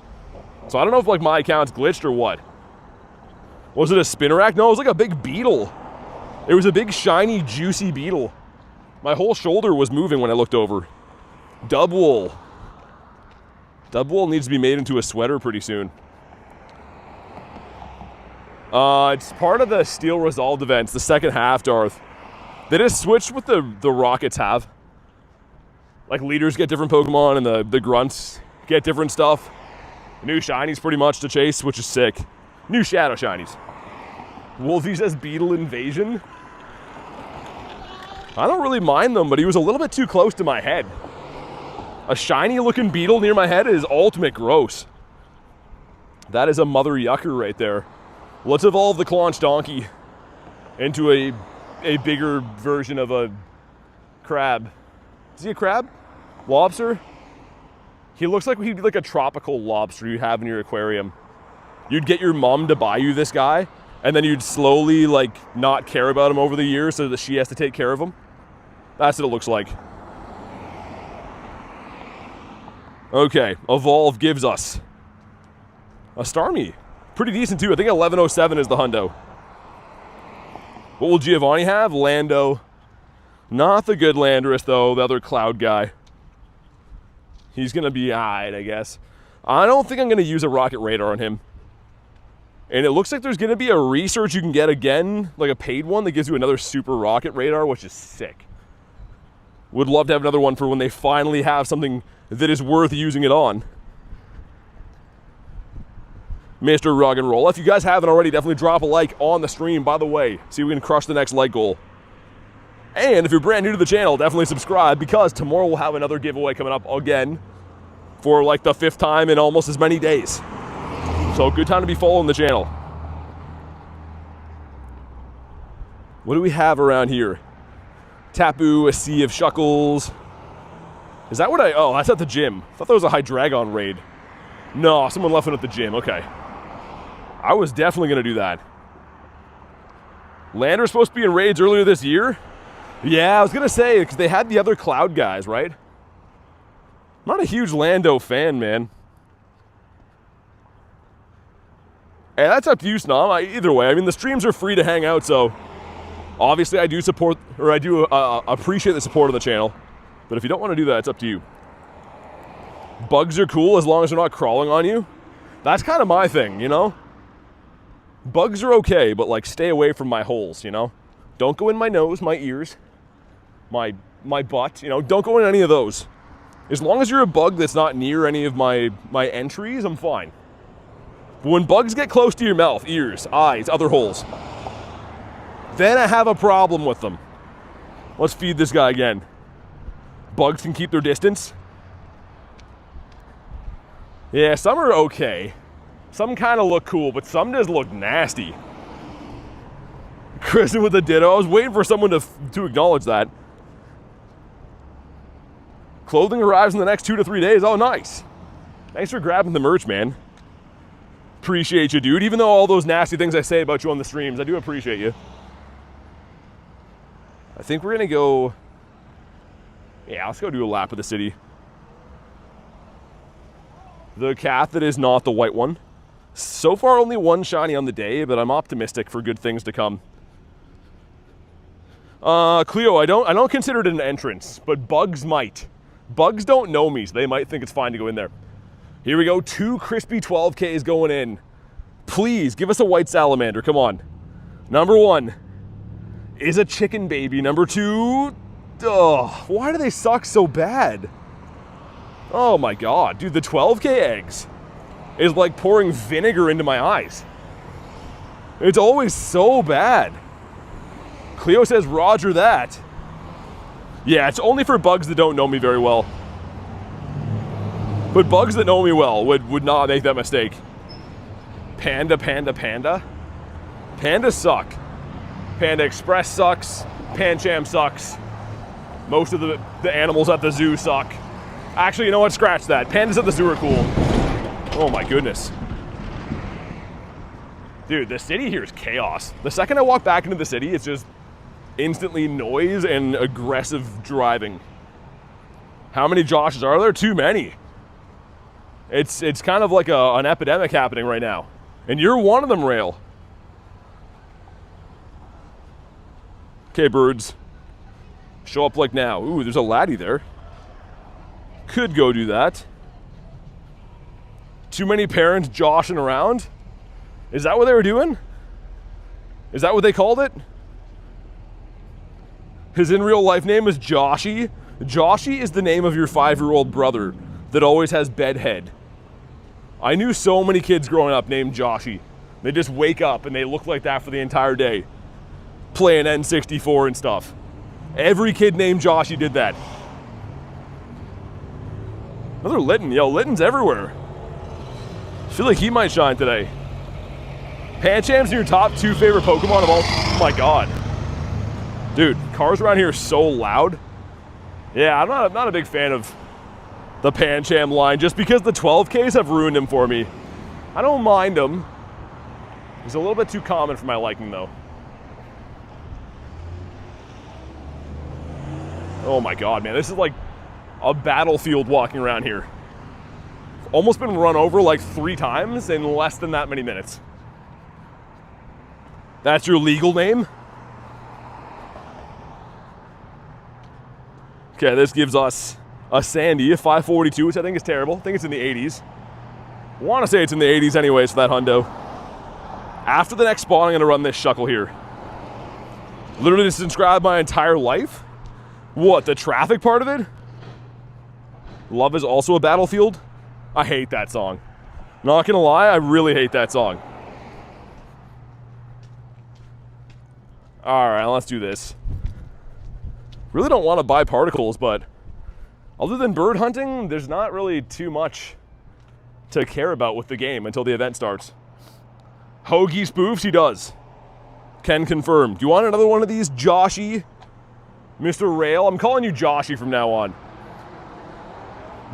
Speaker 1: So I don't know if like my account's glitched or what. Was it a Spinnerack? No, it was like a big beetle. It was a big shiny juicy beetle. My whole shoulder was moving when I looked over. Dubwool. Dubwool needs to be made into a sweater pretty soon. It's part of the Steel Resolved events, the second half, Darth. They just switched what the Rockets have. Like leaders get different Pokemon and the grunts get different stuff. New shinies pretty much to chase, which is sick. New shadow shinies. Wolfie says Beetle Invasion. I don't really mind them, but he was a little bit too close to my head. A shiny looking beetle near my head is ultimate gross. That is a mother yucker right there. Let's evolve the Claunch Donkey into a bigger version of a crab. Is he a crab? Lobster? He looks like he'd be like a tropical lobster you have in your aquarium. You'd get your mom to buy you this guy, and then you'd slowly like not care about him over the years so that she has to take care of him. That's what it looks like. Okay, Evolve gives us a Starmie. Pretty decent too. I think 1107 is the hundo. What will Giovanni have? Lando. Not the good Landorus though, the other cloud guy. He's gonna be alright, I guess. I don't think I'm gonna use a rocket radar on him. And it looks like there's gonna be a research you can get again, like a paid one that gives you another super rocket radar, which is sick. Would love to have another one for when they finally have something that is worth using it on. Mr. Rug and Roll. If you guys haven't already, definitely drop a like on the stream, by the way. See if we can crush the next like goal. And if you're brand new to the channel, definitely subscribe because tomorrow we'll have another giveaway coming up again for like the 5th time in almost as many days. So good time to be following the channel. What do we have around here? Tapu, a sea of Shuckles. Is that what oh, that's at the gym. I thought that was a Hydreigon raid. No, someone left it at the gym, okay. I was definitely gonna do that. Lander's supposed to be in raids earlier this year? Yeah, I was gonna say, because they had the other Cloud guys, right? I'm not a huge Lando fan, man. Hey, that's up to you, Snom. Either way, I mean, the streams are free to hang out, so obviously I do support, or I do appreciate the support of the channel. But if you don't want to do that, it's up to you. Bugs are cool as long as they're not crawling on you. That's kind of my thing, you know? Bugs are okay, but like stay away from my holes, you know? Don't go in my nose, my ears, my butt, you know? Don't go in any of those. As long as you're a bug that's not near any of my entries, I'm fine. But when bugs get close to your mouth, ears, eyes, other holes, then I have a problem with them. Let's feed this guy again. Bugs can keep their distance. Yeah, some are okay. Some kind of look cool, but some just look nasty. Kristen with the ditto. I was waiting for someone to acknowledge that. Clothing arrives in the next 2 to 3 days. Oh, nice. Thanks for grabbing the merch, man. Appreciate you, dude. Even though all those nasty things I say about you on the streams, I do appreciate you. I think we're gonna go... Yeah, let's go do a lap of the city. The cat that is not the white one. So far, only one shiny on the day, but I'm optimistic for good things to come. Cleo, I don't consider it an entrance, but bugs might. Bugs don't know me, so they might think it's fine to go in there. Here we go, 2 crispy 12Ks going in. Please, give us a white salamander, come on. Number 1 is a chicken baby. Number 2, why do they suck so bad? Oh my god, dude, the 12K eggs is like pouring vinegar into my eyes. It's always so bad. Cleo says, Roger that. Yeah, it's only for bugs that don't know me very well. But bugs that know me well would not make that mistake. Panda, panda, panda. Pandas suck. Panda Express sucks. Pancham sucks. Most of the animals at the zoo suck. Actually, you know what? Scratch that. Pandas at the zoo are cool. Oh my goodness. Dude, the city here is chaos. The second I walk back into the city, it's just instantly noise and aggressive driving. How many Joshes are there? Too many. It's kind of like an epidemic happening right now. And you're one of them, Rail. Okay, birds. Show up like now. Ooh, there's a laddie there. Could go do that. Too many parents joshing around? Is that what they were doing? Is that what they called it? His in real life name is Joshy. Joshy is the name of your 5-year-old brother that always has bedhead. I knew so many kids growing up named Joshy. They just wake up and they look like that for the entire day. Playing N64 and stuff. Every kid named Joshy did that. Another Litten. Yo, Litten's everywhere. I feel like he might shine today. Pancham's your top 2 favorite Pokemon of all. Oh my god. Dude, cars around here are so loud. Yeah, I'm not a big fan of the Pancham line just because the 12Ks have ruined him for me. I don't mind him. He's a little bit too common for my liking though. Oh my god, man, this is like a battlefield walking around here. Almost been run over like 3 times in less than that many minutes. That's your legal name? Okay, this gives us a Sandy, a 542, which I think is terrible. I think it's in the 80s. I want to say it's in the 80s anyways for that hundo. After the next spawn, I'm going to run this Shuckle here. Literally just subscribed my entire life? What, the traffic part of it? Love is also a battlefield? I hate that song. Not gonna lie, I really hate that song. Alright, let's do this. Really don't want to buy particles, but other than bird hunting, there's not really too much to care about with the game until the event starts. Hoagie spoofs, he does. Can confirm. Do you want another one of these, Joshy? Mr. Rail? I'm calling you Joshy from now on.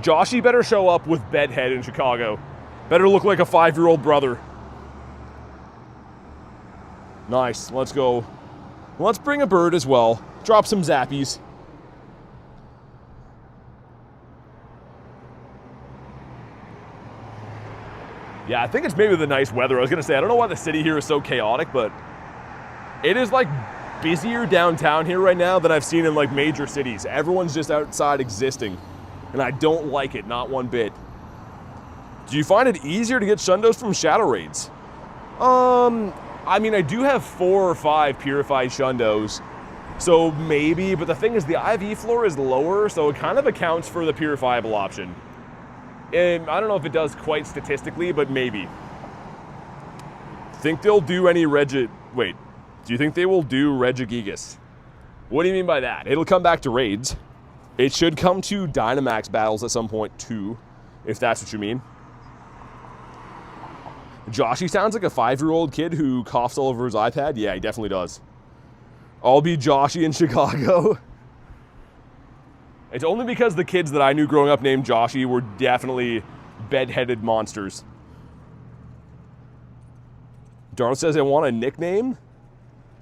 Speaker 1: Joshy better show up with bedhead in Chicago. Better look like a 5-year-old brother. Nice, let's go. Let's bring a bird as well. Drop some zappies. Yeah, I think it's maybe the nice weather. I was gonna say, I don't know why the city here is so chaotic, but it is like busier downtown here right now than I've seen in like major cities. Everyone's just outside existing, and I don't like it, not one bit. Do you find it easier to get shundos from shadow raids? I mean, I do have 4 or 5 purified shundos, so maybe, but the thing is the IV floor is lower, so it kind of accounts for the purifiable option. And I don't know if it does quite statistically, but maybe. Think they'll do any wait, do you think they will do Regigigas? What do you mean by that? It'll come back to raids. It should come to Dynamax battles at some point too, if that's what you mean. Joshy sounds like a 5-year-old kid who coughs all over his iPad. Yeah, he definitely does. I'll be Joshy in Chicago. It's only because the kids that I knew growing up named Joshy were definitely bed-headed monsters. Darl says, I want a nickname.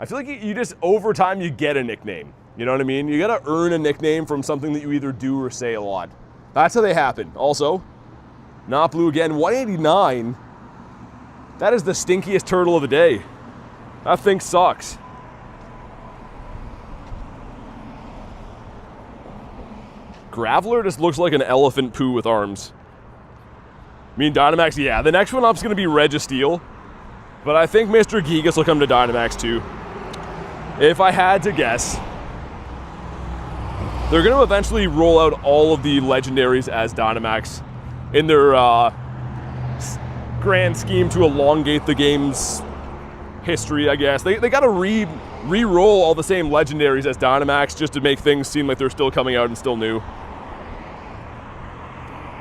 Speaker 1: I feel like you just, over time, you get a nickname. You know what I mean? You gotta earn a nickname from something that you either do or say a lot. That's how they happen. Also, not blue again, 189. That is the stinkiest turtle of the day. That thing sucks. Graveler just looks like an elephant poo with arms. Me and Dynamax, yeah. The next one up's gonna be Registeel. But I think Mr. Gigas will come to Dynamax too. If I had to guess. They're gonna eventually roll out all of the legendaries as Dynamax in their grand scheme to elongate the game's history, I guess. They gotta re-roll all the same legendaries as Dynamax just to make things seem like they're still coming out and still new.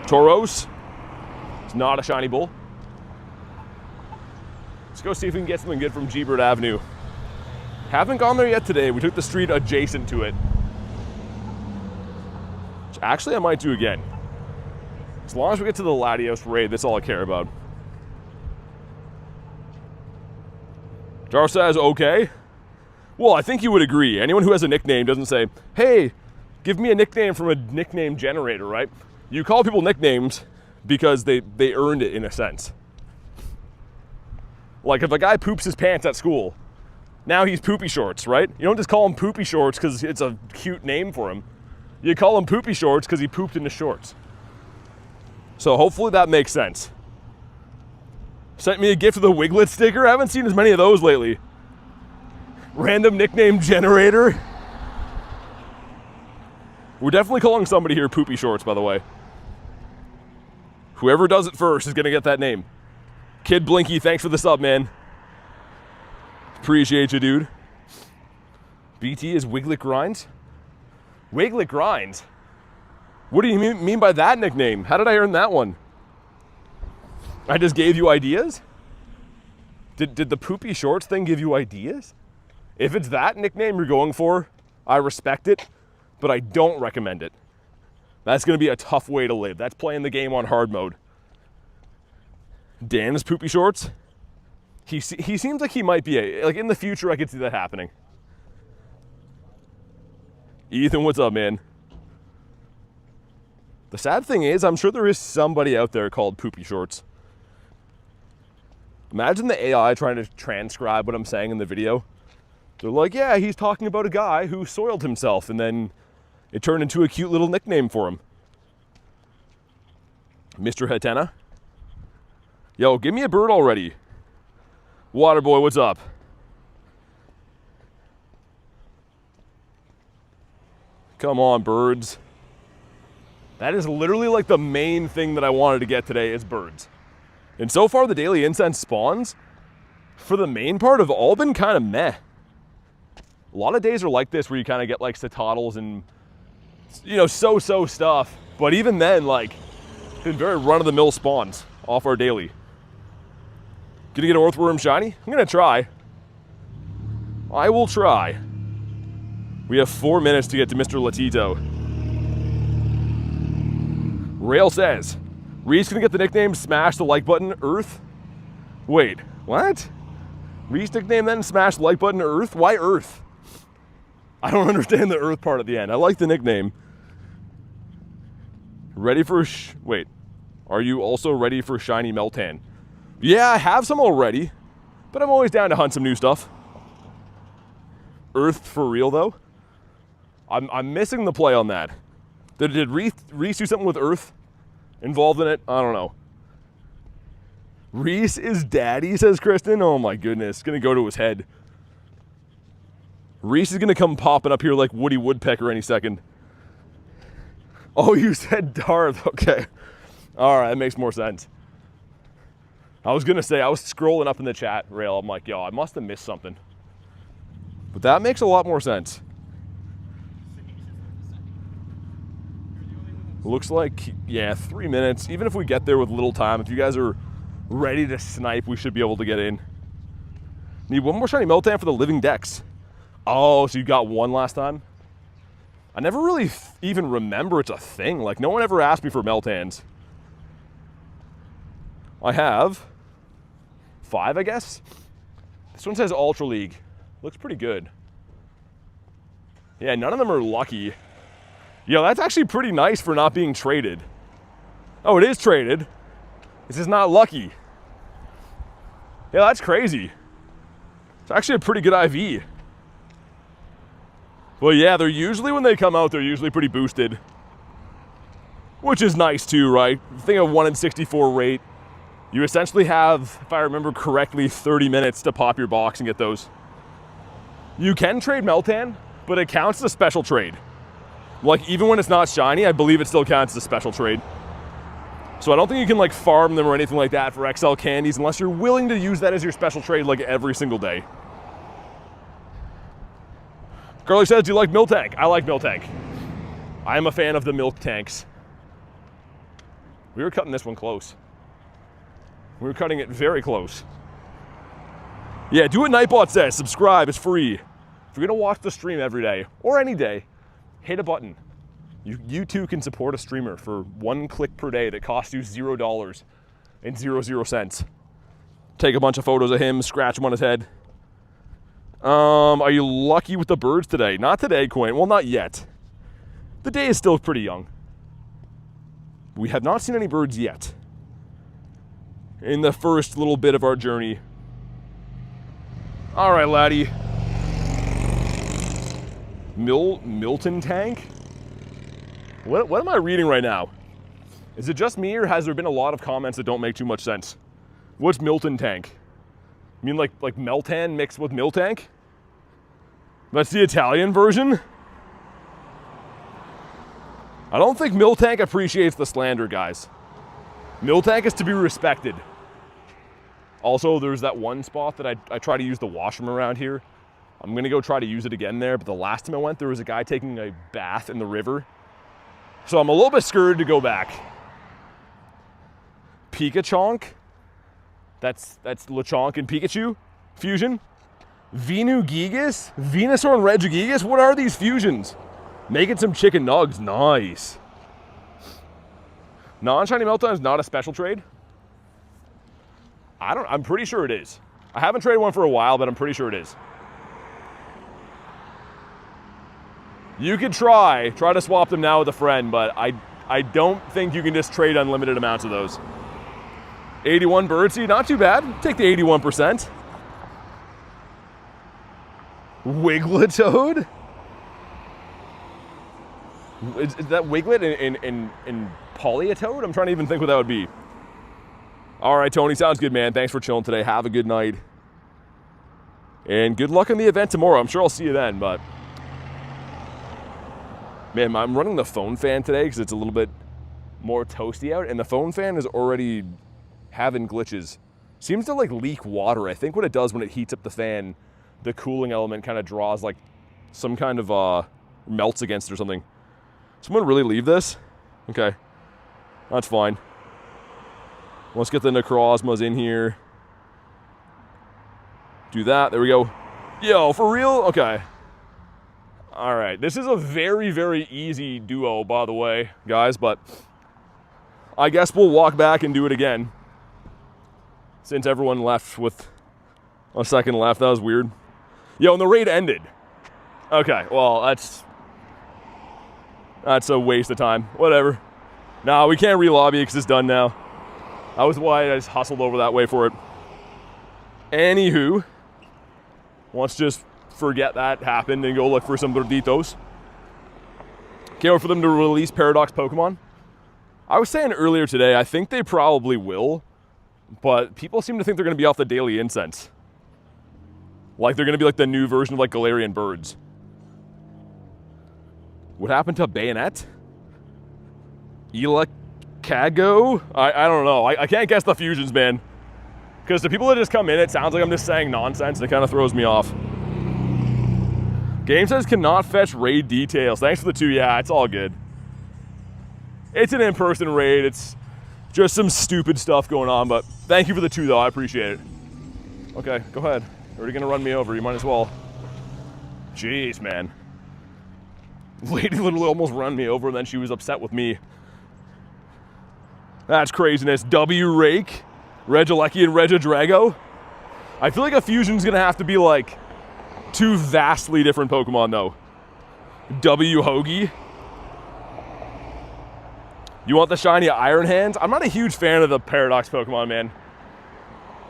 Speaker 1: Tauros. It's not a shiny bull. Let's go see if we can get something good from G-Bird Avenue. Haven't gone there yet today. We took the street adjacent to it. Which actually I might do again. As long as we get to the Latios Raid, that's all I care about. Jar says, okay. Well, I think you would agree. Anyone who has a nickname doesn't say, hey, give me a nickname from a nickname generator, right? You call people nicknames because they earned it in a sense. Like if a guy poops his pants at school, now he's Poopy Shorts, right? You don't just call him Poopy Shorts because it's a cute name for him. You call him Poopy Shorts because he pooped in his shorts. So hopefully that makes sense. Sent me a gift of the Wiglet sticker. I haven't seen as many of those lately. Random nickname generator. We're definitely calling somebody here Poopy Shorts, by the way. Whoever does it first is gonna get that name. Kid Blinky, thanks for the sub, man. Appreciate you, dude. BT is Wiglet Grinds? Wiglet Grinds? What do you mean by that nickname? How did I earn that one? I just gave you ideas? Did the Poopy Shorts thing give you ideas? If it's that nickname you're going for, I respect it, but I don't recommend it. That's gonna be a tough way to live. That's playing the game on hard mode. Dan's Poopy Shorts? He seems like he might be like in the future I could see that happening. Ethan, what's up, man? The sad thing is, I'm sure there is somebody out there called Poopy Shorts. Imagine the AI trying to transcribe what I'm saying in the video. They're like, yeah, he's talking about a guy who soiled himself, and then it turned into a cute little nickname for him. Mr. Hatena. Yo, give me a bird already. Waterboy, what's up? Come on, birds. That is literally like the main thing that I wanted to get today is birds. And so far the daily incense spawns, for the main part, have all been kind of meh. A lot of days are like this where you kind of get like Cetoddles and, you know, so-so stuff. But even then, like, been very run-of-the-mill spawns off our daily. Gonna get an Earthworm shiny? I'm gonna try. I will try. We have 4 minutes to get to Mr. Latito. Rail says, Reese gonna get the nickname Smash the Like Button Earth? Wait, what? Reese nickname then Smash the Like Button Earth? Why Earth? I don't understand the Earth part at the end. I like the nickname. Ready for... Wait. Are you also ready for shiny Meltan? Yeah, I have some already. But I'm always down to hunt some new stuff. Earth for real, though? I'm missing the play on that. Did Reese do something with Earth involved in it? I don't know. Reese is daddy, says Kristen. Oh my goodness. It's going to go to his head. Reese is going to come popping up here like Woody Woodpecker any second. Oh, you said Darth. Okay. All right, that makes more sense. I was going to say, I was scrolling up in the chat rail. I'm like, yo, I must have missed something. But that makes a lot more sense. Looks like, yeah, 3 minutes. Even if we get there with little time, if you guys are ready to snipe, we should be able to get in. Need one more shiny Meltan for the living dex. Oh, so you got one last time? I never really even remember it's a thing. Like, no one ever asked me for Meltans. I have 5, I guess. This one says Ultra League. Looks pretty good. Yeah, none of them are lucky. Yo, that's actually pretty nice for not being traded. Oh, it is traded. This is not lucky. Yeah, that's crazy. It's actually a pretty good IV. Well, yeah, they're usually, when they come out, they're usually pretty boosted. Which is nice too, right? Think of 1 in 64 rate. You essentially have, if I remember correctly, 30 minutes to pop your box and get those. You can trade Meltan, but it counts as a special trade. Like, even when it's not shiny, I believe it still counts as a special trade. So I don't think you can, like, farm them or anything like that for XL candies unless you're willing to use that as your special trade, like, every single day. Carly says, do you like Miltank? I like Miltank. I am a fan of the milk tanks. We were cutting this one close. We were cutting it very close. Yeah, do what Nightbot says. Subscribe. It's free. If you're going to watch the stream every day, or any day, hit a button. You too can support a streamer for 1 click per day that costs you $0 and 00 cents. Take a bunch of photos of him, scratch him on his head. Are you lucky with the birds today? Not today, Quinn. Well, not yet. The day is still pretty young. We have not seen any birds yet in the first little bit of our journey. All right, laddie. Milton Tank? What am I reading right now? Is it just me, or has there been a lot of comments that don't make too much sense? What's Milton Tank? You mean like Meltan mixed with Miltank? That's the Italian version? I don't think Miltank appreciates the slander, guys. Miltank is to be respected. Also, there's that one spot that I try to use the washroom around here. I'm gonna go try to use it again there, but the last time I went, there was a guy taking a bath in the river. So I'm a little bit scared to go back. Pikachonk? That's Lechonk and Pikachu fusion. Venugigas? Venusaur and Regigigas? What are these fusions? Making some chicken nugs. Nice. Non-shiny Meltan is not a special trade? I'm pretty sure it is. I haven't traded one for a while, but I'm pretty sure it is. You could try to swap them now with a friend, but I don't think you can just trade unlimited amounts of those. 81 birdseed, not too bad. Take the 81%. Wigletoad? Is that Wiglet in Polyatoad? I'm trying to even think what that would be. All right, Tony, sounds good, man. Thanks for chilling today. Have a good night. And good luck on the event tomorrow. I'm sure I'll see you then, but... Man, I'm running the phone fan today because it's a little bit more toasty out, and the phone fan is already having glitches. Seems to like leak water. I think what it does when it heats up the fan, the cooling element kind of draws like some kind of melts against it or something. Someone really leave this? Okay, that's fine. Let's get the Necrozmas in here. Do that, there we go. Yo, for real? Okay. All right, this is a very, very easy duo, by the way, guys, but I guess we'll walk back and do it again. Since everyone left with a second left, that was weird. Yo, and the raid ended. Okay, well, that's a waste of time. Whatever. Nah, we can't re-lobby it because it's done now. That was why I just hustled over that way for it. Anywho, let's just forget that happened and go look for some Birditos. Can't wait for them to release Paradox Pokemon. I was saying earlier today, I think they probably will, but people seem to think they're going to be off the daily incense. Like they're going to be like the new version of like Galarian Birds. What happened to Bayonet? Cago? I don't know. I can't guess the fusions, man. Because the people that just come in, it sounds like I'm just saying nonsense, and it kind of throws me off. Game says cannot fetch raid details. Thanks for the 2. Yeah, it's all good. It's an in-person raid. It's just some stupid stuff going on, but thank you for the 2, though. I appreciate it. Okay, go ahead. You're already going to run me over. You might as well. Jeez, man. Lady literally almost ran me over, and then she was upset with me. That's craziness. W-Rake, Regieleki, and Regidrago. I feel like a fusion's going to have to be like 2 vastly different Pokemon, though. W-Hoagie. You want the shiny Iron Hands? I'm not a huge fan of the Paradox Pokemon, man.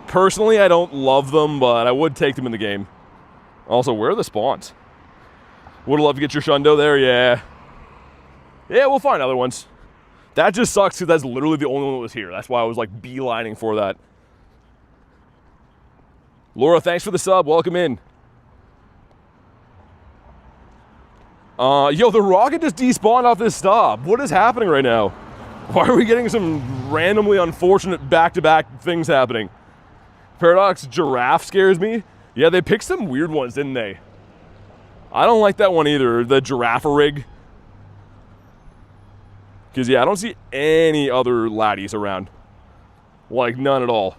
Speaker 1: Personally, I don't love them, but I would take them in the game. Also, where are the spawns? Would love to get your Shundo there, yeah. Yeah, we'll find other ones. That just sucks because that's literally the only one that was here. That's why I was like beelining for that. Laura, thanks for the sub. Welcome in. Yo, the rocket just despawned off this stop. What is happening right now? Why are we getting some randomly unfortunate back-to-back things happening? Paradox Giraffe scares me. Yeah, they picked some weird ones, didn't they? I don't like that one either, the Giraffe rig. Because, yeah, I don't see any other Latios around. Like, none at all.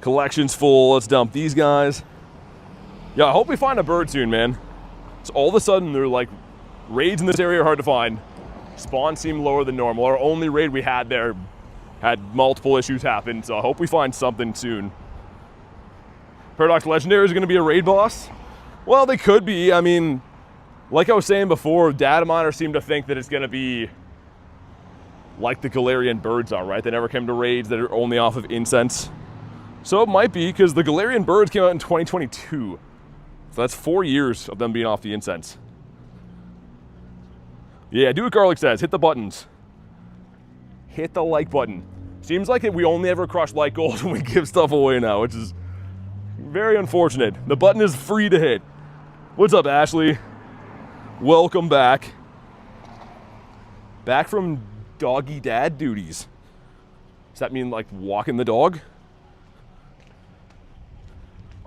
Speaker 1: Collection's full. Let's dump these guys. Yeah, I hope we find a bird soon, man. So all of a sudden, they're like, raids in this area are hard to find. Spawns seem lower than normal. Our only raid we had there had multiple issues happen, so I hope we find something soon. Paradox Legendary is going to be a raid boss? Well, they could be. I mean, like I was saying before, data miners seem to think that it's going to be like the Galarian Birds are, right? They never came to raids that are only off of incense. So it might be, because the Galarian Birds came out in 2022. So that's 4 years of them being off the incense. Yeah, do what Garlic says. Hit the buttons. Hit the like button. Seems like we only ever crush like goals when we give stuff away now, which is very unfortunate. The button is free to hit. What's up, Ashley? Welcome back. Back from doggy dad duties. Does that mean like walking the dog?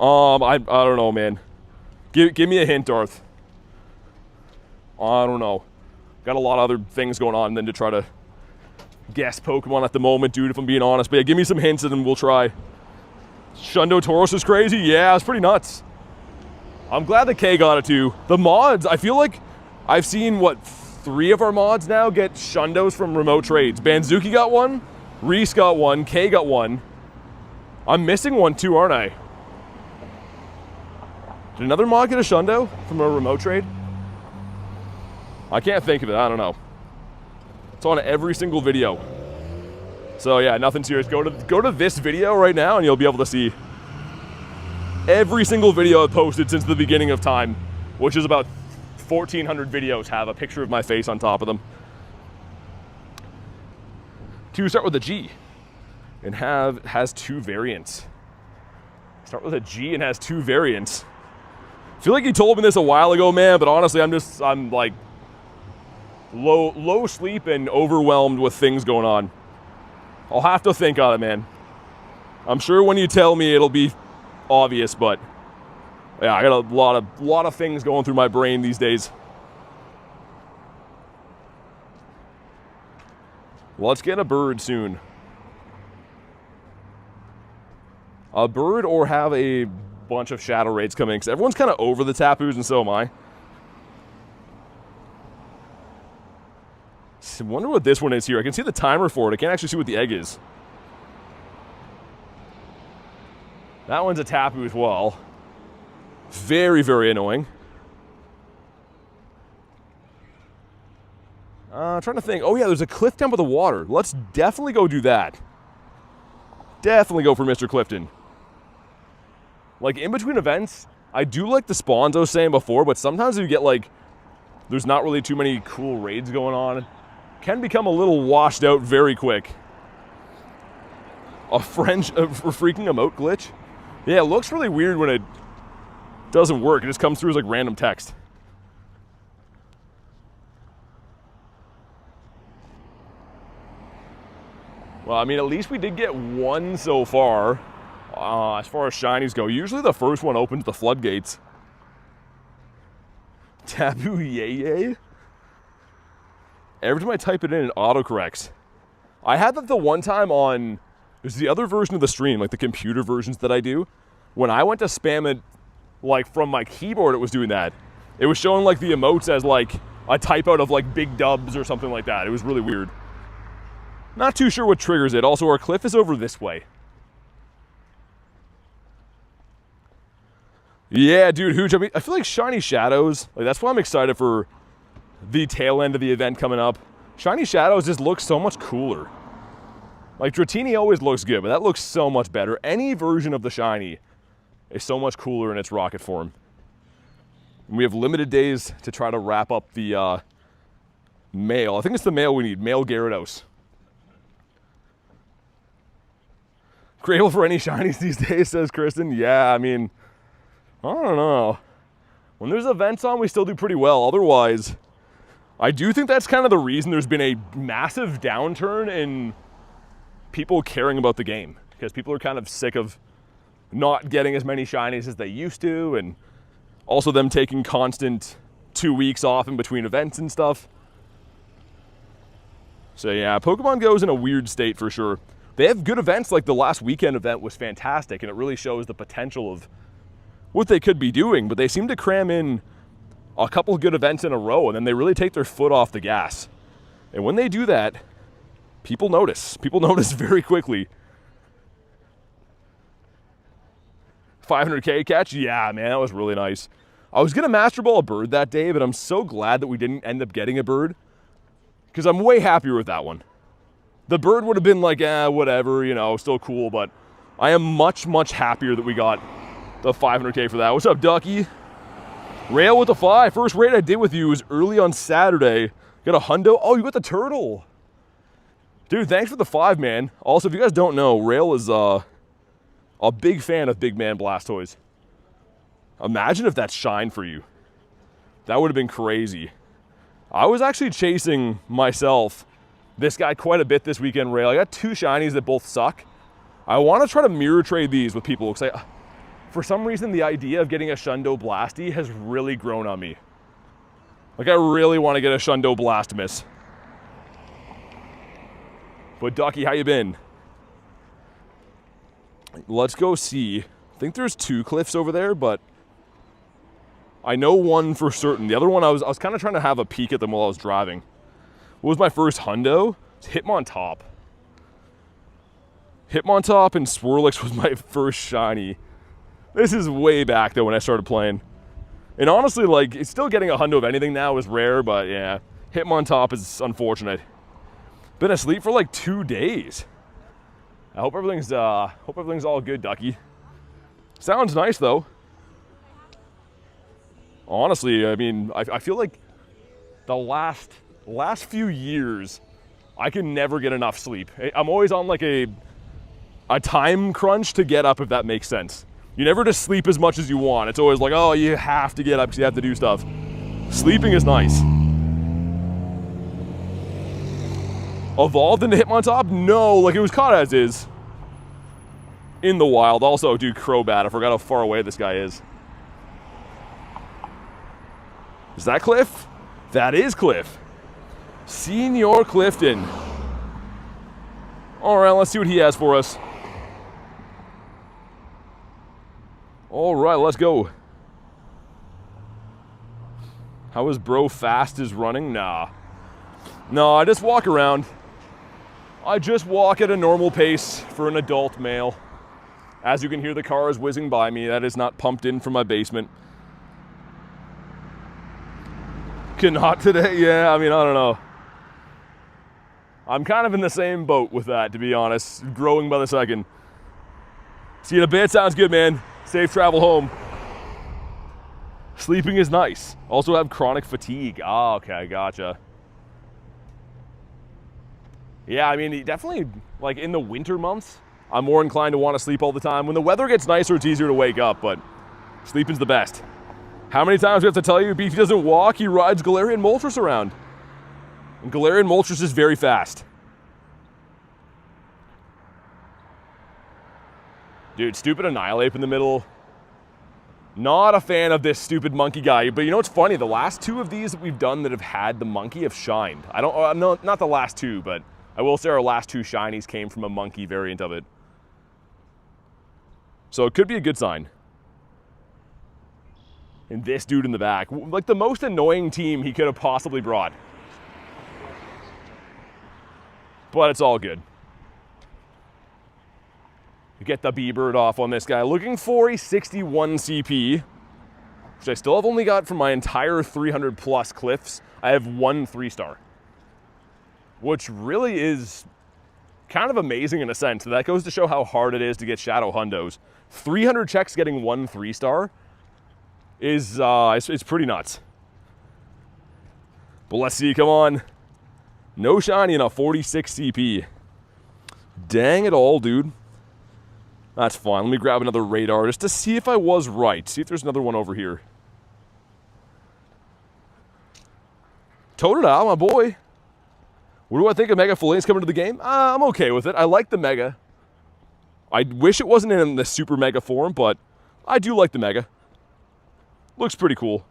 Speaker 1: I don't know, man. Give me a hint, Darth. I don't know. Got a lot of other things going on than to try to guess Pokemon at the moment, dude, if I'm being honest. But yeah, give me some hints and then we'll try. Shundo Tauros is crazy? Yeah, it's pretty nuts. I'm glad that K got it too. The mods, I feel like I've seen, what, 3 of our mods now get Shundos from remote trades. Banzuki got one, Reese got one, K got one. I'm missing one too, aren't I? Did another mod get a Shundo from a remote trade? I can't think of it, I don't know. It's on every single video. So yeah, nothing serious. Go to this video right now and you'll be able to see every single video I've posted since the beginning of time, which is about 1,400 videos have a picture of my face on top of them. 2 start with a G and has 2 variants. Start with a G and has 2 variants. I feel like he told me this a while ago, man, but honestly, I'm like low sleep and overwhelmed with things going on. I'll have to think on it, man. I'm sure when you tell me it'll be obvious, but yeah, I got a lot of things going through my brain these days. Let's get a bird soon. A bird or have a bunch of shadow raids coming, because everyone's kind of over the Tapus, and so am I. I wonder what this one is here. I can see the timer for it. I can't actually see what the egg is. That one's a Tapu as well. Very, very annoying. Trying to think. Oh yeah, there's a cliff down by the water. Let's definitely go do that. Definitely go for Mr. Clifton. Like, in between events, I do like the spawns I was saying before, but sometimes you get, like, there's not really too many cool raids going on. It can become a little washed out very quick. A freaking emote glitch? Yeah, it looks really weird when it doesn't work. It just comes through as, like, random text. Well, I mean, at least we did get one so far. As far as shinies go, usually the first one opens the floodgates. Tapu yay. Every time I type it in, it autocorrects. I had that the one time on, there's the other version of the stream, like the computer versions that I do. When I went to spam it, like from my keyboard, it was doing that. It was showing like the emotes as like a type out of like big dubs or something like that. It was really weird. Not too sure what triggers it. Also, our cliff is over this way. Yeah, dude, Hooch. I mean, I feel like Shiny Shadows, like that's why I'm excited for the tail end of the event coming up. Shiny Shadows just looks so much cooler. Like, Dratini always looks good, but that looks so much better. Any version of the Shiny is so much cooler in its rocket form. And we have limited days to try to wrap up the mail. I think it's the mail we need, Male Gyarados. Grateful for any shinies these days, says Kristen. Yeah, I mean, I don't know. When there's events on, we still do pretty well. Otherwise, I do think that's kind of the reason there's been a massive downturn in people caring about the game. Because people are kind of sick of not getting as many shinies as they used to, and also them taking constant 2 weeks off in between events and stuff. So yeah, Pokemon Go's in a weird state for sure. They have good events, like the last weekend event was fantastic, and it really shows the potential of what they could be doing, but they seem to cram in a couple of good events in a row, and then they really take their foot off the gas. And when they do that, people notice. People notice very quickly. 500K catch? Yeah, man, that was really nice. I was going to Master Ball a bird that day, but I'm so glad that we didn't end up getting a bird, because I'm way happier with that one. The bird would have been like, whatever, you know, still cool, but I am much, much happier that we got the 500K for that. What's up, Ducky? Rail with the 5. First raid I did with you was early on Saturday. Got a hundo. Oh, you got the turtle. Dude, thanks for the 5, man. Also, if you guys don't know, Rail is a big fan of Big Man Blastoise. Imagine if that's Shine for you. That would have been crazy. I was actually chasing myself this guy quite a bit this weekend, Rail. I got 2 shinies that both suck. I want to try to mirror trade these with people, because for some reason the idea of getting a Shundo Blasty has really grown on me. Like, I really want to get a Shundo Blastomus. But Ducky, how you been? Let's go see. I think there's 2 cliffs over there, but I know one for certain. The other one, I was kind of trying to have a peek at them while I was driving. What was my first hundo? It's Hitmontop. Hitmontop and Swirlix was my first shiny. This is way back though when I started playing. And honestly, like, it's still getting a hundo of anything now is rare, but yeah, Hitmontop is unfortunate. Been asleep for like 2 days. I hope everything's all good, Ducky. Sounds nice though. Honestly, I mean, I feel like the last few years, I can never get enough sleep. I'm always on like a time crunch to get up, if that makes sense. You never just sleep as much as you want. It's always like, oh, you have to get up because you have to do stuff. Sleeping is nice. Evolved into Hitmontop? No, like it was caught as is. In the wild. Also, dude, Crobat. I forgot how far away this guy is. Is that Cliff? That is Cliff. Senior Clifton. All right, let's see what he has for us. All right, let's go. How is bro fast is running? Nah. No, I just walk around. I just walk at a normal pace for an adult male. As you can hear, the car is whizzing by me. That is not pumped in from my basement. Cannot today? Yeah, I mean, I don't know. I'm kind of in the same boat with that, to be honest. Growing by the second. See you in a bit. Sounds good, man. Safe travel home. Sleeping is nice. Also have chronic fatigue. Ah, okay, gotcha. Yeah, I mean, definitely, like, in the winter months, I'm more inclined to want to sleep all the time. When the weather gets nicer, it's easier to wake up, but sleeping's the best. How many times do we have to tell you Beefy doesn't walk, he rides Galarian Moltres around? And Galarian Moltres is very fast. Dude, stupid Annihilate in the middle. Not a fan of this stupid monkey guy, but you know what's funny? The last two of these that we've done that have had the monkey have shined. I don't, no, not the last two, but I will say our last two shinies came from a monkey variant of it. So it could be a good sign. And this dude in the back, like the most annoying team he could have possibly brought. But it's all good. Get the B-Bird off on this guy. Looking for a 61 CP, which I still have only got from my entire 300 plus cliffs. I have 1 3-star, which really is kind of amazing in a sense. That goes to show how hard it is to get Shadow Hundos. 300 checks getting 1 3-star is it's pretty nuts. But let's see, come on. No shiny and a 46 CP. Dang it all, dude. That's fine. Let me grab another radar just to see if I was right. See if there's another one over here. Totodile, my boy. What do I think of Mega Fillets coming to the game? I'm okay with it. I like the Mega. I wish it wasn't in the Super Mega form, but I do like the Mega. Looks pretty cool.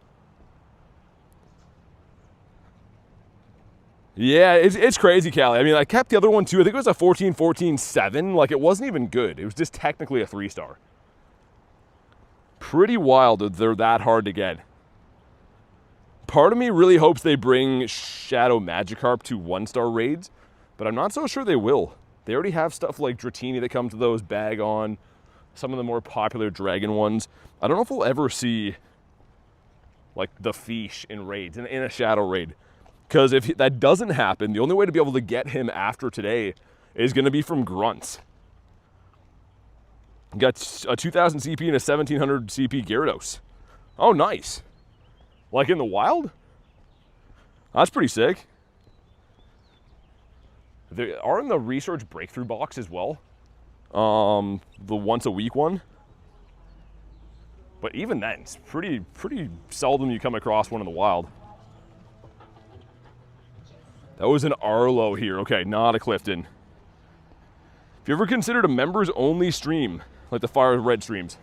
Speaker 1: Yeah, it's crazy, Callie. I mean, I kept the other one too. I think it was a 14-14-7. Like, it wasn't even good. It was just technically a 3-star. Pretty wild that they're that hard to get. Part of me really hopes they bring Shadow Magikarp to 1-star raids, but I'm not so sure they will. They already have stuff like Dratini that comes to those, Bagon, some of the more popular Dragon ones. I don't know if we'll ever see, like, the Fish in raids, in a Shadow raid. Because if that doesn't happen, the only way to be able to get him after today is going to be from grunts. Got a 2,000 CP and a 1,700 CP Gyarados. Oh, nice. Like in the wild? That's pretty sick. They are in the research breakthrough box as well. The once a week one. But even then, it's pretty seldom you come across one in the wild. That was an Arlo here. Okay, not a Clifton. Have you ever considered a members only stream, like the Fire Red streams?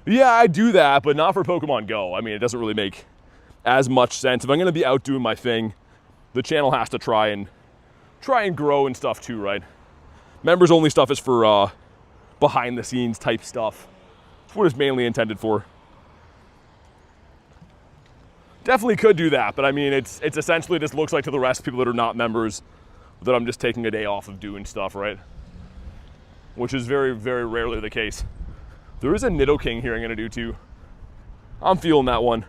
Speaker 1: Yeah, I do that, but not for Pokemon Go. I mean, it doesn't really make as much sense. If I'm gonna be out doing my thing, the channel has to try and grow and stuff too, right? Members only stuff is for behind the scenes type stuff. That's what it's mainly intended for. Definitely could do that, but I mean, it's essentially just looks like to the rest of people that are not members that I'm just taking a day off of doing stuff, right? Which is very, very rarely the case. There is a Nidoking here I'm gonna do too. I'm feeling that one.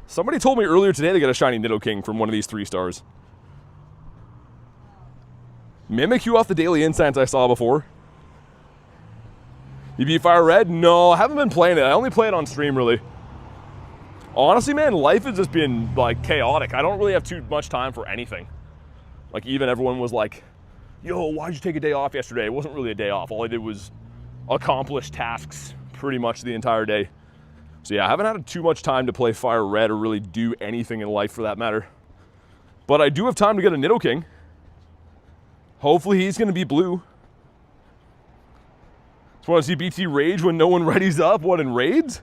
Speaker 1: Somebody told me earlier today they got a shiny Nidoking from one of these 3-stars. Mimikyu off the Daily Incense I saw before. You beat Fire Red? No, I haven't been playing it. I only play it on stream, really. Honestly, man, life has just been, like, chaotic. I don't really have too much time for anything. Like, even everyone was like, yo, why'd you take a day off yesterday? It wasn't really a day off. All I did was accomplish tasks pretty much the entire day. So yeah, I haven't had too much time to play Fire Red or really do anything in life for that matter. But I do have time to get a Nidoking. Hopefully he's going to be blue. Just want to see BT rage when no one readies up. What, in raids?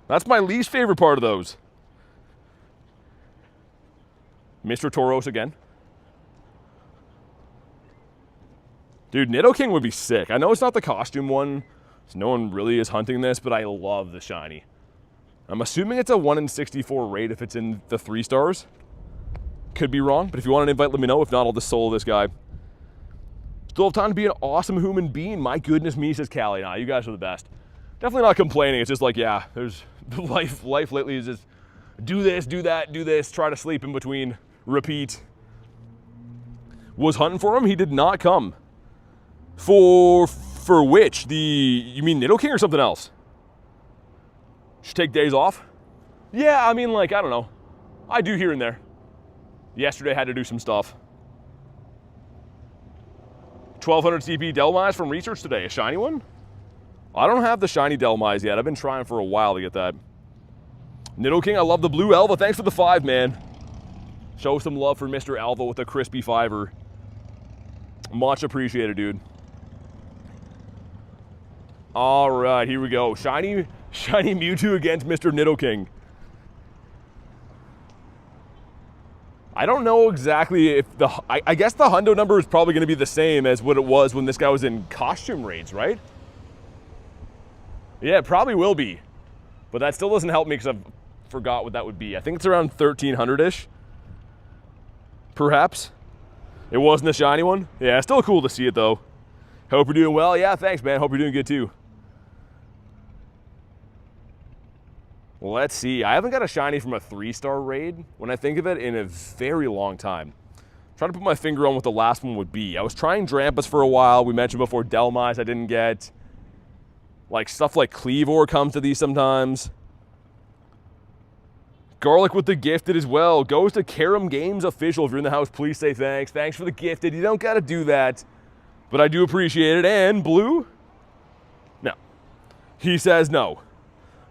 Speaker 1: That's my least favorite part of those. Mr. Tauros again. Dude, Nidoking would be sick. I know it's not the costume one, so no one really is hunting this, but I love the shiny. I'm assuming it's a 1 in 64 raid if it's in the 3-stars. Could be wrong, but if you want an invite, let me know. If not, I'll just solo this guy. Still have time to be an awesome human being. My goodness me, says Callie. Nah, you guys are the best. Definitely not complaining. It's just like, yeah, there's life lately is just do this, do that, do this, try to sleep in between, repeat. Was hunting for him. He did not come. For which? You mean Nidoking or something else? Should take days off? Yeah, I mean, like, I don't know. I do here and there. Yesterday I had to do some stuff. 1200 CP Delmise from research today. A shiny one? I don't have the shiny Delmise yet. I've been trying for a while to get that. Nidoking, I love the blue Elva. Thanks for the 5, man. Show some love for Mr. Elva with a crispy 5-er. Much appreciated, dude. All right, here we go. Shiny Mewtwo against Mr. Nidoking. I don't know exactly if I guess the hundo number is probably going to be the same as what it was when this guy was in costume raids, right? Yeah, it probably will be. But that still doesn't help me because I've forgot what that would be. I think it's around 1,300-ish. Perhaps. It wasn't a shiny one. Yeah, it's still cool to see it, though. Hope you're doing well. Yeah, thanks, man. Hope you're doing good, too. Well, let's see. I haven't got a shiny from a 3-star raid, when I think of it, in a very long time. I'm trying to put my finger on what the last one would be. I was trying Drampus for a while. We mentioned before Delmise I didn't get. Like, stuff like Cleavor comes to these sometimes. Garlic with the gifted as well. Goes to Karam Games official. If you're in the house, please say thanks. Thanks for the gifted. You don't got to do that, but I do appreciate it. And Blue? No. He says no.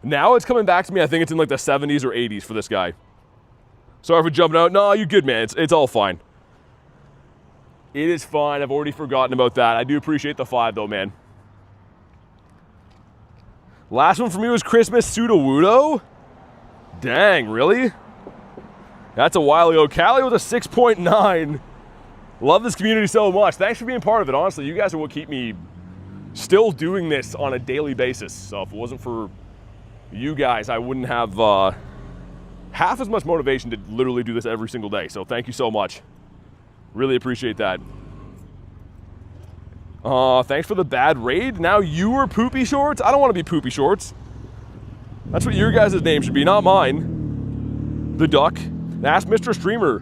Speaker 1: Now it's coming back to me. I think it's in like the 70s or 80s for this guy. Sorry for jumping out. No, you're good, man. It's all fine. It is fine. I've already forgotten about that. I do appreciate the 5, though, man. Last one for me was Christmas Sudowoodo. Dang, really? That's a while ago. Callie with a 6.9. Love this community so much. Thanks for being part of it, honestly. You guys are what keep me still doing this on a daily basis. So if it wasn't for you guys, I wouldn't have half as much motivation to literally do this every single day. So thank you so much. Really appreciate that. Thanks for the bad raid. Now you are Poopy Shorts? I don't want to be Poopy Shorts. That's what your guys' name should be, not mine. The Duck. Ask Mr. Streamer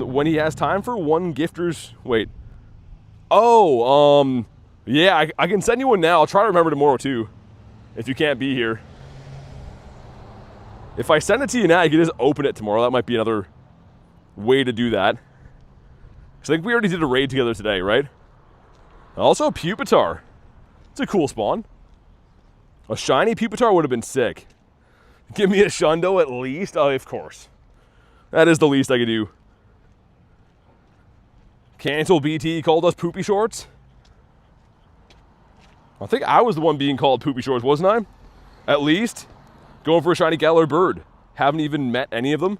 Speaker 1: when he has time for one gifter's... Wait. Oh, yeah, I can send you one now. I'll try to remember tomorrow, too, if you can't be here. If I send it to you now, you can just open it tomorrow. That might be another way to do that. I think we already did a raid together today, right? Also, Pupitar. It's a cool spawn. A shiny Pupitar would have been sick. Give me a Shundo at least? Oh, of course. That is the least I could do. Cancel BT called us Poopy Shorts. I think I was the one being called Poopy Shorts, wasn't I? At least. Going for a shiny Galarian Bird. Haven't even met any of them.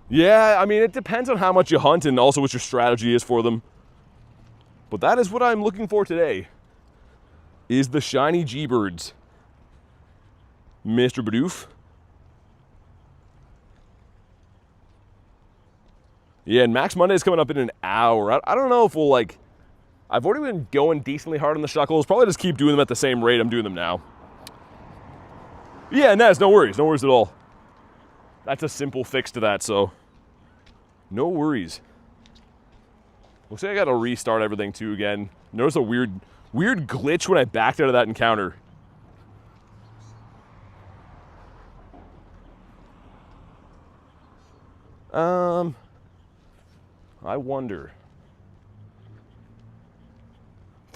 Speaker 1: Yeah, I mean, it depends on how much you hunt and also what your strategy is for them. But that is what I'm looking for today. Is the shiny G-Birds. Mr. Bidoof. Yeah, and Max Monday is coming up in an hour. I don't know if we'll, like... I've already been going decently hard on the Shuckles. Probably just keep doing them at the same rate I'm doing them now. Yeah, Naz, no worries. No worries at all. That's a simple fix to that, so... No worries. Looks like I gotta restart everything, too, again. Notice a weird glitch when I backed out of that encounter. I wonder.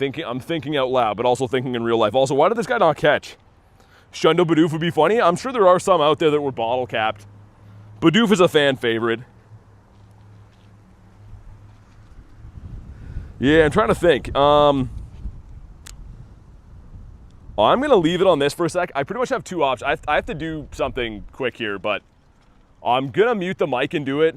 Speaker 1: I'm thinking out loud, but also thinking in real life. Also, why did this guy not catch? Shundo Bidoof would be funny. I'm sure there are some out there that were bottle capped. Bidoof is a fan favorite. Yeah, I'm trying to think. I'm going to leave it on this for a sec. I pretty much have two options. I have to do something quick here, but I'm going to mute the mic and do it.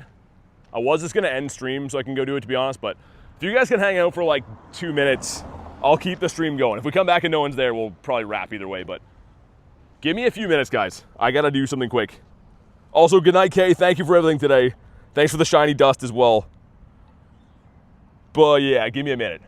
Speaker 1: I was just going to end stream so I can go do it, to be honest, but if you guys can hang out for like 2 minutes, I'll keep the stream going. If we come back and no one's there, we'll probably wrap either way, but give me a few minutes, guys. I got to do something quick. Also, good night, Kay. Thank you for everything today. Thanks for the shiny dust as well. But yeah, give me a minute.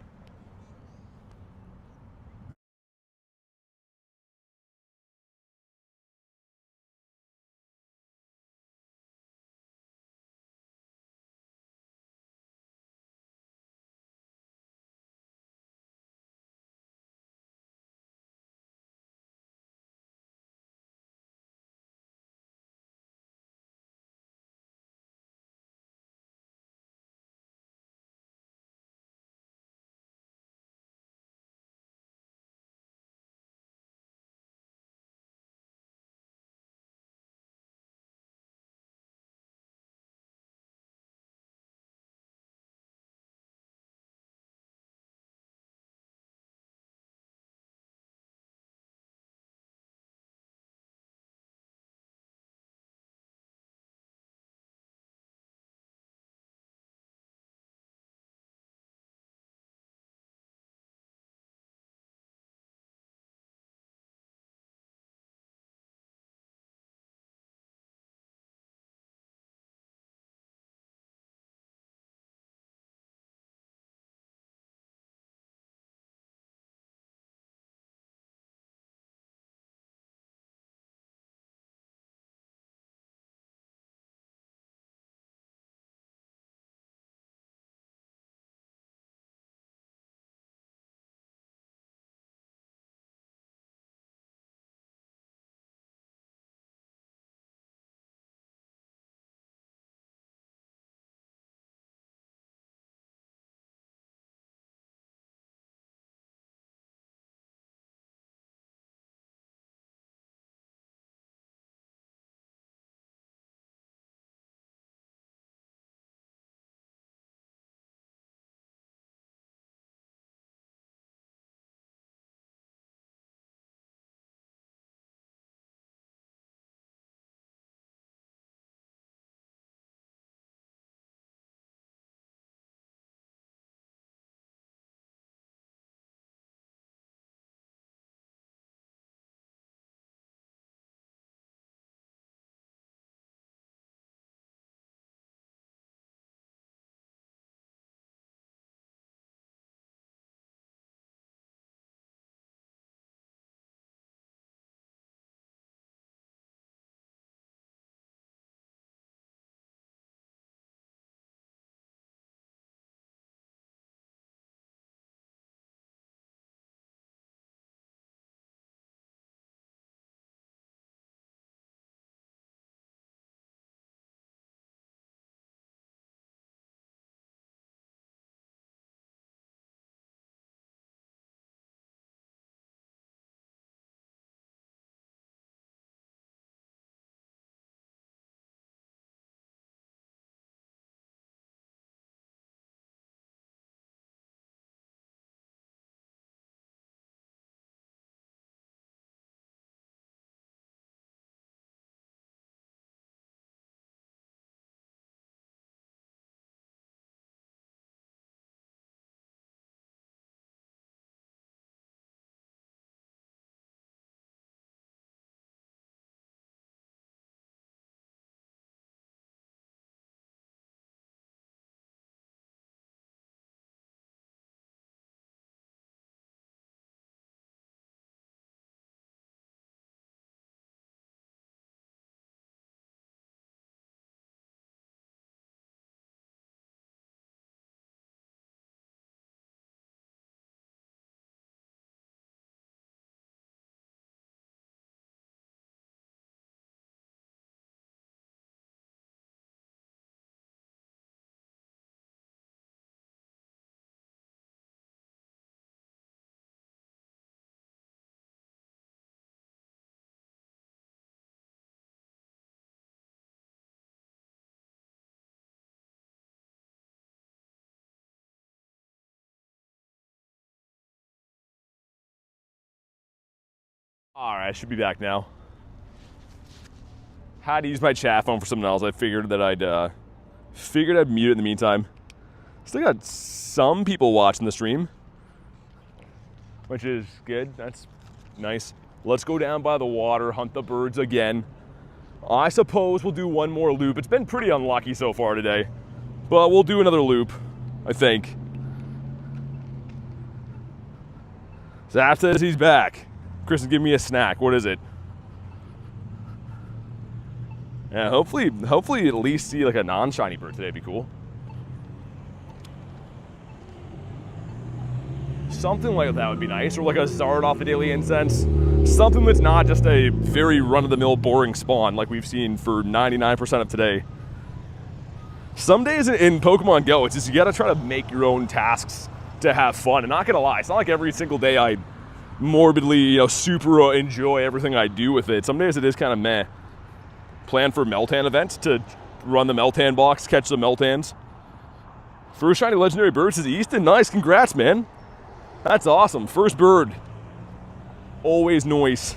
Speaker 1: All right, I should be back now. Had to use my chat phone for something else. I figured that I'd mute it in the meantime. Still got some people watching the stream, which is good. That's nice. Let's go down by the water, hunt the birds again. I suppose we'll do one more loop. It's been pretty unlucky so far today, but we'll do another loop, I think. Zap says he's back. Chris is giving me a snack. What is it? Yeah, hopefully at least see like a non-shiny bird today. Would be cool. Something like that would be nice, or like a Zard off the Daily Incense. Something that's not just a very run-of-the-mill boring spawn like we've seen for 99% of today. Some days in Pokemon Go, it's just you gotta try to make your own tasks to have fun. And not gonna lie, it's not like every single day I morbidly, super enjoy everything I do with it. Some days it is kind of meh. Plan for Meltan events to run the Meltan box, catch the Meltans. First shiny legendary bird says Easton. Nice, congrats, man. That's awesome. First bird. Always noise.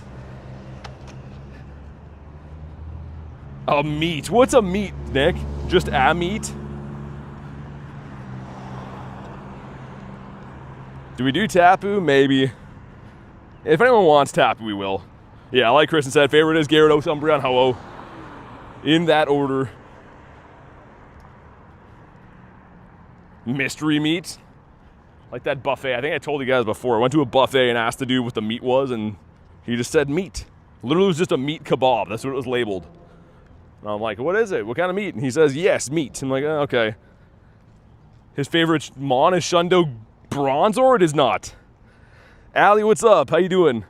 Speaker 1: A meat. What's a meat, Nick? Just a meat? Do we do Tapu? Maybe. If anyone wants Tapu, we will. Yeah, like Kristen said, favorite is Gyarados, Umbreon, Ho-Oh. In that order. Mystery meat. Like that buffet. I think I told you guys before. I went to a buffet and asked the dude what the meat was, and he just said meat. Literally, it was just a meat kebab. That's what it was labeled. And I'm like, what is it? What kind of meat? And he says, yes, meat. I'm like, oh, okay. His favorite Mon is Shundo Bronzor? It is not. Allie, what's up? How you doing?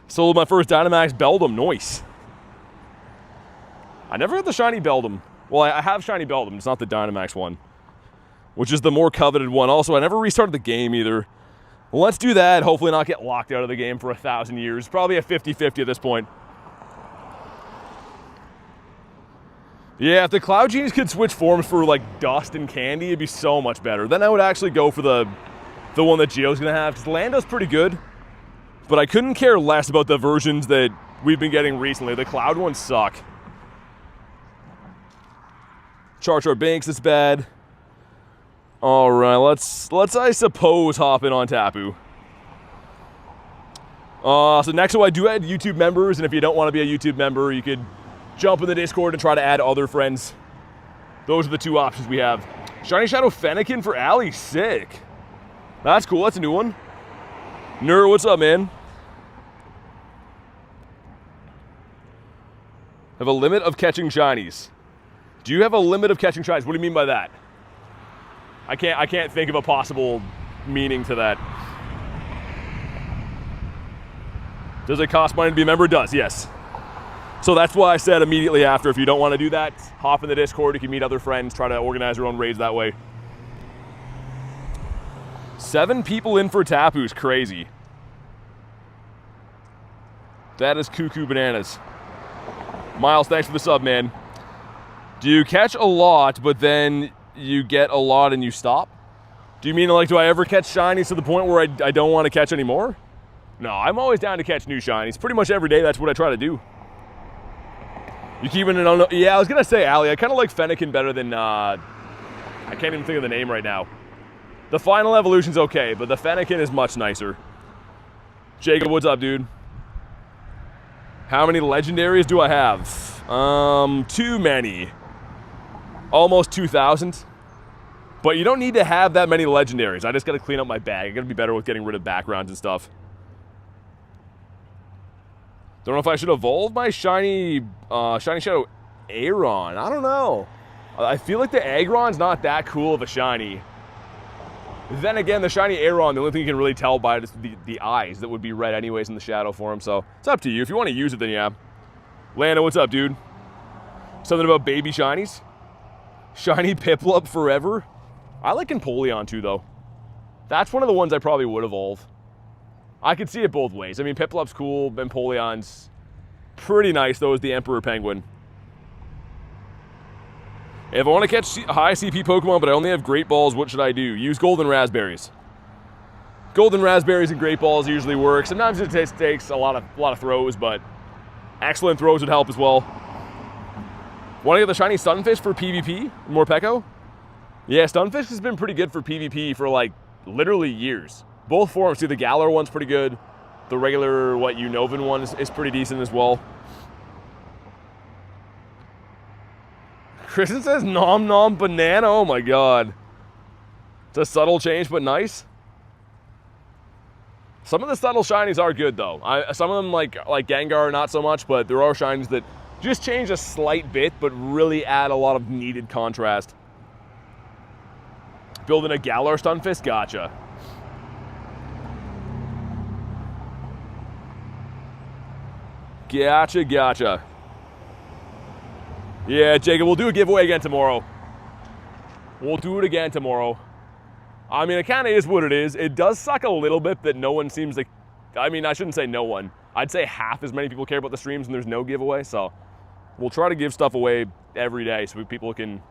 Speaker 1: Sold my first Dynamax Beldum. Nice. I never got the shiny Beldum. Well, I have shiny Beldum. It's not the Dynamax one, which is the more coveted one. Also, I never restarted the game either. Well, let's do that. Hopefully not get locked out of the game for 1,000 years. Probably a 50-50 at this point. Yeah, if the Cloud Genies could switch forms for like dust and candy, it'd be so much better. Then I would actually go for the one that Geo's gonna have, because Lando's pretty good. But I couldn't care less about the versions that we've been getting recently. The Cloud ones suck. Char Banks is bad. All right, let's I suppose hop in on Tapu. So next I do add YouTube members, and if you don't want to be a YouTube member, you could jump in the Discord and try to add other friends. Those are the two options we have. Shiny Shadow Fennekin for Allie, sick. That's cool, that's a new one. Nur, what's up, man? Have a limit of catching shinies. Do you have a limit of catching shinies? What do you mean by that? I can't think of a possible meaning to that. Does it cost money to be a member? It does, yes. So that's why I said immediately after, if you don't want to do that, hop in the Discord, you can meet other friends, try to organize your own raids that way. 7 people in for Tapu's crazy. That is cuckoo bananas. Miles, thanks for the sub, man. Do you catch a lot, but then you get a lot and you stop? Do you mean, like, do I ever catch shinies to the point where I don't want to catch anymore? No, I'm always down to catch new shinies. Pretty much every day, that's what I try to do. You keeping it on? Yeah, I was going to say, Allie, I kind of like Fennekin better than, I can't even think of the name right now. The final evolution's okay, but the Fennekin is much nicer. Jacob, what's up, dude? How many legendaries do I have? Too many. Almost 2,000. But you don't need to have that many legendaries. I just got to clean up my bag. I got to be better with getting rid of backgrounds and stuff. Don't know if I should evolve my shiny Shadow Aeron. I don't know. I feel like the Aggron's not that cool of a shiny. Then again, the shiny Aeron, the only thing you can really tell by it is the eyes that would be red anyways in the shadow form. So it's up to you. If you want to use it, then yeah. Lana, what's up, dude? Something about baby shinies? Shiny Piplup forever? I like Empoleon too, though. That's one of the ones I probably would evolve. I could see it both ways. I mean, Piplup's cool. Empoleon's pretty nice, though, as the Emperor Penguin. If I want to catch high CP Pokemon, but I only have Great Balls, what should I do? Use Golden Raspberries. Golden raspberries and great balls usually work. Sometimes it takes a lot of throws, but excellent throws would help as well. Want to get the shiny Stunfisk for PvP? More Peko? Yeah, Stunfisk has been pretty good for PvP for like literally years. Both forms. See, the Galar one's pretty good. The regular, Unovan one is pretty decent as well. Kristen says nom nom banana. Oh my god. It's a subtle change, but nice. Some of the subtle shinies are good though. Some of them like Gengar, not so much, but there are shinies that just change a slight bit, but really add a lot of needed contrast. Building a Galar Stunfisk? Gotcha. Gotcha. Yeah, Jacob, we'll do a giveaway again tomorrow. We'll do it again tomorrow. I mean, it kind of is what it is. It does suck a little bit that no one seems to... I mean, I shouldn't say no one. I'd say half as many people care about the streams and there's no giveaway, so we'll try to give stuff away every day so people can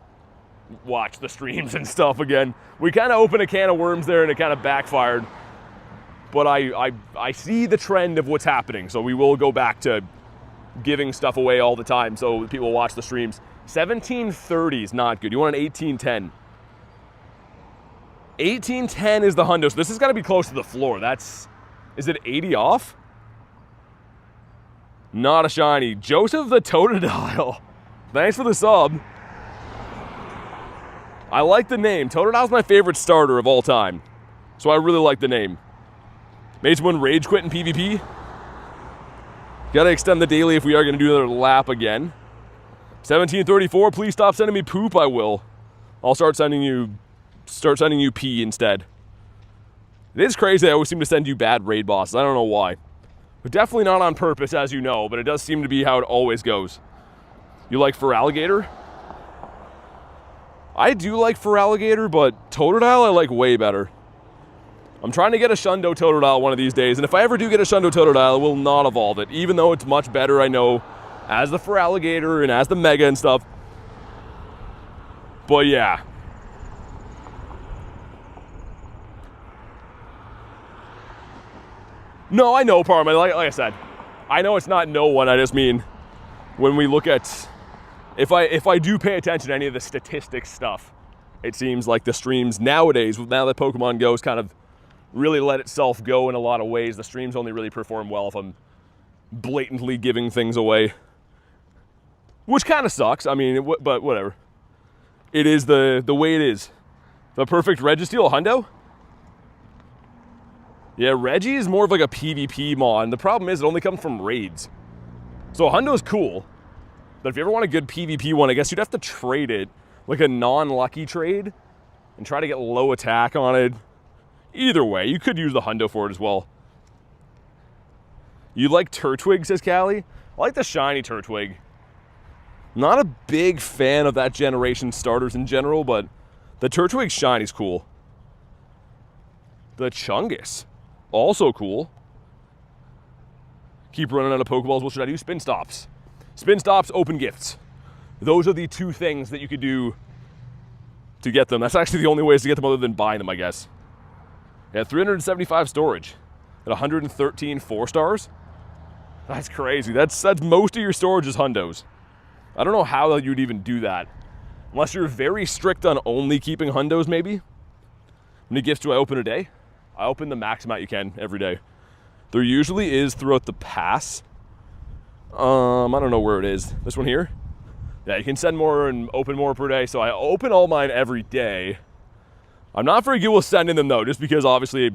Speaker 1: watch the streams and stuff again. We kind of opened a can of worms there and it kind of backfired. But I see the trend of what's happening, so we will go back to giving stuff away all the time so people watch the streams. 1730 is not good. You want an 1810. 1810 is the hundo, so this has got to be close to the floor. Is it 80 off? Not a shiny. Joseph the Totodile. Thanks for the sub. I like the name. Totodile's my favorite starter of all time, so I really like the name. Made someone rage quit in PvP. Gotta extend the daily if we are gonna do another lap again. 1734, please stop sending me poop, I will. I'll start sending you pee instead. It is crazy, I always seem to send you bad raid bosses. I don't know why. But definitely not on purpose, as you know, but it does seem to be how it always goes. You like Feraligatr? I do like Feraligatr, but Totodile I like way better. I'm trying to get a Shundo Totodile one of these days, and if I ever do get a Shundo Totodile, I will not evolve it, even though it's much better, I know, as the Feraligatr and as the Mega and stuff. But yeah. No, I know, Parma. Like I said, I know it's not no one. I just mean when we look at, if I do pay attention to any of the statistics stuff, it seems like the streams nowadays, now that Pokemon Go's kind of really let itself go in a lot of ways, the streams only really perform well if I'm blatantly giving things away, which kind of sucks. I mean, but whatever. It is the way it is. The perfect Registeel Hundo. Yeah, Reggie is more of like a PvP mon. The problem is it only comes from raids. So Hundo's cool, but if you ever want a good PvP one, I guess you'd have to trade it, like a non-lucky trade, and try to get low attack on it. Either way, you could use the Hundo for it as well. You like Turtwig, says Callie? I like the shiny Turtwig. Not a big fan of that generation starters in general, but the Turtwig shiny's cool. The Chungus, also cool. Keep running out of Pokeballs. What should I do? Spin stops. Spin stops, open gifts. Those are the two things that you could do to get them. That's actually the only ways to get them other than buying them, I guess. Yeah, 375 storage at 113 4-stars. That's crazy. That's most of your storage is Hundos. I don't know how you'd even do that. Unless you're very strict on only keeping Hundos, maybe. How many gifts do I open a day? I open the max amount you can every day. There usually is throughout the pass. I don't know where it is. This one here? Yeah, you can send more and open more per day. So I open all mine every day. I'm not very good with sending them though, just because obviously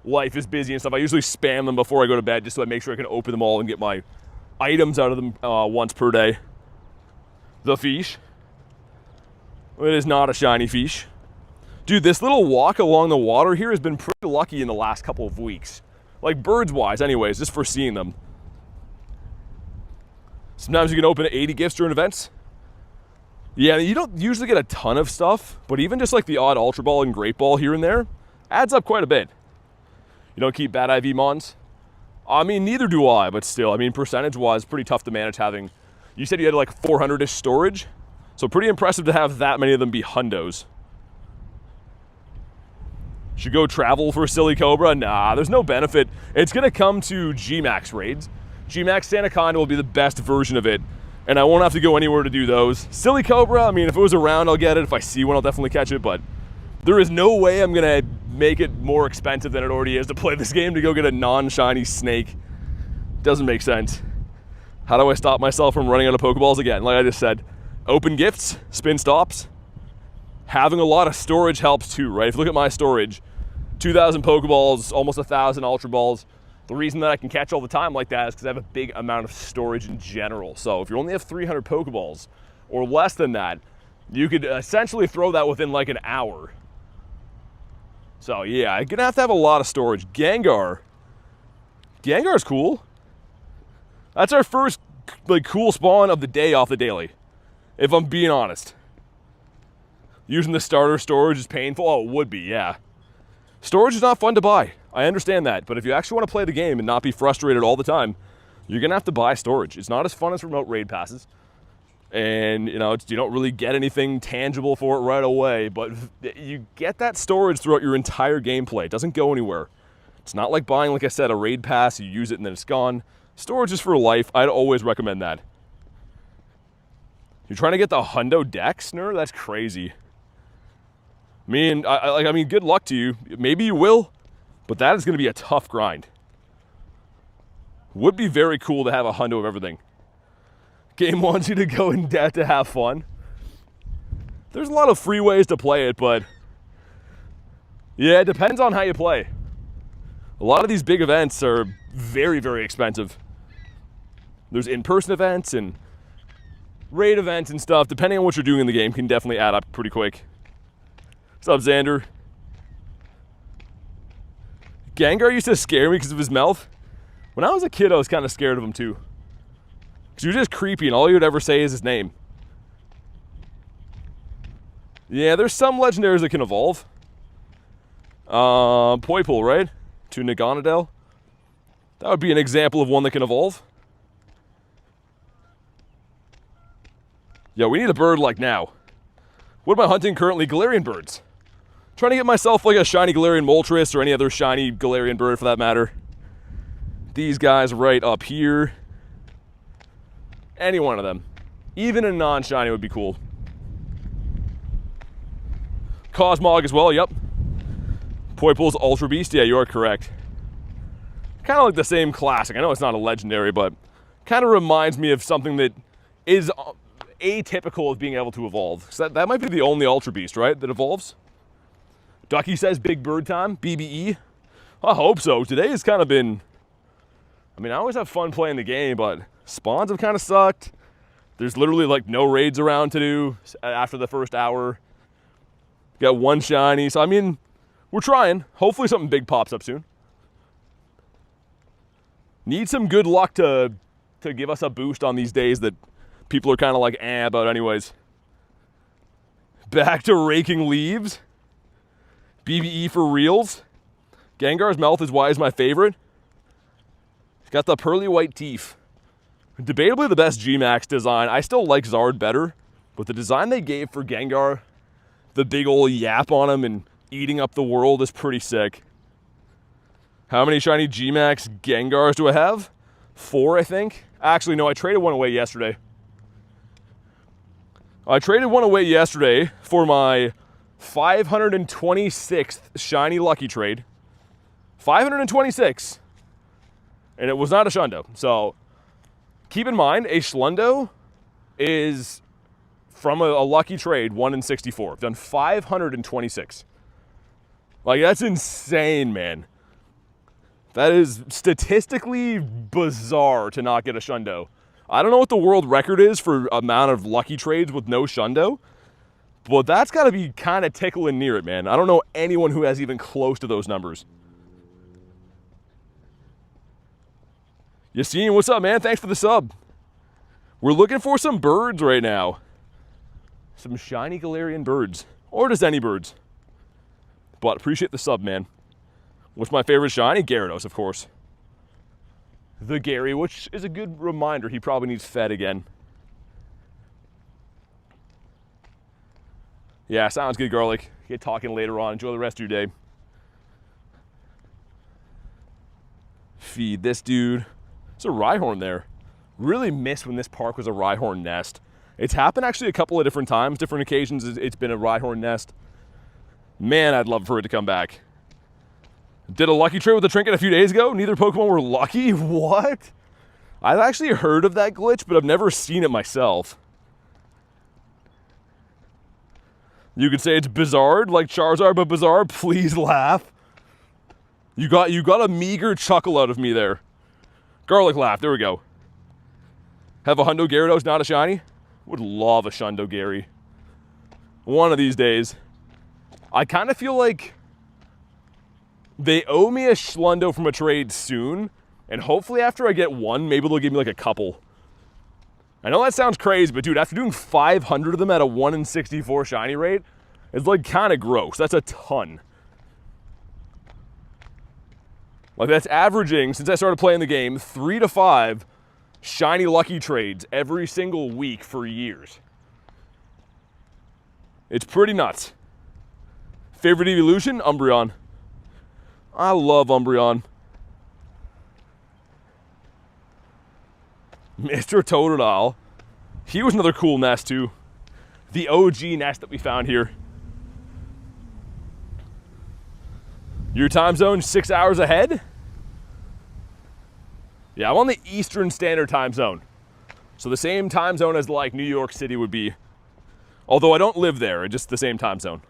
Speaker 1: life is busy and stuff. I usually spam them before I go to bed just so I make sure I can open them all and get my items out of them once per day. The fish. It is not a shiny fish. Dude, this little walk along the water here has been pretty lucky in the last couple of weeks. Like birds-wise anyways, just for seeing them. Sometimes you can open 80 gifts during events. Yeah, you don't usually get a ton of stuff, but even just like the odd Ultra Ball and Great Ball here and there adds up quite a bit. You don't keep bad IV Mons? I mean, neither do I, but still, I mean, percentage-wise, pretty tough to manage having. You said you had like 400-ish storage, so pretty impressive to have that many of them be Hundos. Should go travel for a Silly Cobra? Nah, there's no benefit. It's gonna come to G-Max raids. G-Max Sandaconda will be the best version of it, and I won't have to go anywhere to do those. Silly Cobra, I mean, if it was around, I'll get it. If I see one, I'll definitely catch it, but there is no way I'm gonna make it more expensive than it already is to play this game to go get a non-shiny snake. Doesn't make sense. How do I stop myself from running out of Pokeballs again? Like I just said, open gifts, spin stops. Having a lot of storage helps too, right? If you look at my storage, 2,000 Pokeballs, almost 1,000 Ultra Balls. The reason that I can catch all the time like that is because I have a big amount of storage in general. So if you only have 300 Pokeballs or less than that, you could essentially throw that within like an hour. So yeah, I'm gonna have to have a lot of storage. Gengar's cool. That's our first like cool spawn of the day off the daily, if I'm being honest. Using the starter storage is painful. Oh, it would be, yeah. Storage is not fun to buy. I understand that, but if you actually want to play the game and not be frustrated all the time, you're gonna have to buy storage. It's not as fun as remote raid passes, and you know you don't really get anything tangible for it right away. But you get that storage throughout your entire gameplay. It doesn't go anywhere. It's not like buying, like I said, a raid pass. You use it and then it's gone. Storage is for life. I'd always recommend that. You're trying to get the Hundo Dex, Snur? That's crazy. I mean, good luck to you. Maybe you will, but that is going to be a tough grind. Would be very cool to have a hundo of everything. Game wants you to go in debt to have fun. There's a lot of free ways to play it, but yeah, it depends on how you play. A lot of these big events are very, very expensive. There's in-person events and raid events and stuff. Depending on what you're doing in the game, can definitely add up pretty quick. What's up, Xander? Gengar used to scare me because of his mouth. When I was a kid, I was kind of scared of him too. Because he was just creepy and all he would ever say is his name. Yeah, there's some legendaries that can evolve. Poipole, right? To Naganadel. That would be an example of one that can evolve. Yeah, we need a bird like now. What am I hunting currently? Galarian birds. Trying to get myself like a shiny Galarian Moltres or any other shiny Galarian bird for that matter. These guys right up here. Any one of them. Even a non-shiny would be cool. Cosmog as well, yep. Poipole's Ultra Beast, yeah, you are correct. Kind of like the same classic. I know it's not a legendary, but kind of reminds me of something that is atypical of being able to evolve. So that might be the only Ultra Beast, right, that evolves? Ducky says big bird time, BBE. I hope so. Today has kind of been, I mean, I always have fun playing the game, but spawns have kind of sucked. There's literally like no raids around to do after the first hour. Got one shiny, so I mean, we're trying. Hopefully something big pops up soon. Need some good luck to give us a boost on these days that people are kind of like about anyways. Back to raking leaves. BBE for reals. Gengar's mouth is why is my favorite. He's got the pearly white teeth. Debatably the best G-Max design. I still like Zard better, but the design they gave for Gengar, the big old yap on him and eating up the world is pretty sick. How many shiny G-Max Gengars do I have? 4, I think. Actually, no, I traded one away yesterday. I traded one away yesterday for my 526th shiny lucky trade. 526. And it was not a Shundo. So keep in mind, a Schlundo is from a lucky trade, 1 in 64. I've done 526. Like, that's insane, man. That is statistically bizarre to not get a Shundo. I don't know what the world record is for amount of lucky trades with no Shundo, but that's got to be kind of tickling near it, man. I don't know anyone who has even close to those numbers. Yassine, what's up, man? Thanks for the sub. We're looking for some birds right now. Some shiny Galarian birds. Or just any birds. But appreciate the sub, man. What's my favorite shiny? Gyarados, of course. The Gary, which is a good reminder. He probably needs fed again. Yeah, sounds good, Garlic. Get talking later on. Enjoy the rest of your day. Feed this dude. It's a Rhyhorn there. Really miss when this park was a Rhyhorn nest. It's happened actually a couple of different times, different occasions it's been a Rhyhorn nest. Man, I'd love for it to come back. Did a lucky trade with the trinket a few days ago. Neither Pokemon were lucky. What? I've actually heard of that glitch, but I've never seen it myself. You could say it's bizarre, like Charizard, but bizarre. Please laugh. You got a meager chuckle out of me there. Garlic laugh. There we go. Have a Hundo Gyarados, not a shiny? Would love a Shundo Gary. One of these days. I kind of feel like they owe me a Schlundo from a trade soon, and hopefully after I get one, maybe they'll give me like a couple. I know that sounds crazy, but dude, after doing 500 of them at a 1 in 64 shiny rate, it's like kind of gross. That's a ton. Like that's averaging, since I started playing the game, 3 to 5 shiny lucky trades every single week for years. It's pretty nuts. Favorite evolution? Umbreon. I love Umbreon. Mr. Totodile. He was another cool nest too. The OG nest that we found here. Your time zone 6 hours ahead? Yeah, I'm on the Eastern Standard Time Zone. So the same time zone as like New York City would be. Although I don't live there, it's just the same time zone.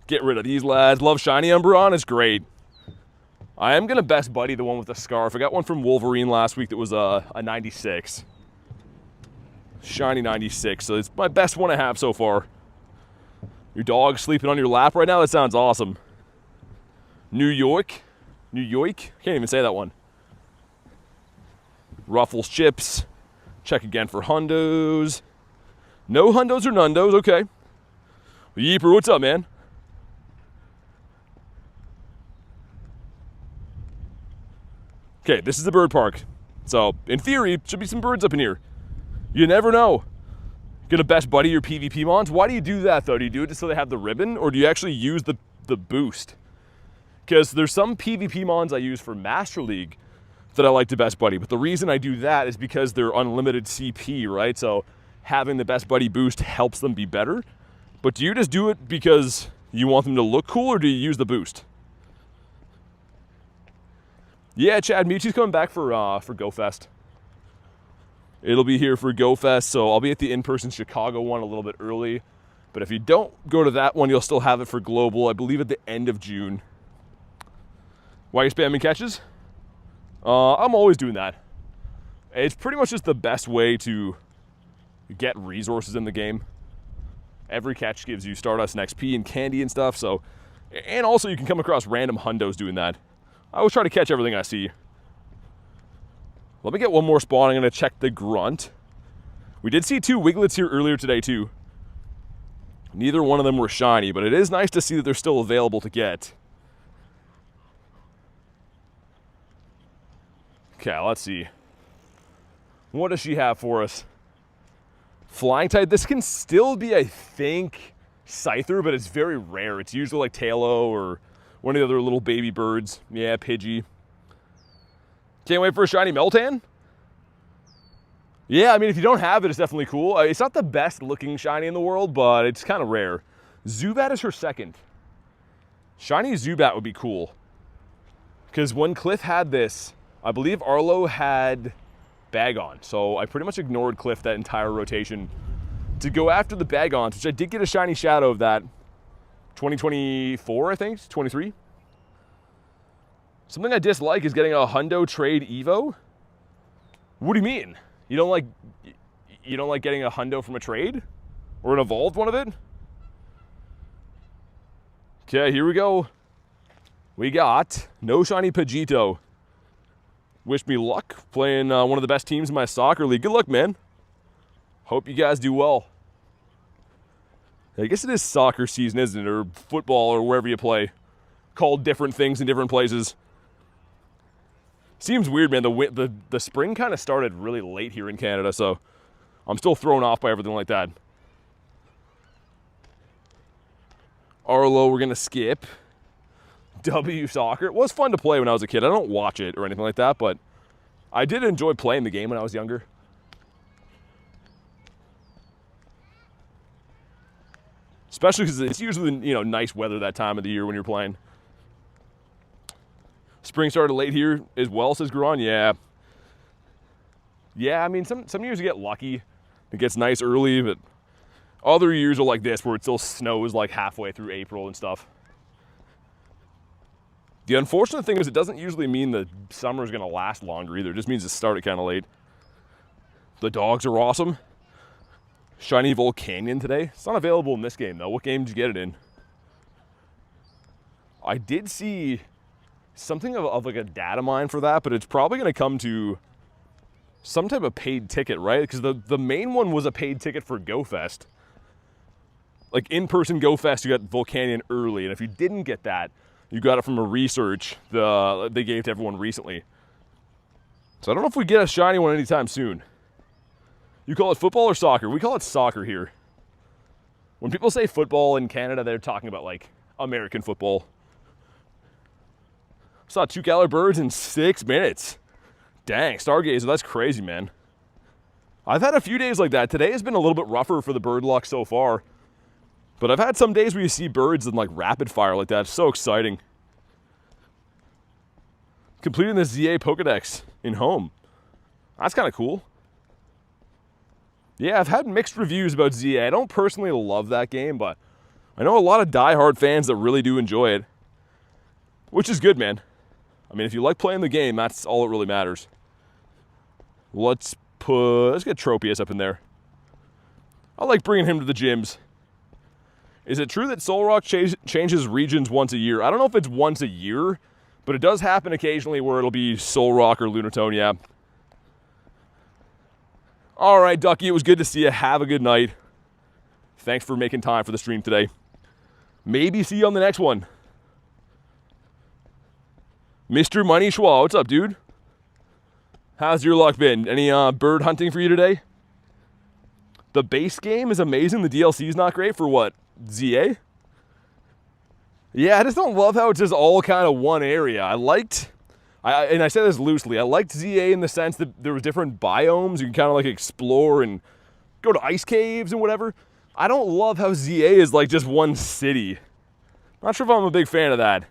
Speaker 1: Get rid of these lads. Love shiny Umbreon, it's great. I am gonna best buddy the one with the scarf. I got one from Wolverine last week that was a 96. Shiny 96, so it's my best one I have so far. Your dog sleeping on your lap right now? That sounds awesome. New York? New York? Can't even say that one. Ruffles chips. Check again for hundos. No hundos or nundos, okay. Yeeper, what's up, man? Okay, this is the bird park. So, in theory, should be some birds up in here. You never know. Gonna best buddy your PvP mons? Why do you do that, though? Do you do it just so they have the ribbon? Or do you actually use the boost? Because there's some PvP mons I use for Master League that I like to best buddy. But the reason I do that is because they're unlimited CP, right? So having the best buddy boost helps them be better. But do you just do it because you want them to look cool, or do you use the boost? Yeah, Chad, Michi's coming back for GoFest. It'll be here for GoFest, so I'll be at the in-person Chicago one a little bit early. But if you don't go to that one, you'll still have it for Global, I believe at the end of June. Why are you spamming catches? I'm always doing that. It's pretty much just the best way to get resources in the game. Every catch gives you Stardust and XP and candy and stuff, so... And also you can come across random hundos doing that. I always try to catch everything I see. Let me get one more spawn. I'm going to check the grunt. We did see 2 Wiglets here earlier today too. Neither one of them were shiny, but it is nice to see that they're still available to get. Okay, let's see. What does she have for us? Flying type. This can still be, I think, Scyther, but it's very rare. It's usually like Tailo or one of the other little baby birds. Yeah, Pidgey. Can't wait for a shiny Meltan? Yeah, I mean, if you don't have it, it's definitely cool. It's not the best looking shiny in the world, but it's kind of rare. Zubat is her second. Shiny Zubat would be cool. Because when Cliff had this, I believe Arlo had Bagon. So I pretty much ignored Cliff that entire rotation to go after the Bagons, which I did get a shiny shadow of that 2024, I think, 23. Something I dislike is getting a Hundo trade Evo. What do you mean? You don't like getting a Hundo from a trade? Or an evolved one of it? Okay, here we go. We got no shiny Pidgeotto. Wish me luck playing one of the best teams in my soccer league. Good luck, man. Hope you guys do well. I guess it is soccer season, isn't it? Or football, or wherever you play. Called different things in different places. Seems weird, man. The spring kind of started really late here in Canada, so I'm still thrown off by everything like that. Arlo, we're going to skip. W soccer. It was fun to play when I was a kid. I don't watch it or anything like that, but I did enjoy playing the game when I was younger. Especially because it's usually, nice weather that time of the year when you're playing. Spring started late here as well, says Gruon. Yeah. Yeah, I mean, some years you get lucky. It gets nice early, but other years are like this where it still snows like halfway through April and stuff. The unfortunate thing is it doesn't usually mean the summer is going to last longer either. It just means it started kind of late. The dogs are awesome. Shiny Volcanion today. It's not available in this game, though. What game did you get it in? I did see something of like a data mine for that, but it's probably going to come to some type of paid ticket, right? Because the main one was a paid ticket for GoFest. Like in-person GoFest, you got Volcanion early, and if you didn't get that, you got it from a research they gave to everyone recently. So I don't know if we get a shiny one anytime soon. You call it football or soccer? We call it soccer here. When people say football in Canada, they're talking about like American football. Saw 2 Galarian birds in 6 minutes. Dang, Stargazer, that's crazy, man. I've had a few days like that. Today has been a little bit rougher for the bird luck so far. But I've had some days where you see birds in like rapid fire like that. It's so exciting. Completing the ZA Pokedex in home. That's kind of cool. Yeah, I've had mixed reviews about ZA. I don't personally love that game, but I know a lot of diehard fans that really do enjoy it. Which is good, man. I mean, if you like playing the game, that's all that really matters. Let's get Tropius up in there. I like bringing him to the gyms. Is it true that Solrock changes regions once a year? I don't know if it's once a year, but it does happen occasionally where it'll be Solrock or Lunatone, yeah. All right, Ducky, it was good to see you. Have a good night. Thanks for making time for the stream today. Maybe see you on the next one. Mr. Money Schwa, what's up, dude? How's your luck been? Any bird hunting for you today? The base game is amazing. The DLC is not great for what? ZA? Yeah, I just don't love how it's just all kind of one area. And I say this loosely, I liked ZA in the sense that there was different biomes. You can kind of like explore and go to ice caves and whatever. I don't love how ZA is like just one city. Not sure if I'm a big fan of that.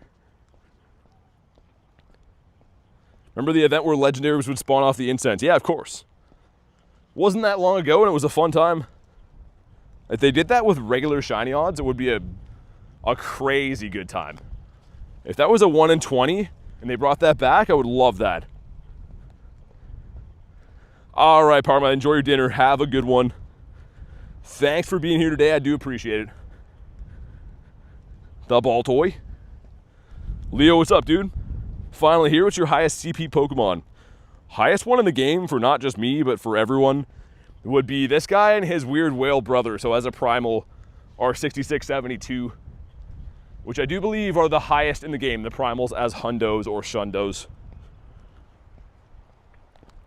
Speaker 1: Remember the event where legendaries would spawn off the incense? Yeah, of course. Wasn't that long ago, and it was a fun time. If they did that with regular shiny odds, it would be a crazy good time. If that was a 1 in 20 and they brought that back, I would love that. All right, Parma, enjoy your dinner. Have a good one. Thanks for being here today. I do appreciate it. The ball toy. Leo, what's up, dude? Finally here. What's your highest CP Pokemon? Highest one in the game for not just me, but for everyone would be this guy and his weird whale brother. So as a primal, are 6672, which I do believe are the highest in the game, the primals as hundos or shundos.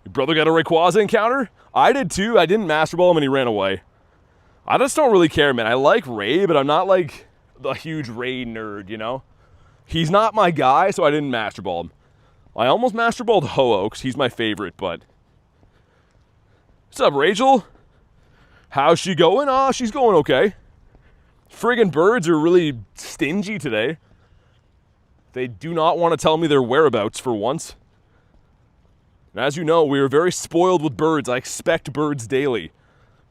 Speaker 1: Your brother got a Rayquaza encounter? I did too. I didn't Master Ball him and he ran away. I just don't really care, man. I like Ray, but I'm not like the huge Ray nerd, you know? He's not my guy, so I didn't Master Ball him. I almost Master Balled Ho-Oh because he's my favorite, but... What's up, Rachel? How's she going? Oh, she's going okay. Friggin' birds are really stingy today. They do not want to tell me their whereabouts for once. And as you know, we are very spoiled with birds. I expect birds daily.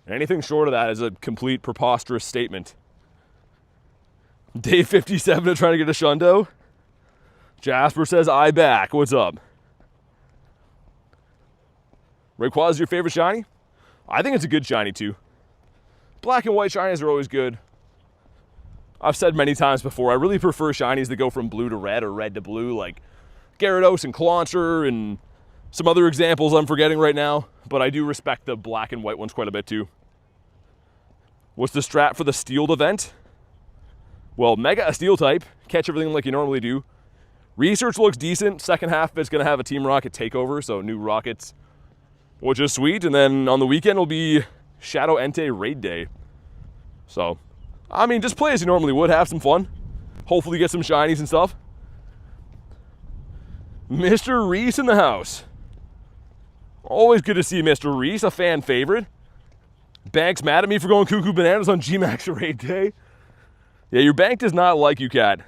Speaker 1: And anything short of that is a complete preposterous statement. Day 57 of trying to get a Shundo. Jasper says, I back. What's up? Rayquaza is your favorite shiny? I think it's a good shiny too. Black and white shinies are always good. I've said many times before, I really prefer shinies that go from blue to red or red to blue, like Gyarados and Clauncher and some other examples I'm forgetting right now, but I do respect the black and white ones quite a bit too. What's the strat for the Steeled event? Well, Mega a Steel type, catch everything like you normally do. Research looks decent. Second half it's going to have a Team Rocket takeover, so new rockets, which is sweet. And then on the weekend will be Shadow Entei Raid Day. So, I mean, just play as you normally would. Have some fun. Hopefully get some shinies and stuff. Mr. Reese in the house. Always good to see Mr. Reese, a fan favorite. Bank's mad at me for going cuckoo bananas on G-Max Raid Day. Yeah, your bank does not like you, Cat.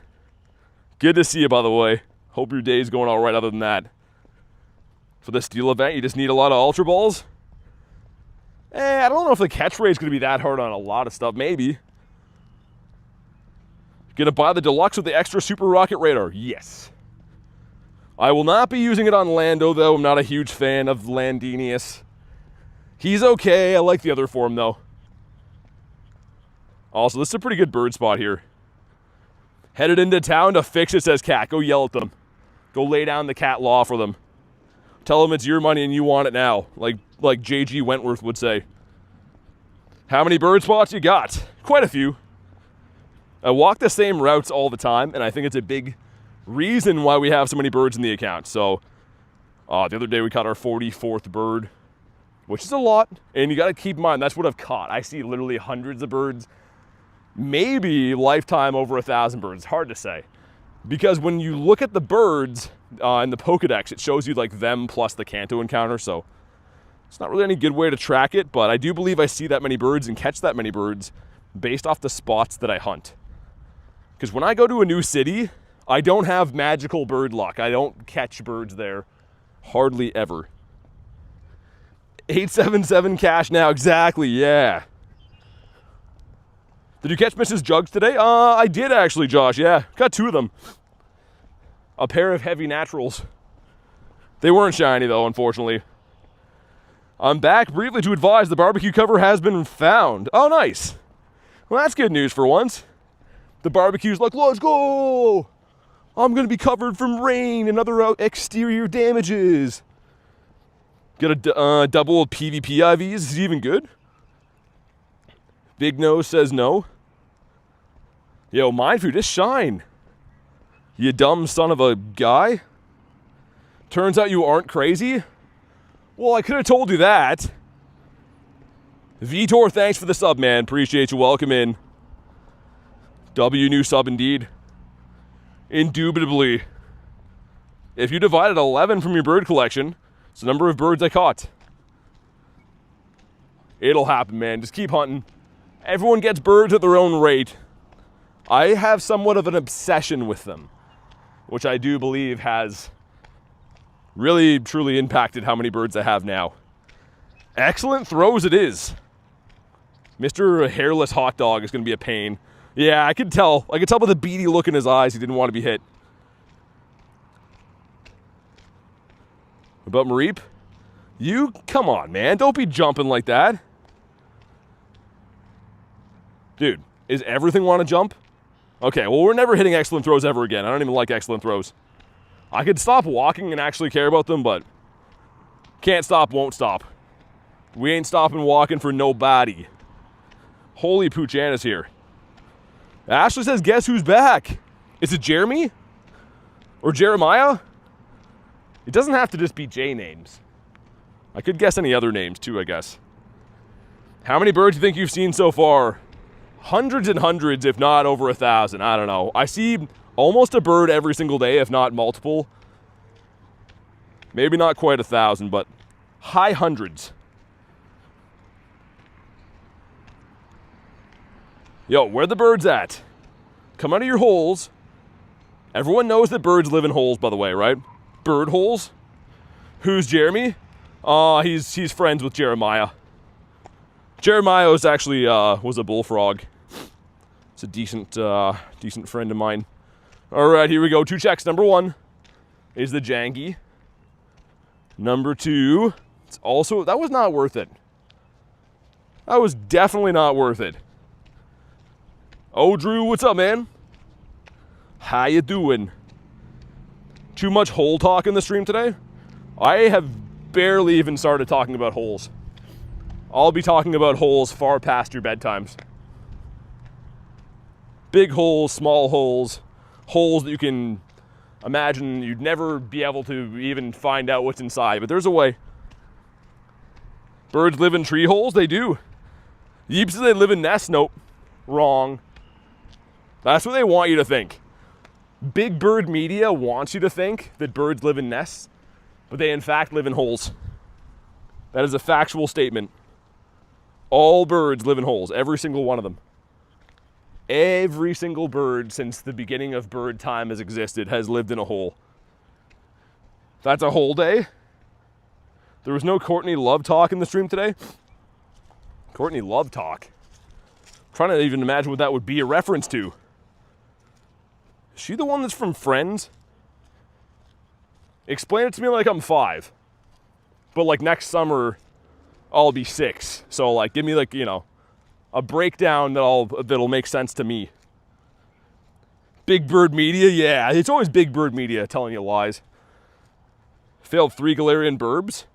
Speaker 1: Good to see you, by the way. Hope your day's going all right other than that. For the steel event, you just need a lot of Ultra Balls. I don't know if the catch rate's going to be that hard on a lot of stuff. Maybe. Gonna buy the deluxe with the extra super rocket radar. Yes. I will not be using it on Lando, though. I'm not a huge fan of Landinius. He's okay. I like the other form, though. Also, this is a pretty good bird spot here. Headed into town to fix it, says Cat. Go yell at them. Go lay down the cat law for them. Tell them it's your money and you want it now, like J.G. Wentworth would say. How many bird spots you got? Quite a few. I walk the same routes all the time, and I think it's a big reason why we have so many birds in the account. So the other day we caught our 44th bird, which is a lot. And you got to keep in mind, that's what I've caught. I see literally hundreds of birds, maybe lifetime over 1,000 birds. It's hard to say. Because when you look at the birds in the Pokedex, it shows you like them plus the Kanto encounter. So it's not really any good way to track it, but I do believe I see that many birds and catch that many birds based off the spots that I hunt. Because when I go to a new city, I don't have magical bird luck. I don't catch birds there hardly ever. 877 cash now, exactly, yeah. Did you catch Mrs. Jugs today? I did actually, Josh, yeah. Got 2 of them. A pair of heavy naturals. They weren't shiny though, unfortunately. I'm back briefly to advise the barbecue cover has been found. Oh, nice. Well, that's good news for once. The barbecue's like, let's go! I'm gonna be covered from rain and other exterior damages. Get a double PvP IVs. Is he even good? Big Nose says no. Yo, Mindfu, just shine. You dumb son of a guy. Turns out you aren't crazy. Well, I could have told you that. Vitor, thanks for the sub, man. Appreciate you. Welcome in. W new sub indeed. Indubitably. If you divided 11 from your bird collection, it's the number of birds I caught. It'll happen, man. Just keep hunting. Everyone gets birds at their own rate. I have somewhat of an obsession with them, which I do believe has really, truly impacted how many birds I have now. Excellent throws it is. Mr. Hairless Hot Dog is going to be a pain. Yeah, I could tell. I could tell by the beady look in his eyes he didn't want to be hit. What about Mareep? You, come on, man. Don't be jumping like that. Dude, is everything want to jump? Okay, well, we're never hitting excellent throws ever again. I don't even like excellent throws. I could stop walking and actually care about them, but can't stop, won't stop. We ain't stopping walking for nobody. Holy Poochana's here. Ashley says, guess who's back? Is it Jeremy? Or Jeremiah? It doesn't have to just be J names. I could guess any other names too, I guess. How many birds do you think you've seen so far? Hundreds and hundreds, if not over 1,000. I don't know. I see almost a bird every single day, if not multiple. Maybe not quite 1,000, but high hundreds. Yo, where the birds at? Come out of your holes. Everyone knows that birds live in holes, by the way, right? Bird holes. Who's Jeremy? He's friends with Jeremiah. Jeremiah was actually was a bullfrog. It's a decent friend of mine. All right, here we go. 2 checks. Number 1 is the Jangy. Number 2, it's also, that was not worth it. That was definitely not worth it. Oh, Drew, what's up, man? How you doing? Too much hole talk in the stream today? I have barely even started talking about holes. I'll be talking about holes far past your bedtimes. Big holes, small holes, holes that you can imagine you'd never be able to even find out what's inside, but there's a way. Birds live in tree holes? They do. Yeep says they live in nests? Nope. Wrong. That's what they want you to think. Big bird media wants you to think that birds live in nests, but they in fact live in holes. That is a factual statement. All birds live in holes, every single one of them. Every single bird since the beginning of bird time has existed has lived in a hole. That's a whole day. There was no Courtney Love talk in the stream today. Courtney Love talk. I'm trying to even imagine what that would be a reference to. Is she the one that's from Friends? Explain it to me like I'm 5. But like next summer, I'll be 6. So like give me like, you know, a breakdown that'll make sense to me. Big Bird Media, yeah. It's always Big Bird Media telling you lies. Failed 3 Galarian Burbs.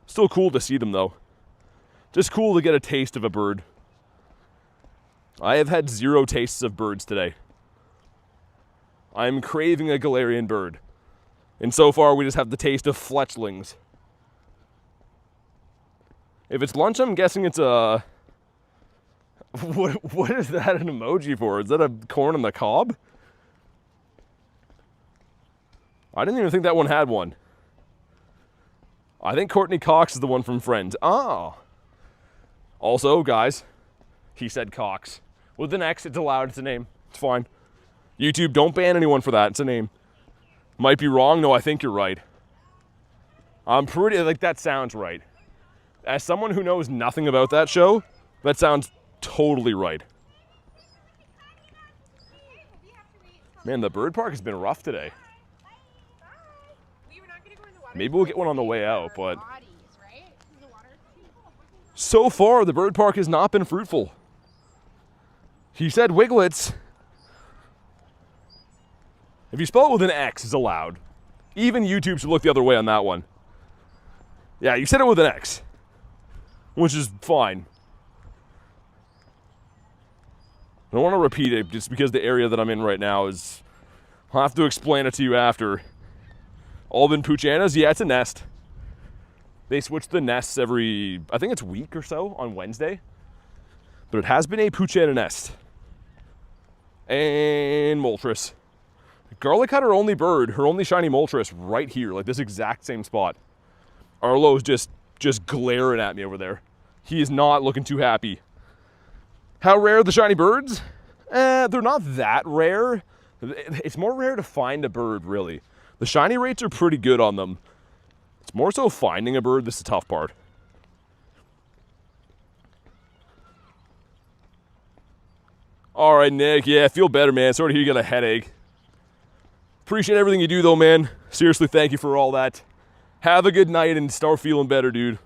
Speaker 1: Still cool to see them though. Just cool to get a taste of a bird. I have had 0 tastes of birds today. I'm craving a Galarian bird. And so far we just have the taste of fletchlings. If it's lunch, I'm guessing it's a... What is that an emoji for? Is that a corn on the cob? I didn't even think that one had one. I think Courtney Cox is the one from Friends. Oh. Also, guys, he said Cox. With an X, it's allowed. It's a name. It's fine. YouTube, don't ban anyone for that. It's a name. Might be wrong. No, I think you're right. I'm pretty, like, that sounds right. As someone who knows nothing about that show, that sounds totally right. Man, the bird park has been rough today. Maybe we'll get one on the way out, but so far the bird park has not been fruitful. He said Wiglets. If you spell it with an X, it's allowed. Even YouTube should look the other way on that one. Yeah, you said it with an X, which is fine. I don't want to repeat it just because the area that I'm in right now is... I'll have to explain it to you after. Alvin Puchanas, yeah, it's a nest. They switch the nests every, I think it's week or so on Wednesday. But it has been a Puchana nest. And Moltres. Garlic had her only bird, her only shiny Moltres right here, like this exact same spot. Arlo's just glaring at me over there. He is not looking too happy. How rare are the shiny birds? They're not that rare. It's more rare to find a bird, really. The shiny rates are pretty good on them. It's more so finding a bird that's the tough part. All right, Nick. Yeah, feel better, man. Sorry to hear you got a headache. Appreciate everything you do, though, man. Seriously, thank you for all that. Have a good night and start feeling better, dude.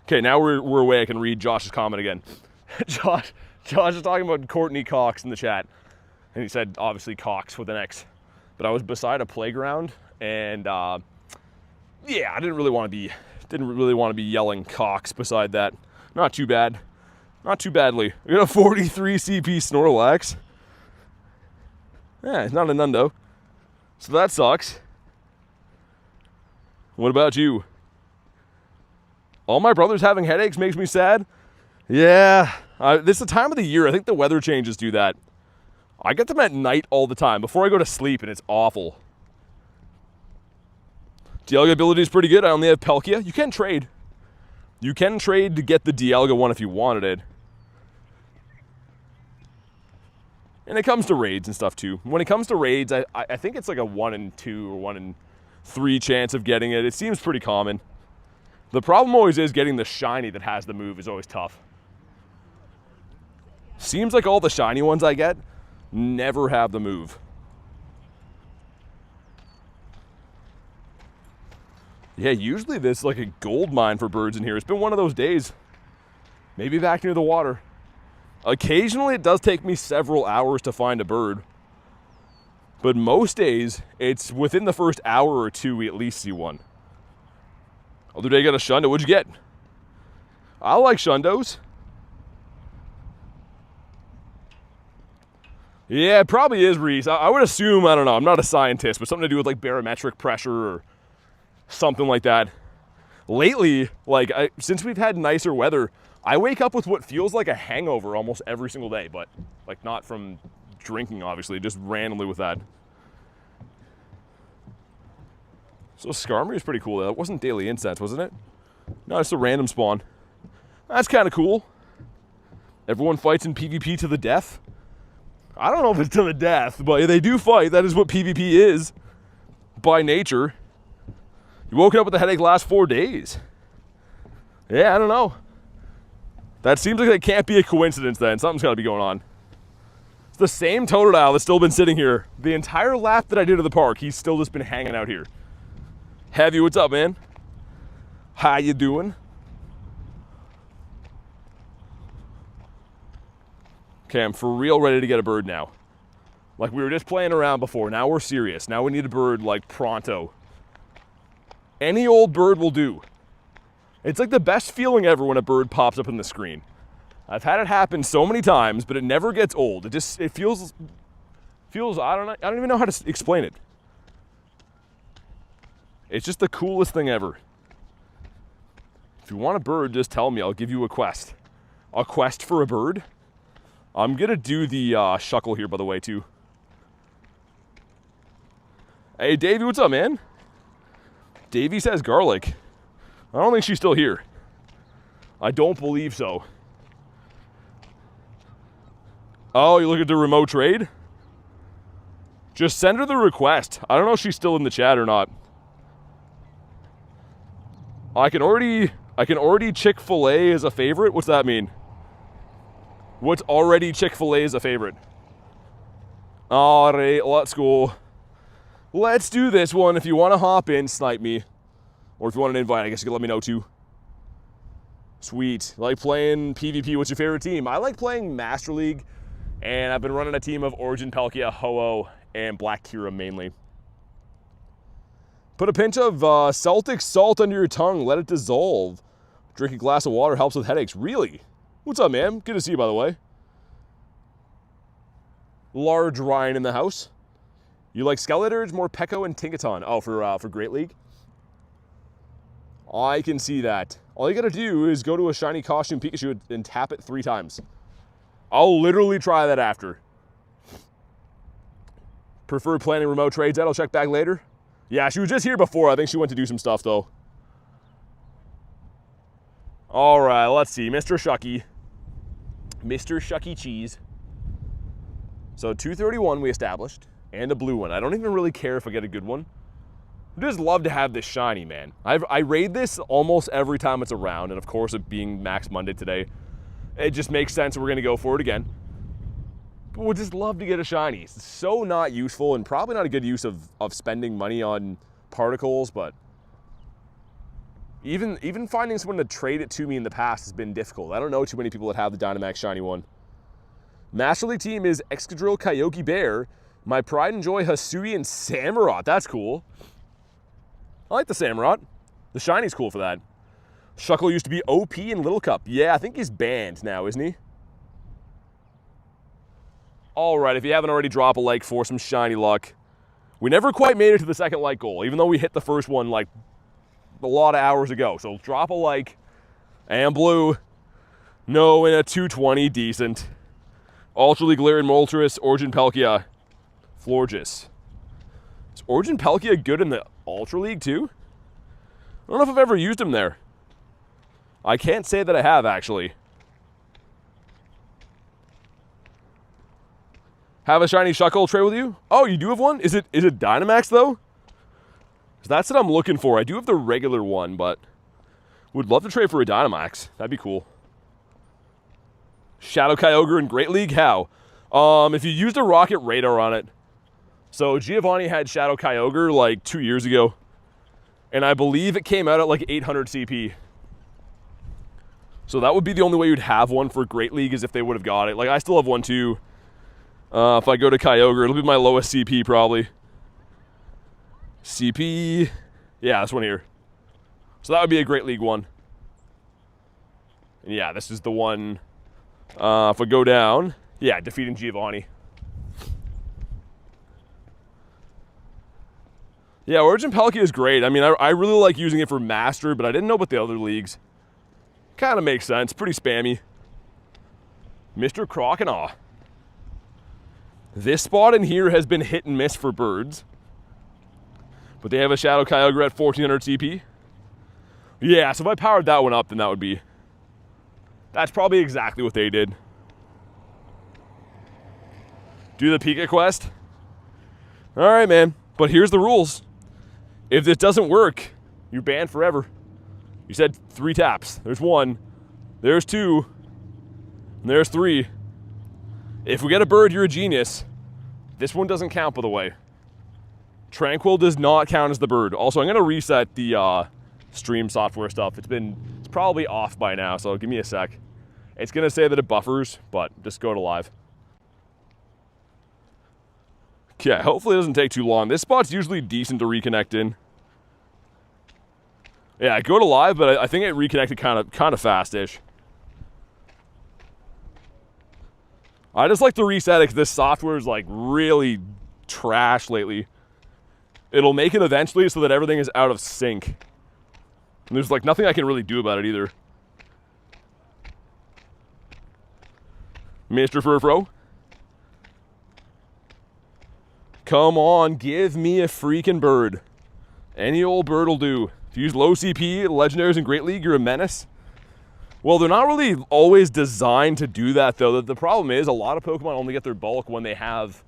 Speaker 1: Okay, now we're away. I can read Josh's comment again. Josh is talking about Courtney Cox in the chat. And he said, obviously, Cox with an X. But I was beside a playground, and yeah, I didn't really want to be yelling Cox beside that. Not too bad. Not too badly. We got a 43 CP Snorlax. Yeah, it's not a Nundo. So that sucks. What about you? All my brothers having headaches makes me sad. Yeah, this is the time of the year. I think the weather changes do that. I get them at night all the time before I go to sleep, and it's awful. Dialga ability is pretty good. I only have Palkia. You can trade. You can trade to get the Dialga one if you wanted it. And it comes to raids and stuff too. When it comes to raids, I think it's like a 1 in 2 or 1 in 3 chance of getting it. It seems pretty common. The problem always is getting the shiny that has the move is always tough. Seems like all the shiny ones I get never have the move. Yeah, usually there's like a gold mine for birds in here. It's been one of those days. Maybe back near the water. Occasionally it does take me several hours to find a bird. But most days, it's within the first hour or 2 we at least see one. Other day I got a Shundo. What'd you get? I like Shundos. Yeah, it probably is, Reese. I would assume, I don't know, I'm not a scientist, but something to do with like barometric pressure or something like that. Lately, like since we've had nicer weather, I wake up with what feels like a hangover almost every single day, but like not from drinking, obviously, just randomly with that. So Skarmory is pretty cool. That wasn't Daily Incense, wasn't it? No, it's a random spawn. That's kind of cool. Everyone fights in PvP to the death. I don't know if it's to the death, but they do fight. That is what PvP is by nature. You woken up with a headache the last 4 days. Yeah, I don't know. That seems like that can't be a coincidence then. Something's got to be going on. It's the same Totodile that's still been sitting here. The entire lap that I did of the park, he's still just been hanging out here. Heavy, what's up, man? How you doing? Okay, I'm for real ready to get a bird now. Like, we were just playing around before. Now we're serious. Now we need a bird, like, pronto. Any old bird will do. It's like the best feeling ever when a bird pops up in the screen. I've had it happen so many times, but it never gets old. It feels, I don't even know how to explain it. It's just the coolest thing ever. If you want a bird, just tell me. I'll give you a quest. A quest for a bird? I'm gonna do the Shuckle here, by the way, too. Hey, Davey, what's up, man? Davey says garlic. I don't think she's still here. I don't believe so. Oh, you look at the remote trade? Just send her the request. I don't know if she's still in the chat or not. I can already Chick-fil-A as a favorite? What's that mean? What's already Chick-fil-A as a favorite? Alright, let's go. Let's do this one. If you want to hop in, snipe me. Or if you want an invite, I guess you can let me know too. Sweet. Like playing PvP, what's your favorite team? I like playing Master League, and I've been running a team of Origin Palkia, Ho-Oh, and Black Kira mainly. Put a pinch of Celtic salt under your tongue, let it dissolve. Drink a glass of water helps with headaches. Really? What's up, man? Good to see you, by the way. Large Ryan in the house. You like Skeletors, more Peko and Tinkaton. Oh, for Great League? I can see that. All you gotta do is go to a shiny costume Pikachu and tap it 3 times. I'll literally try that after. Prefer planning remote trades. I'll check back later. Yeah, she was just here before. I think she went to do some stuff, though. All right, let's see. Mr. Shucky. Mr. Shucky Cheese. So 231 we established, and a blue one. I don't even really care if I get a good one. I just love to have this shiny, man. I raid this almost every time it's around, and of course it being Max Monday today, it just makes sense we're gonna go for it again. But we'd just love to get a shiny. It's so not useful, and probably not a good use of spending money on particles, but even finding someone to trade it to me in the past has been difficult. I don't know too many people that have the Dynamax shiny one. Master League team is Excadrill, Kyogre, Bear, my pride and joy, Hisui, and Samurott. That's cool. I like the Samurott. The shiny's cool for that. Shuckle used to be OP in Little Cup. Yeah, I think he's banned now, isn't he? All right, if you haven't already, drop a like for some shiny luck. We never quite made it to the second like goal, even though we hit the first one like a lot of hours ago. So drop a like. And blue. No, in a 220, decent. Ultra League, Galarian Moltres, Origin Palkia, Florges. Is Origin Palkia good in the Ultra League too? I don't know if I've ever used him there. I can't say that I have, actually. Have a shiny Shuckle trade with you? Oh, you do have one? Is it Dynamax, though? 'Cause that's what I'm looking for. I do have the regular one, but would love to trade for a Dynamax. That'd be cool. Shadow Kyogre in Great League? How? If you used a Rocket Radar on it. So Giovanni had Shadow Kyogre like 2 years ago, and I believe it came out at like 800 CP. So that would be the only way you'd have one for Great League, is if they would have got it. Like, I still have one too. If I go to Kyogre, it'll be my lowest CP probably. CP, yeah, this one here. So that would be a Great League one. And yeah, this is the one. If I go down, yeah, defeating Giovanni. Yeah, Origin Palkia is great. I mean, I really like using it for Master, but I didn't know about the other leagues. Kind of makes sense. Pretty spammy. Mr. Croconaw. This spot in here has been hit and miss for birds. But they have a Shadow Kyogre at 1400 CP. Yeah, so if I powered that one up, then that would be... That's probably exactly what they did. Do the Pika quest. All right, man. But here's the rules. If this doesn't work, you're banned forever. You said 3 taps. There's 1. There's 2. And there's 3. If we get a bird, you're a genius. This one doesn't count, by the way. Tranquil does not count as the bird. Also, I'm going to reset the stream software stuff. It's probably off by now, so give me a sec. It's going to say that it buffers, but just go to live. Okay, hopefully it doesn't take too long. This spot's usually decent to reconnect in. Yeah, go to live, but I think it reconnected kind of fast-ish. I just like to reset it because this software is like really trash lately. It'll make it eventually so that everything is out of sync. And there's like nothing I can really do about it either. Mr. Furfro. Come on, give me a freaking bird. Any old bird will do. If you use low CP, legendaries in Great League, you're a menace. Well, they're not really always designed to do that, though. The problem is a lot of Pokemon only get their bulk when they have,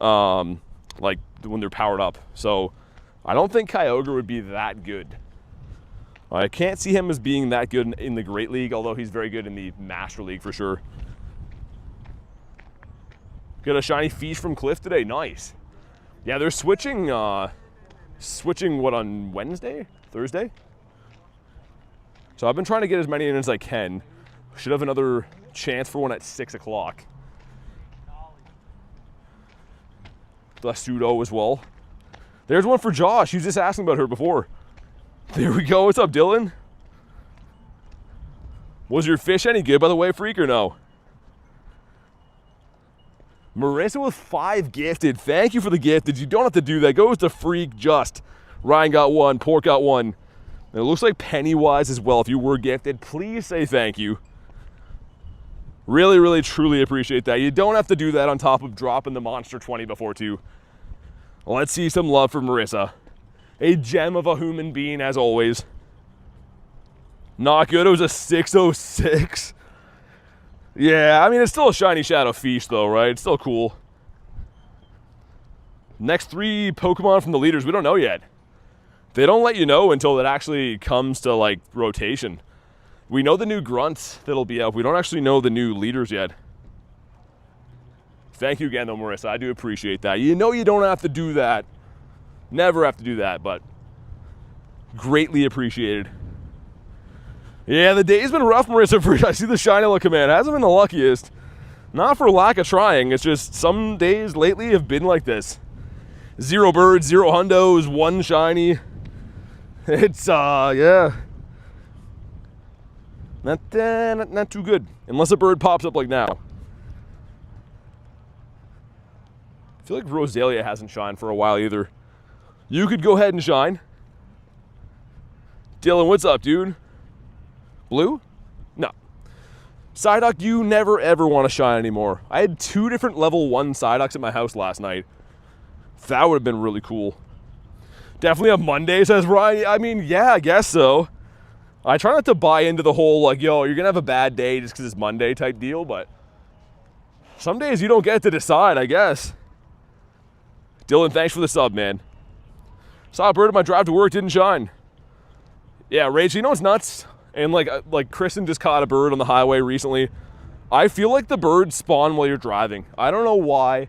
Speaker 1: like, when they're powered up. So I don't think Kyogre would be that good. I can't see him as being that good in the Great League, although he's very good in the Master League for sure. Got a shiny Fish from Cliff today. Nice. Yeah, they're switching what, on Wednesday? Thursday? So I've been trying to get as many in as I can. Should have another chance for one at 6 o'clock. Blasudo as well. There's one for Josh. He was just asking about her before. There we go. What's up, Dylan? Was your fish any good, by the way, Freak, or no? Marissa with 5 gifted. Thank you for the gifted. You don't have to do that. Goes to Freak just. Ryan got 1. Pork got 1. And it looks like Pennywise as well. If you were gifted, please say thank you. Really, really, truly appreciate that. You don't have to do that on top of dropping the Monster 20 before too. Let's see some love for Marissa. A gem of a human being as always. Not good. It was a 606. Yeah, I mean, it's still a shiny Shadow Fish though, right? It's still cool. Next 3 Pokemon from the leaders, we don't know yet. They don't let you know until it actually comes to, like, rotation. We know the new grunts that'll be up. We don't actually know the new leaders yet. Thank you again, though, Marissa. I do appreciate that. You know you don't have to do that. Never have to do that, but greatly appreciated. Yeah, the day's been rough, Marissa. I see the shiny look command. It hasn't been the luckiest. Not for lack of trying. It's just some days lately have been like this. 0 birds, 0 hundos, 1 shiny. It's, yeah. Not too good. Unless a bird pops up like now. I feel like Roselia hasn't shined for a while either. You could go ahead and shine. Dylan, what's up, dude? Blue? No. Psyduck, you never ever want to shine anymore. I had 2 different level 1 Psyducks at my house last night. That would have been really cool. Definitely a Monday, says Ryan. I mean, yeah, I guess so. I try not to buy into the whole, like, yo, you're going to have a bad day just because it's Monday type deal, but some days you don't get to decide, I guess. Dylan, thanks for the sub, man. Saw a bird on my drive to work, didn't shine. Yeah, Rage, you know what's nuts? And like Kristen just caught a bird on the highway recently. I feel like the birds spawn while you're driving. I don't know why.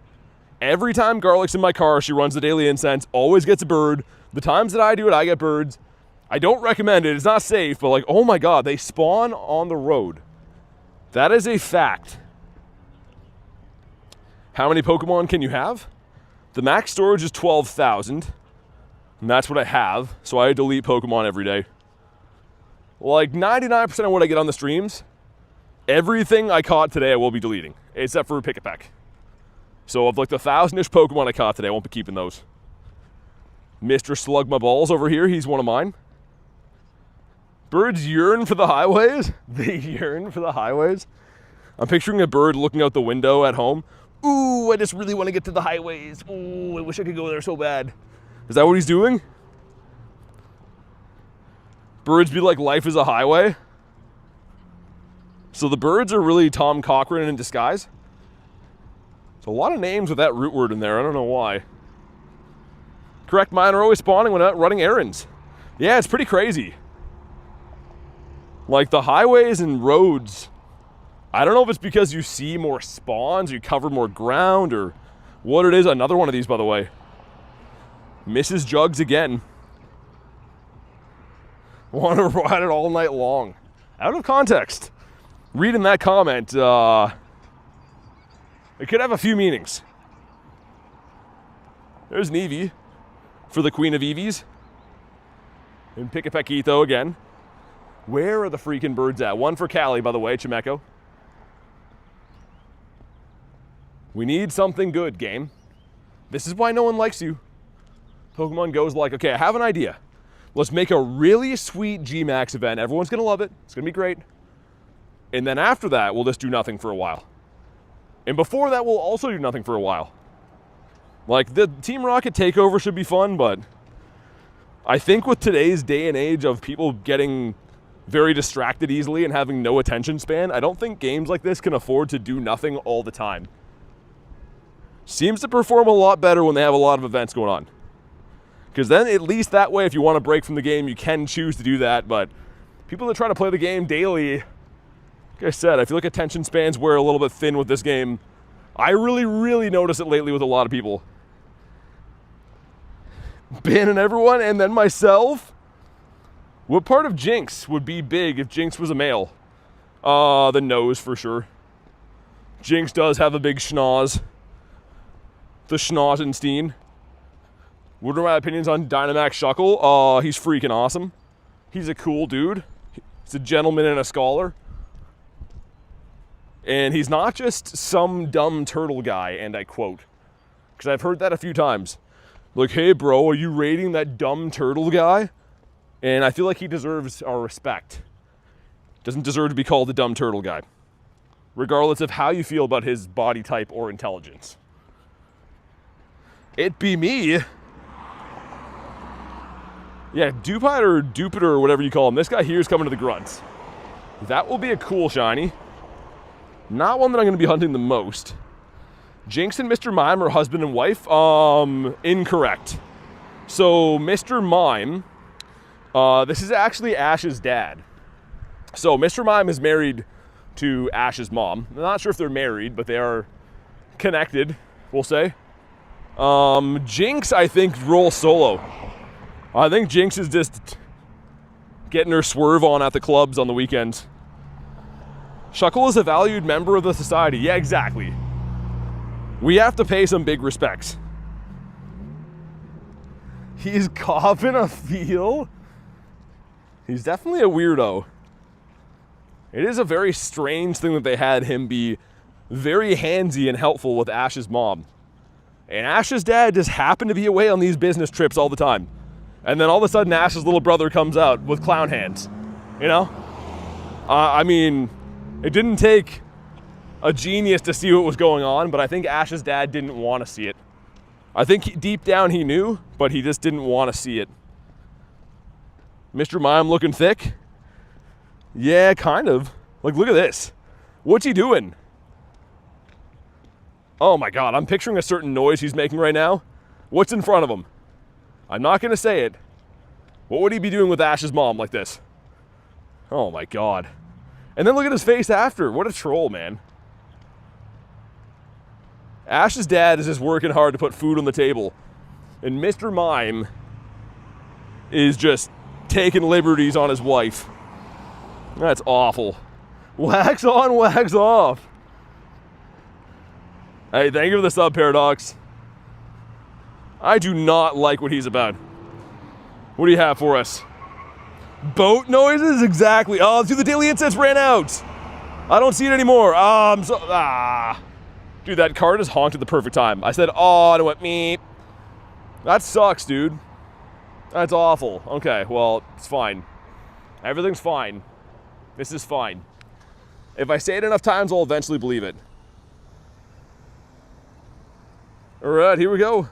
Speaker 1: Every time Garlic's in my car, she runs the daily incense, always gets a bird. The times that I do it, I get birds. I don't recommend it. It's not safe, but like, oh my God, they spawn on the road. That is a fact. How many Pokemon can you have? The max storage is 12,000. And that's what I have. So I delete Pokemon every day. Like 99% of what I get on the streams, everything I caught today I will be deleting. Except for Pick a Peck. So of like the 1,000-ish Pokemon I caught today, I won't be keeping those. Mr. Slug My Balls over here, he's one of mine. Birds yearn for the highways? They yearn for the highways? I'm picturing a bird looking out the window at home. Ooh, I just really want to get to the highways. Ooh, I wish I could go there so bad. Is that what he's doing? Birds be like, life is a highway? So the birds are really Tom Cochrane in disguise? There's a lot of names with that root word in there. I don't know why. Correct, mine are always spawning when out running errands. Yeah, it's pretty crazy. Like the highways and roads, I don't know if it's because you see more spawns, you cover more ground, or what it is. Another one of these, by the way. Mrs. Jugs again. Want to ride it all night long. Out of context. Reading that comment, it could have a few meanings. There's an Eevee for the Queen of Eevees. And Picapequito again. Where are the freaking birds at? One for Callie, by the way, Chimeco. We need something good, game. This is why no one likes you. Pokemon Go's like, okay, I have an idea. Let's make a really sweet G-Max event. Everyone's going to love it. It's going to be great. And then after that, we'll just do nothing for a while. And before that, we'll also do nothing for a while. Like, the Team Rocket takeover should be fun, but I think with today's day and age of people getting very distracted easily and having no attention span, I don't think games like this can afford to do nothing all the time. Seems to perform a lot better when they have a lot of events going on. Because then, at least that way, if you want to break from the game, you can choose to do that. But people that try to play the game daily, like I said, I feel like attention spans wear a little bit thin with this game. I really notice it lately with a lot of people. Banning everyone, and then myself? What part of Jinx would be big if Jinx was a male? The nose, for sure. Jinx does have a big schnoz. The Schnauzenstein. What are my opinions on Dynamax Shuckle? He's freaking awesome. He's a cool dude. He's a gentleman and a scholar. And he's not just some dumb turtle guy, and I quote. Because I've heard that a few times. Like, hey bro, are you rating that dumb turtle guy? And I feel like he deserves our respect. Doesn't deserve to be called a dumb turtle guy. Regardless of how you feel about his body type or intelligence. It be me. Yeah, Dupite or Dupiter or whatever you call him. This guy here is coming to the grunts. That will be a cool shiny. Not one that I'm going to be hunting the most. Jinx and Mr. Mime are husband and wife? Incorrect. So, Mr. Mime, this is actually Ash's dad. So, Mr. Mime is married to Ash's mom. I'm not sure if they're married, but they are connected, we'll say. Jinx, I think, rolls solo. I think Jinx is just getting her swerve on at the clubs on the weekends. Shuckle is a valued member of the society. Yeah, exactly. We have to pay some big respects. He's coughing a feel. He's definitely a weirdo. It is a very strange thing that they had him be very handsy and helpful with Ash's mom. And Ash's dad just happened to be away on these business trips all the time. And then all of a sudden, Ash's little brother comes out with clown hands. You know? I mean, it didn't take a genius to see what was going on, but I think Ash's dad didn't want to see it. I think deep down he knew, but he just didn't want to see it. Mr. Mime looking thick? Yeah, kind of. Like, look at this. What's he doing? Oh my God, I'm picturing a certain noise he's making right now. What's in front of him? I'm not going to say it. What would he be doing with Ash's mom like this? Oh my God. And then look at his face after. What a troll, man. Ash's dad is just working hard to put food on the table. And Mr. Mime is just taking liberties on his wife. That's awful. Wax on, wax off. Hey, thank you for the sub, Paradox. I do not like what he's about. What do you have for us? Boat noises? Exactly. Oh, dude, the daily incense ran out. I don't see it anymore. Dude, that card is honked at the perfect time. I said, oh, and it went me. That sucks, dude. That's awful. Okay, well, it's fine. Everything's fine. This is fine. If I say it enough times, I'll eventually believe it. All right, here we go.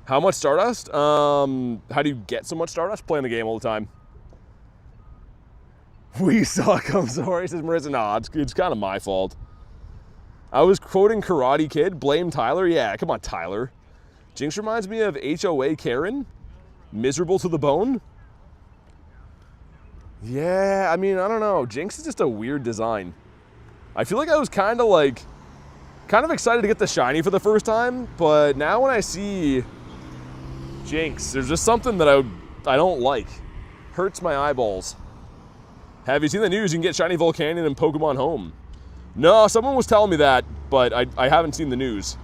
Speaker 1: How much Stardust? How do you get so much Stardust? Playing the game all the time. We suck, I'm sorry, says Marissa. Nah, it's kind of my fault. I was quoting Karate Kid. Blame Tyler? Yeah, come on, Tyler. Jinx reminds me of HOA Karen. Miserable to the bone. Yeah, I mean, I don't know. Jinx is just a weird design. I feel like I was kind of excited to get the shiny for the first time, but now when I see Jinx, there's just something that I don't like. Hurts my eyeballs. Have you seen the news? You can get shiny Volcanion in Pokemon Home. No, someone was telling me that, but I haven't seen the news.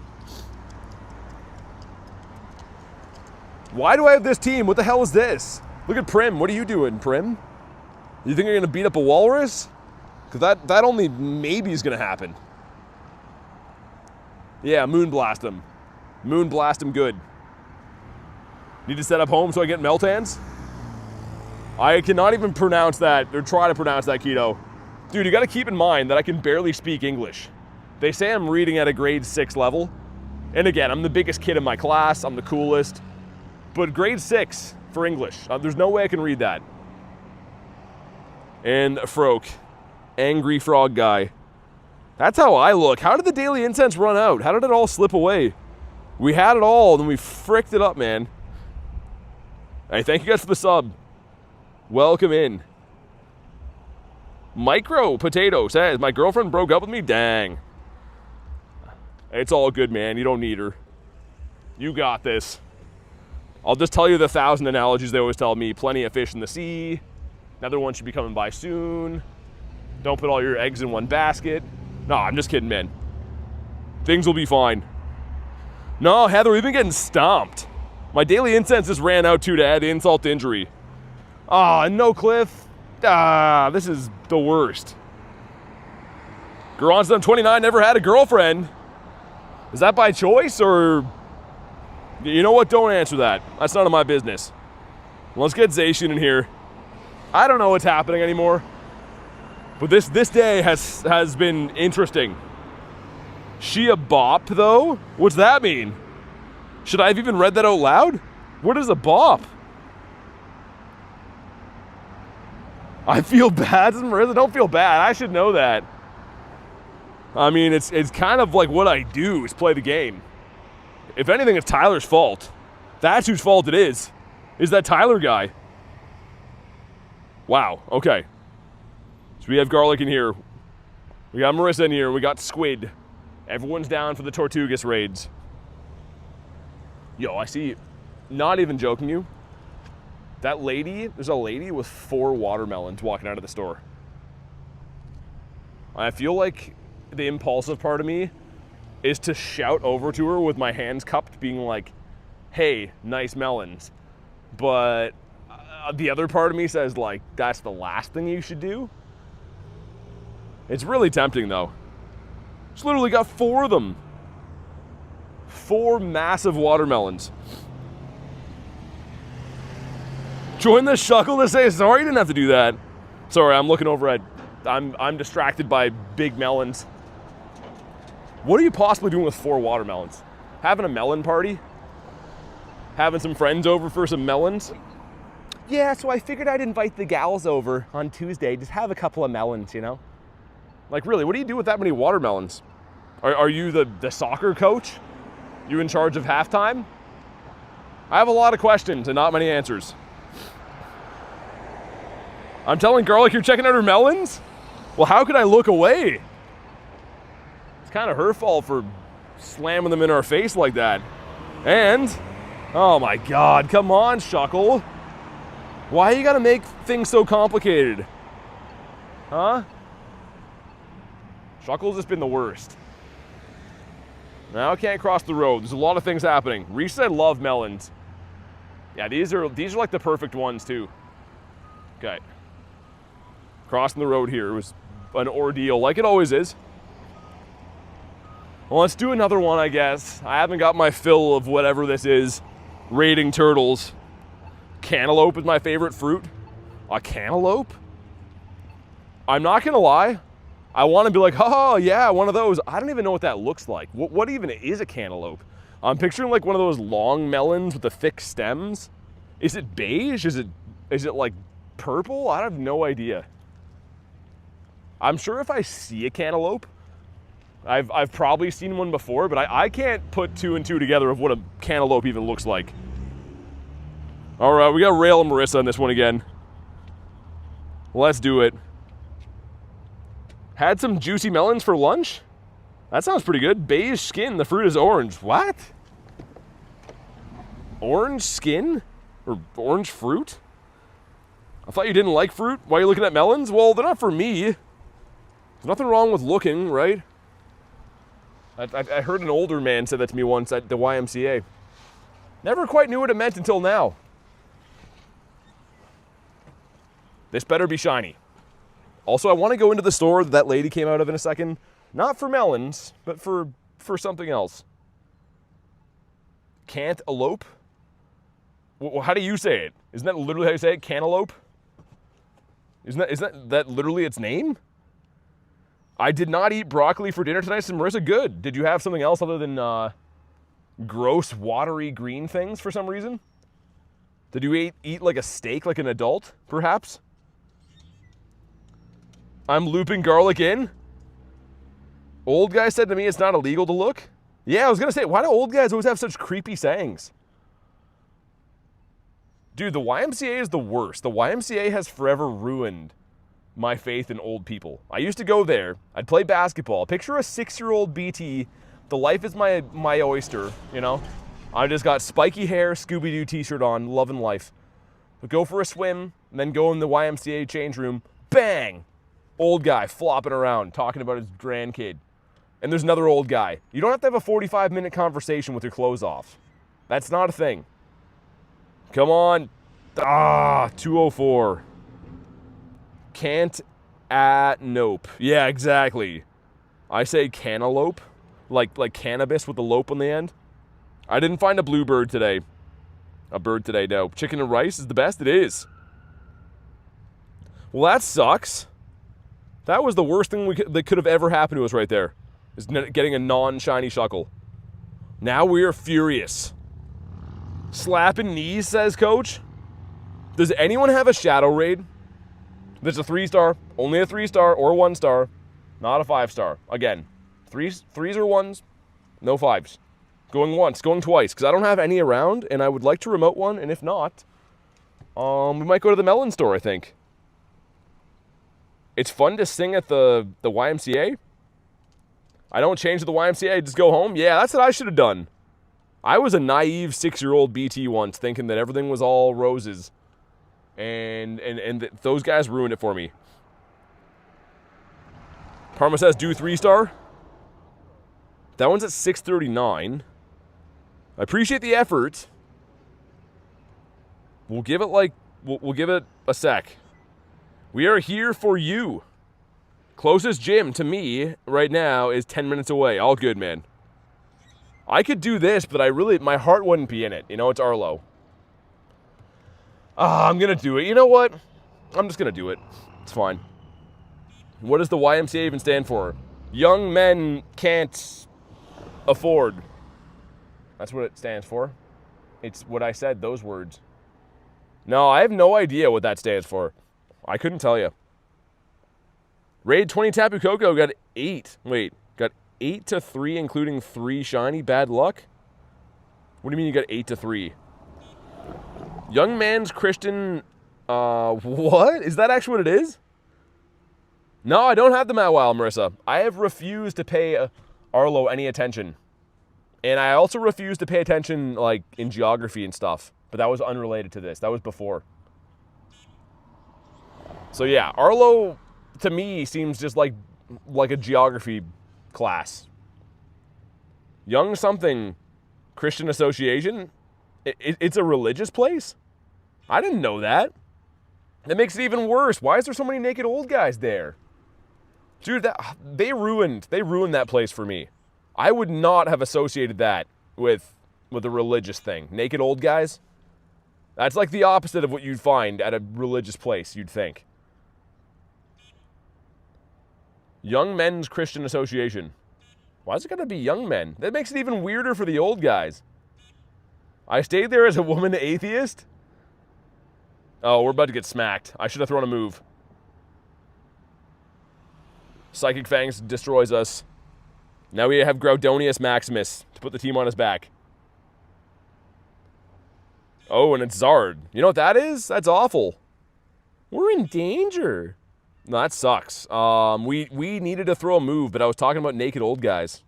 Speaker 1: Why do I have this team? What the hell is this? Look at Prim. What are you doing, Prim? You think you're going to beat up a walrus? Because that only maybe is going to happen. Yeah, Moonblast him. Moonblast him good. Need to set up home so I get Meltans? I cannot even pronounce that, or try to pronounce that, Keto. Dude, you gotta keep in mind that I can barely speak English. They say I'm reading at a grade 6 level. And again, I'm the biggest kid in my class, I'm the coolest. But grade 6 for English, there's no way I can read that. And Froak, angry frog guy. That's how I look. How did the daily incense run out? How did it all slip away? We had it all, then we fricked it up, man. Hey, thank you guys for the sub. Welcome in. Micro Potato says, my girlfriend broke up with me? Dang. It's all good, man. You don't need her. You got this. I'll just tell you the 1,000 analogies they always tell me. Plenty of fish in the sea. Another one should be coming by soon. Don't put all your eggs in one basket. No, I'm just kidding, man. Things will be fine. No, Heather, we've been getting stomped. My daily incense just ran out too to add insult to injury. Ah, no Cliff. Ah, this is the worst. Garon's 29 never had a girlfriend. Is that by choice or... You know what? Don't answer that. That's none of my business. Let's get Zacian in here. I don't know what's happening anymore. But this day has been interesting. She a bop, though? What's that mean? Should I have even read that out loud? What is a bop? I feel bad, Marissa. Don't feel bad. I should know that. I mean, it's kind of like what I do is play the game. If anything, it's Tyler's fault. That's whose fault it is that Tyler guy. Wow, okay. So we have Garlic in here. We got Marissa in here. We got Squid. Everyone's down for the Tortugas raids. Yo, I see, not even joking you, that lady, there's a lady with 4 watermelons walking out of the store. I feel like the impulsive part of me is to shout over to her with my hands cupped, being like, hey, nice melons. But the other part of me says, like, that's the last thing you should do. It's really tempting, though. Just literally got 4 of them. 4 massive watermelons. Join the Shuckle to say sorry. You didn't have to do that. Sorry, I'm looking over at... I'm distracted by big melons. What are you possibly doing with 4 watermelons? Having a melon party? Having some friends over for some melons? Yeah, so I figured I'd invite the gals over on Tuesday. Just have a couple of melons, you know? Like, really, what do you do with that many watermelons? Are you the soccer coach? You in charge of halftime? I have a lot of questions and not many answers. I'm telling Garlic you're checking out her melons? Well, how could I look away? It's kind of her fault for slamming them in our face like that. And, oh my God, come on, Shuckle. Why you gotta make things so complicated? Huh? Shuckle's just been the worst. Now I can't cross the road. There's a lot of things happening. Reese said love melons. Yeah, these are like the perfect ones too. Okay. Crossing the road here was an ordeal, like it always is. Well, let's do another one, I guess. I haven't got my fill of whatever this is. Raiding turtles. Cantaloupe is my favorite fruit. A cantaloupe? I'm not gonna lie. I want to be like, oh yeah, one of those. I don't even know what that looks like. What even is a cantaloupe? I'm picturing like one of those long melons with the thick stems. Is it beige? Is it like purple? I have no idea. I'm sure if I see a cantaloupe, I've probably seen one before, but I can't put 2 and 2 together of what a cantaloupe even looks like. All right, we got Rail and Marissa on this one again. Let's do it. Had some juicy melons for lunch? That sounds pretty good. Beige skin, the fruit is orange. What? Orange skin? Or orange fruit? I thought you didn't like fruit. Why are you looking at melons? Well, they're not for me. There's nothing wrong with looking, right? I heard an older man say that to me once at the YMCA. Never quite knew what it meant until now. This better be shiny. Also, I want to go into the store that lady came out of in a second. Not for melons, but for something else. Cantaloupe? Well, how do you say it? Isn't that literally how you say it? Cantaloupe? Isn't that literally its name? I did not eat broccoli for dinner tonight, so Marissa, good. Did you have something else other than gross, watery green things for some reason? Did you eat like a steak like an adult, perhaps? I'm looping garlic in. Old guy said to me it's not illegal to look. Yeah, I was going to say, why do old guys always have such creepy sayings? Dude, the YMCA is the worst. The YMCA has forever ruined my faith in old people. I used to go there. I'd play basketball. Picture a 6-year-old BT. The life is my oyster, you know? I just got spiky hair, Scooby-Doo t-shirt on, loving life. But go for a swim, and then go in the YMCA change room. Bang! Old guy flopping around, talking about his grandkid. And there's another old guy. You don't have to have a 45-minute conversation with your clothes off. That's not a thing. Come on. 204. Nope. Yeah, exactly. I say cantaloupe, like cannabis with the lope on the end. I didn't find a bluebird today. A bird today, no. Chicken and rice is the best? It is. Well, that sucks. That was the worst thing that could have ever happened to us right there, is getting a non-shiny Shuckle. Now we are furious. Slapping knees, says Coach. Does anyone have a Shadow Raid? There's a 3-star, only a 3-star or 1-star, not a 5-star. Again, threes or 1s, no 5s. Going once, going twice, because I don't have any around, and I would like to remote one, and if not, we might go to the melon store, I think. It's fun to sing at the YMCA. I don't change to the YMCA, I just go home. Yeah, that's what I should have done. I was a naive 6-year-old BT once, thinking that everything was all roses. And those guys ruined it for me. Parma says, do 3-star. That one's at 639. I appreciate the effort. We'll give it we'll give it a sec. We are here for you. Closest gym to me right now is 10 minutes away. All good, man. I could do this, but my heart wouldn't be in it. You know, it's Arlo. I'm going to do it. You know what? I'm just going to do it. It's fine. What does the YMCA even stand for? Young men can't afford. That's what it stands for. It's what I said, those words. No, I have no idea what that stands for. I couldn't tell you. Raid 20 Tapu Koko got 8. Wait, got 8 to 3, including 3 shiny. Bad luck? What do you mean you got 8 to 3? Young man's Christian, what? Is that actually what it is? No, I don't have them that while, Marissa. I have refused to pay Arlo any attention. And I also refused to pay attention, like, in geography and stuff. But that was unrelated to this. That was before. So yeah, Arlo, to me, seems just like a geography class. Young something Christian Association? It's a religious place? I didn't know that. That makes it even worse. Why is there so many naked old guys there? Dude, they ruined that place for me. I would not have associated that with a religious thing. Naked old guys? That's like the opposite of what you'd find at a religious place, you'd think. Young Men's Christian Association. Why is it gotta be young men? That makes it even weirder for the old guys. I stayed there as a woman atheist? Oh, we're about to get smacked. I should have thrown a move. Psychic Fangs destroys us. Now we have Groudonius Maximus to put the team on his back. Oh, and it's Zard. You know what that is? That's awful. We're in danger. No, that sucks. We needed to throw a move, but I was talking about naked old guys.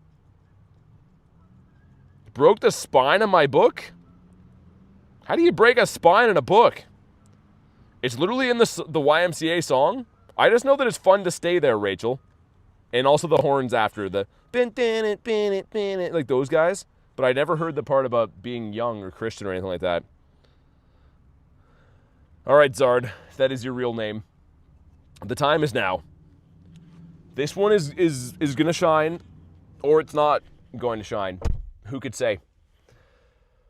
Speaker 1: Broke the spine of my book? How do you break a spine in a book? It's literally in the YMCA song. I just know that it's fun to stay there, Rachel. And also the horns after the like those guys. But I never heard the part about being young or Christian or anything like that. All right, Zard, if that is your real name. The time is now. This one is going to shine, or it's not going to shine. Who could say?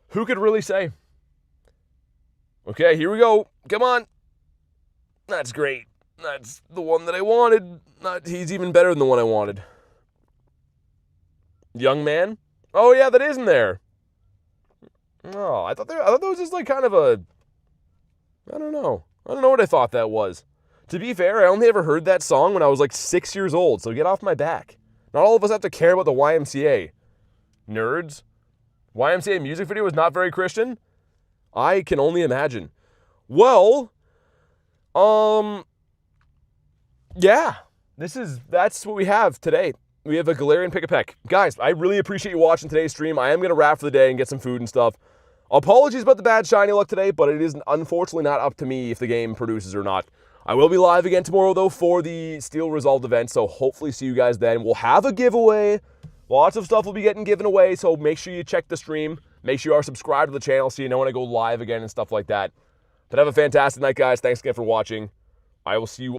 Speaker 1: Who could really say? Okay, here we go. Come on. That's great. That's the one that I wanted. He's even better than the one I wanted. Young man? Oh, yeah, that is in there. Oh, I thought that was just like kind of a... I don't know what I thought that was. To be fair, I only ever heard that song when I was like 6 years old, so get off my back. Not all of us have to care about the YMCA. Nerds. YMCA music video was not very Christian? I can only imagine. Well, yeah. That's what we have today. We have a Galarian Pick-a-Peck. Guys, I really appreciate you watching today's stream. I am going to wrap for the day and get some food and stuff. Apologies about the bad shiny luck today, but it is unfortunately not up to me if the game produces or not. I will be live again tomorrow, though, for the Steel Resolved event, so hopefully see you guys then. We'll have a giveaway. Lots of stuff will be getting given away, so make sure you check the stream. Make sure you are subscribed to the channel so you know when I go live again and stuff like that. But have a fantastic night, guys. Thanks again for watching. I will see you